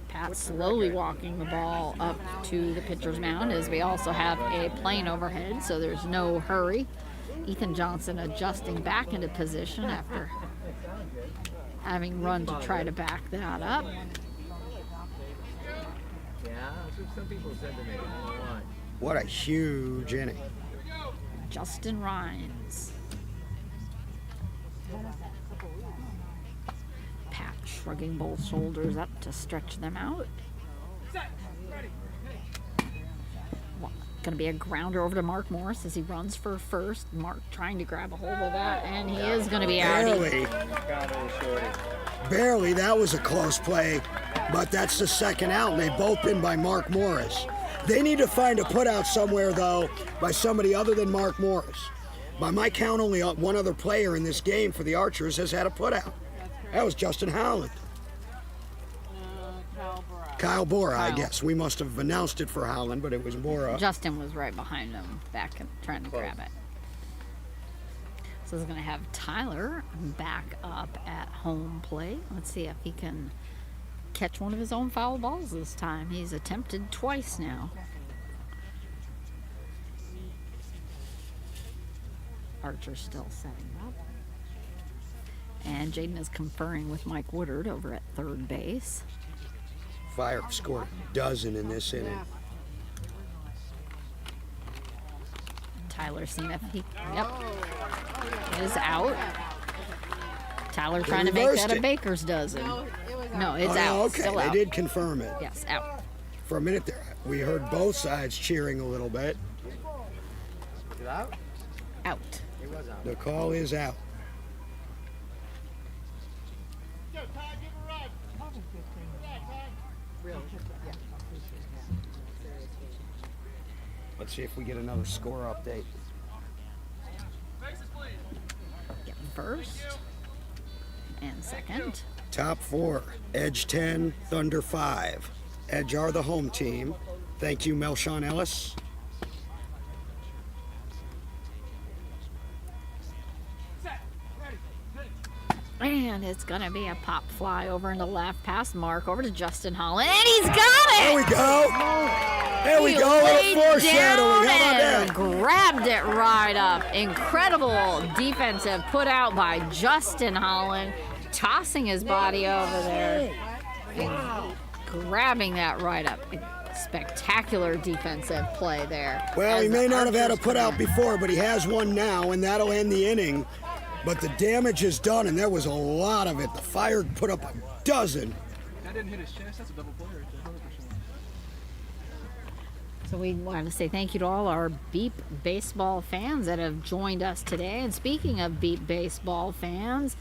Pat slowly walking the ball up to the pitcher's mound as we also have a plane overhead, so there's no hurry. Ethan Johnson adjusting back into position after having run to try to back that up. Yeah, that's what some people said to me. Why? What a huge inning. Justin Rhines. Pat shrugging both shoulders up to stretch them out. Set. Ready. Going to be a grounder over to Mark Morris as he runs for first. Mark trying to grab a hold of that, and he is going to be out. Barely. Barely. That was a close play, but that's the second out, and they've both been by Mark Morris. They need to find a putout somewhere, though, by somebody other than Mark Morris. By my count, only one other player in this game for the Archers has had a putout. That was Justin Howland. Kyle Bora, I guess. We must have announced it for Howland, but it was Bora. Justin was right behind him, back and trying to grab it. So he's going to have Tyler back up at home plate. Let's see if he can catch one of his own foul balls this time. He's attempted twice now. Archer still setting up. And Jaden is conferring with Mike Woodard over at third base. Fire scored a dozen in this inning. Tyler seeing if he, is out. Tyler trying to make reversed that a it. Baker's dozen. No, it's Oh, out. no, okay, Still they out. did confirm it. Yes, out. For a minute there, we heard both sides cheering a little bit. Is it out? Out. It was out. The call is out. Let's see if we get another score update. Bases, please. Getting first and second. Top 4, Edge 10, Thunder 5. Edge are the home team. Thank you, Melshon Ellis. Set. Ready. Hit. And it's going to be a pop fly over into left past Mark over to Justin Holland. And he's got it! There we go. There we He go. A laid little foreshadowing. down How about and that? grabbed it right up. Incredible defensive put out by Justin Holland, tossing his body over there. Grabbing that right up. Spectacular defensive play there. Well, he as may the not have had a Archers putout win. before, but he has one now, and that'll end the inning. But the damage is done, and there was a lot of it. The Fire put up a dozen. That didn't hit his chest. That's a double play right there. 100%. So we want to say thank you to all our Beep baseball fans that have joined us today. And speaking of Beep baseball fans,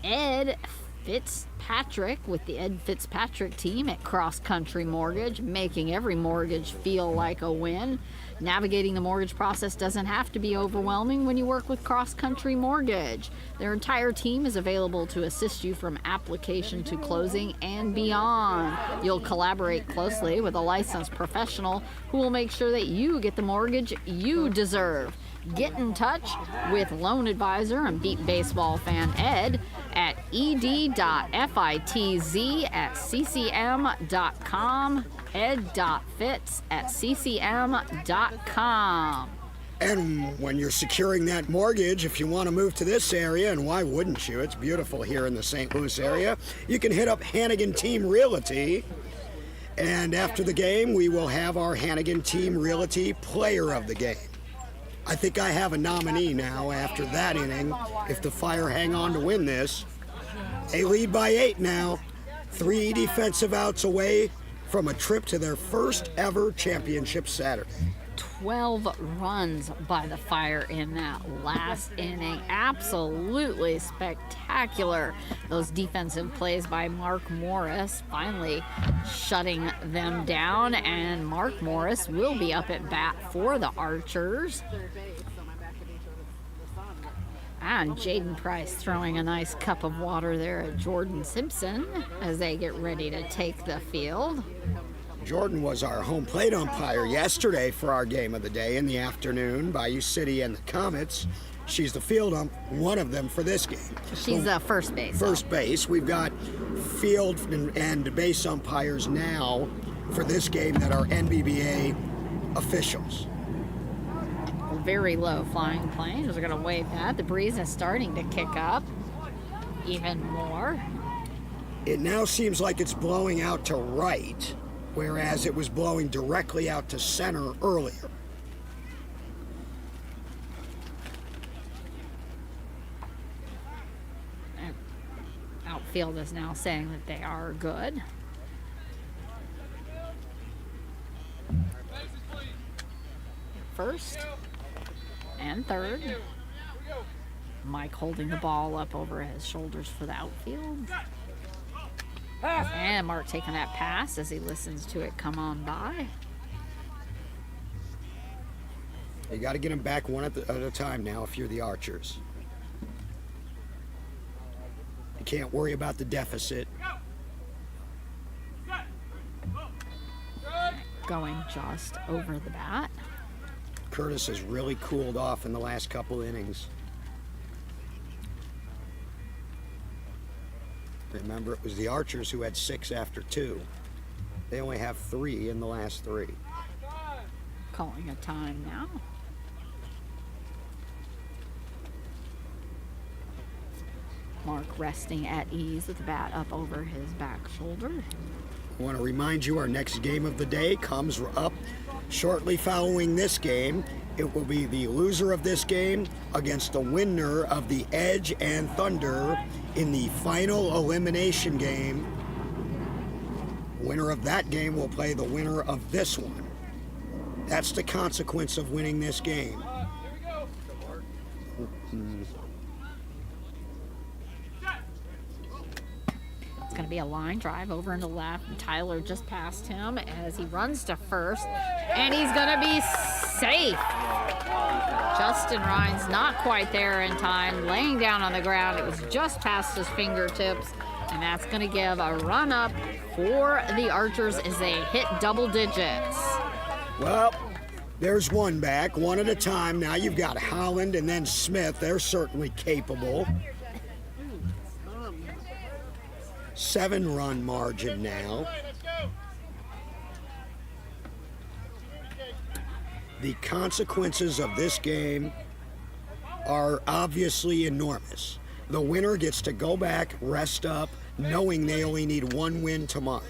Ed Fitzpatrick with the Ed Fitzpatrick team at Cross Country Mortgage, making every mortgage feel like a win. Navigating the mortgage process doesn't have to be overwhelming when you work with Cross Country Mortgage. Their entire team is available to assist you from application to closing and beyond. You'll collaborate closely with a licensed professional who will make sure that you get the mortgage you deserve. Get in touch with loan advisor and Beat Baseball fan Ed at ed.fitz@ccm.com, ed.fitz@ccm.com. And when you're securing that mortgage, if you want to move to this area, and why wouldn't you? It's beautiful here in the St. Louis area. You can hit up Hannigan Team Realty. And after the game, we will have our Hannigan Team Realty Player of the Game. I think I have a nominee now after that inning if the Fire hang on to win this. They lead by 8 now. 3 defensive outs away from a trip to their first ever championship Saturday. 12 runs by the Fire in that last inning. Absolutely spectacular. Those defensive plays by Mark Morris finally shutting them down, and Mark Morris will be up at bat for the Archers. And Jaden Price throwing a nice cup of water there at Jordan Simpson as they get ready to take the field. Jordan was our home plate umpire yesterday for our game of the day in the afternoon, Bayou City and the Comets. She's the field ump, one of them for this game. She's the first base. First base. We've got field and base umpires now for this game that are NBBA officials. Very low flying plane. We're going to wave that. The breeze is starting to kick up even more. It now seems like it's blowing out to right, whereas it was blowing directly out to center earlier. And outfield is now saying that they are good. First and third. Mike holding the ball up over his shoulders for the outfield. And Mark taking that pass as he listens to it come on by. You got to get them back one at a time now if you're the Archers. You can't worry about the deficit. Going just over the bat. Curtis has really cooled off in the last couple innings. Remember, it was the Archers who had 6 after 2. They only have 3 in the last 3. Calling a time now. Mark resting at ease with the bat up over his back shoulder. I want to remind you our next game of the day comes up shortly following this game. It will be the loser of this game against the winner of the Edge and Thunder in the final elimination game. Winner of that game will play the winner of this one. That's the consequence of winning this game. It's going to be a line drive over into left, and Tyler just passed him as he runs to first, and he's going to be safe. Justin Rhines not quite there in time, laying down on the ground. It was just past his fingertips, and that's going to give a run up for the Archers as they hit double digits. Well, there's one back, one at a time. Now you've got Holland and then Smith. They're certainly capable. 7-run margin now. The consequences of this game are obviously enormous. The winner gets to go back, rest up, knowing they only need 1 win tomorrow.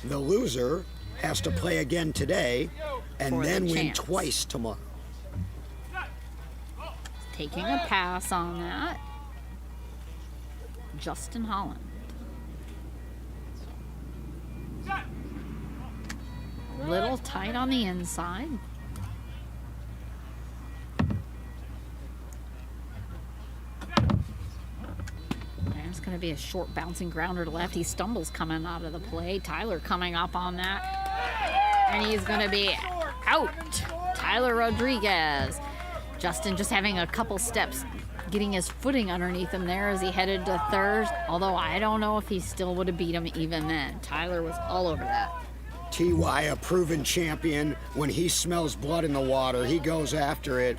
The loser has to play again today and For then the win chance. twice tomorrow. Taking a pass on that, Justin Holland. Little tight on the inside. There's going to be a short bouncing grounder to left. He stumbles coming out of the play. Tyler coming up on that. And he's going to be out. Tyler Rodriguez. Justin just having a couple steps, getting his footing underneath him there as he headed to third, although I don't know if he still would have beat him even then. Tyler was all over that. TY, a proven champion, when he smells blood in the water, he goes after it.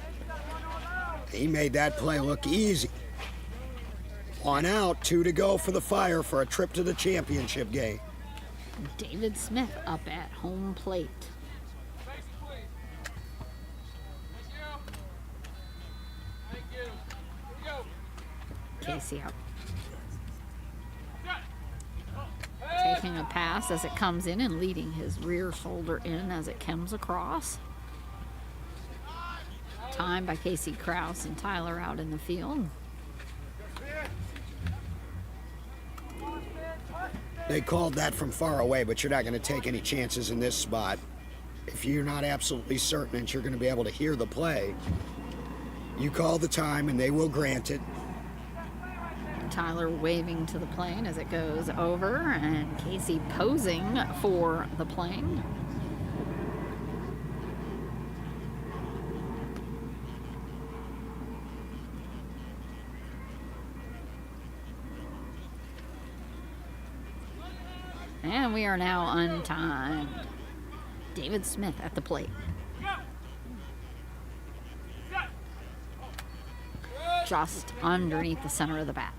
He made that play look easy. 1 out, 2 to go for the Fire for a trip to the championship game. David Smith up at home plate. Faces, please. Thank you. Thank you. Here we go. Casey out. Set. Taking a pass as it comes in and leading his rear shoulder in as it comes across. Time by Casey Krause and Tyler out in the field. They called that from far away, but you're not going to take any chances in this spot. If you're not absolutely certain that you're going to be able to hear the play, you call the time and they will grant it. Tyler waving to the plane as it goes over, and Casey posing for the plane. And we are now untimed. David Smith at the plate. Just underneath the center of the bat.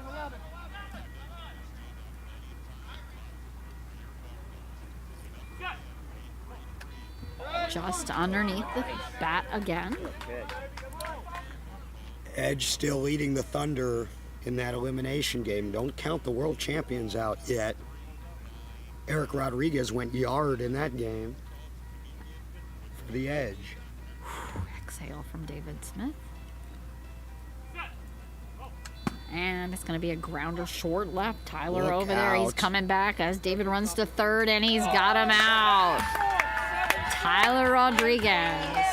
11. Just underneath the bat again. Edge still leading the Thunder in that elimination game. Don't count the world champions out yet. Eric Rodriguez went yard in that game for the Edge. Exhale from David Smith. And it's going to be a grounder short left. Tyler Look over there. He's out. coming back as David runs to third, and he's got him out. Tyler Rodriguez.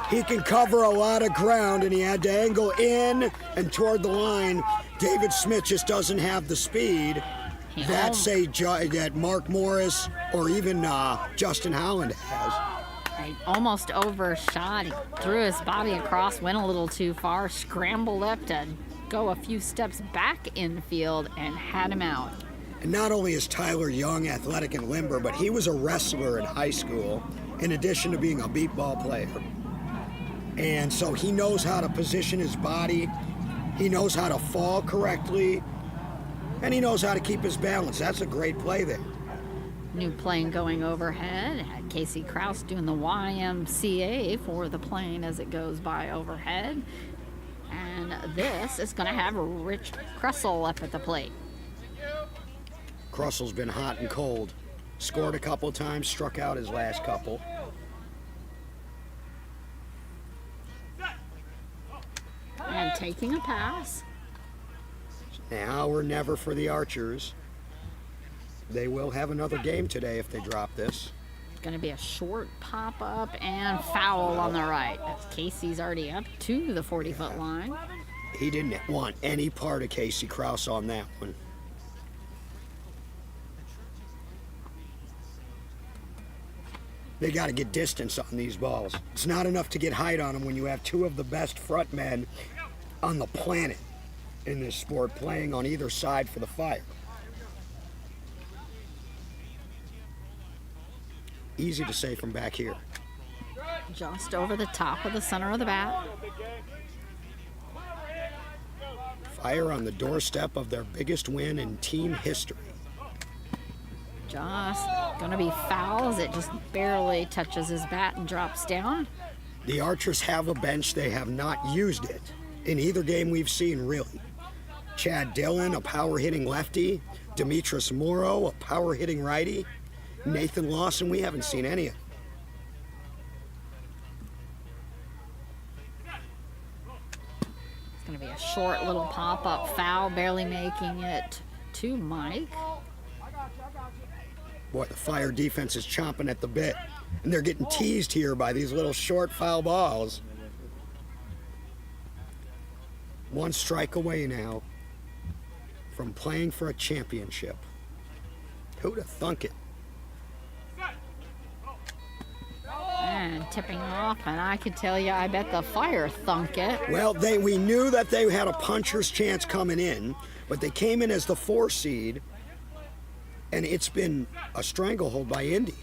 He can cover a lot of ground, and he had to angle in and toward the line. David Smith just doesn't have the speed He that, almost- say, that Mark Morris or even Justin Holland has. He almost overshot. He threw his body across, went a little too far, scrambled up to go a few steps back infield, and had him out. And not only is Tyler young, athletic, and limber, but he was a wrestler in high school, in addition to being a beat ball player. And so he knows how to position his body, he knows how to fall correctly, and he knows how to keep his balance. That's a great play there. New plane going overhead. Had Casey Krause doing the YMCA for the plane as it goes by overhead. And this is going to have Rich Kressel up at the plate. Krussel's been hot and cold. Scored a couple times, struck out his last couple. And taking a pass. Now or never for the Archers. They will have another game today if they drop this. Going to be a short pop-up and foul on the right. That's Casey's already up to the 40-foot line. He didn't want any part of Casey Krause on that one. They got to get distance on these balls. It's not enough to get height on them when you have two of the best front men on the planet in this sport playing on either side for the Fire. Easy to say from back here. Just over the top of the center of the bat. Fire on the doorstep of their biggest win in team history. Just going to be foul as it just barely touches his bat and drops down. The Archers have a bench. They have not used it in either game we've seen, really. Chad Dillon, a power-hitting lefty. Demetris Morrow, a power-hitting righty. Nathan Lawson, we haven't seen any of them. It's going to be a short little pop-up foul, barely making it to Mike. Boy, the Fire defense is chomping at the bit. And they're getting teased here by these little short foul balls. One strike away now from playing for a championship. Who'd have thunk it? And tipping off, and I could tell you, I bet the Fire thunk it. Well, we knew that they had a puncher's chance coming in, but they came in as the 4 seed, and it's been a stranglehold by Indy.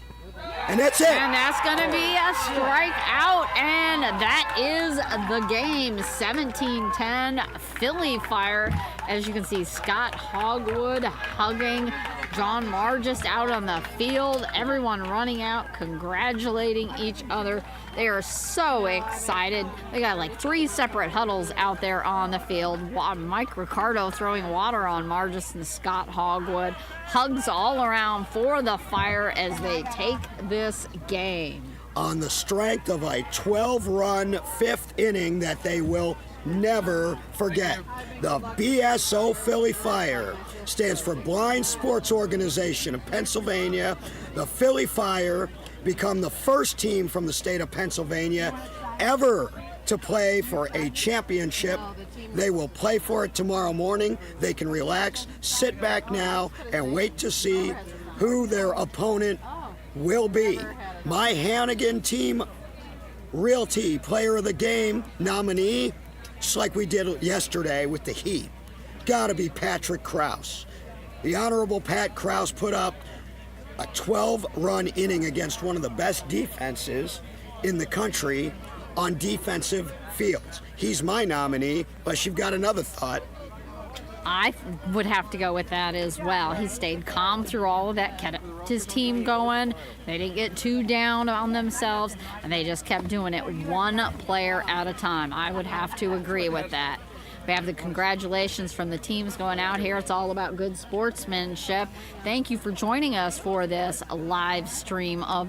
And that's it. And that's going to be a strikeout, and that is the game. 17-10 Philly Fire. As you can see, Scott Hogwood hugging John Margis out on the field. Everyone running out, congratulating each other. They are so excited. They got like 3 separate huddles out there on the field. Mike Ricardo throwing water on Margis and Scott Hogwood. Hugs all around for the Fire as they take this game. On the strength of a 12-run 5th inning that they will never forget. The BSO Philly Fire stands for Blind Sports Organization of Pennsylvania. The Philly Fire become the first team from the state of Pennsylvania ever to play for a championship. They will play for it tomorrow morning. They can relax, sit back now, and wait to see who their opponent will be. My Hannigan Team Realty Player of the Game nominee, just like we did yesterday with the Heat, gotta be Patrick Krause. The Honorable Pat Krause put up a 12-run inning against one of the best defenses in the country on defensive fields. He's my nominee, unless you've got another thought. I would have to go with that as well. He stayed calm through all of that, kept his team going. They didn't get too down on themselves, and they just kept doing it one player at a time. I would have to agree with that. We have the congratulations from the teams going out here. It's all about good sportsmanship. Thank you for joining us for this live stream of the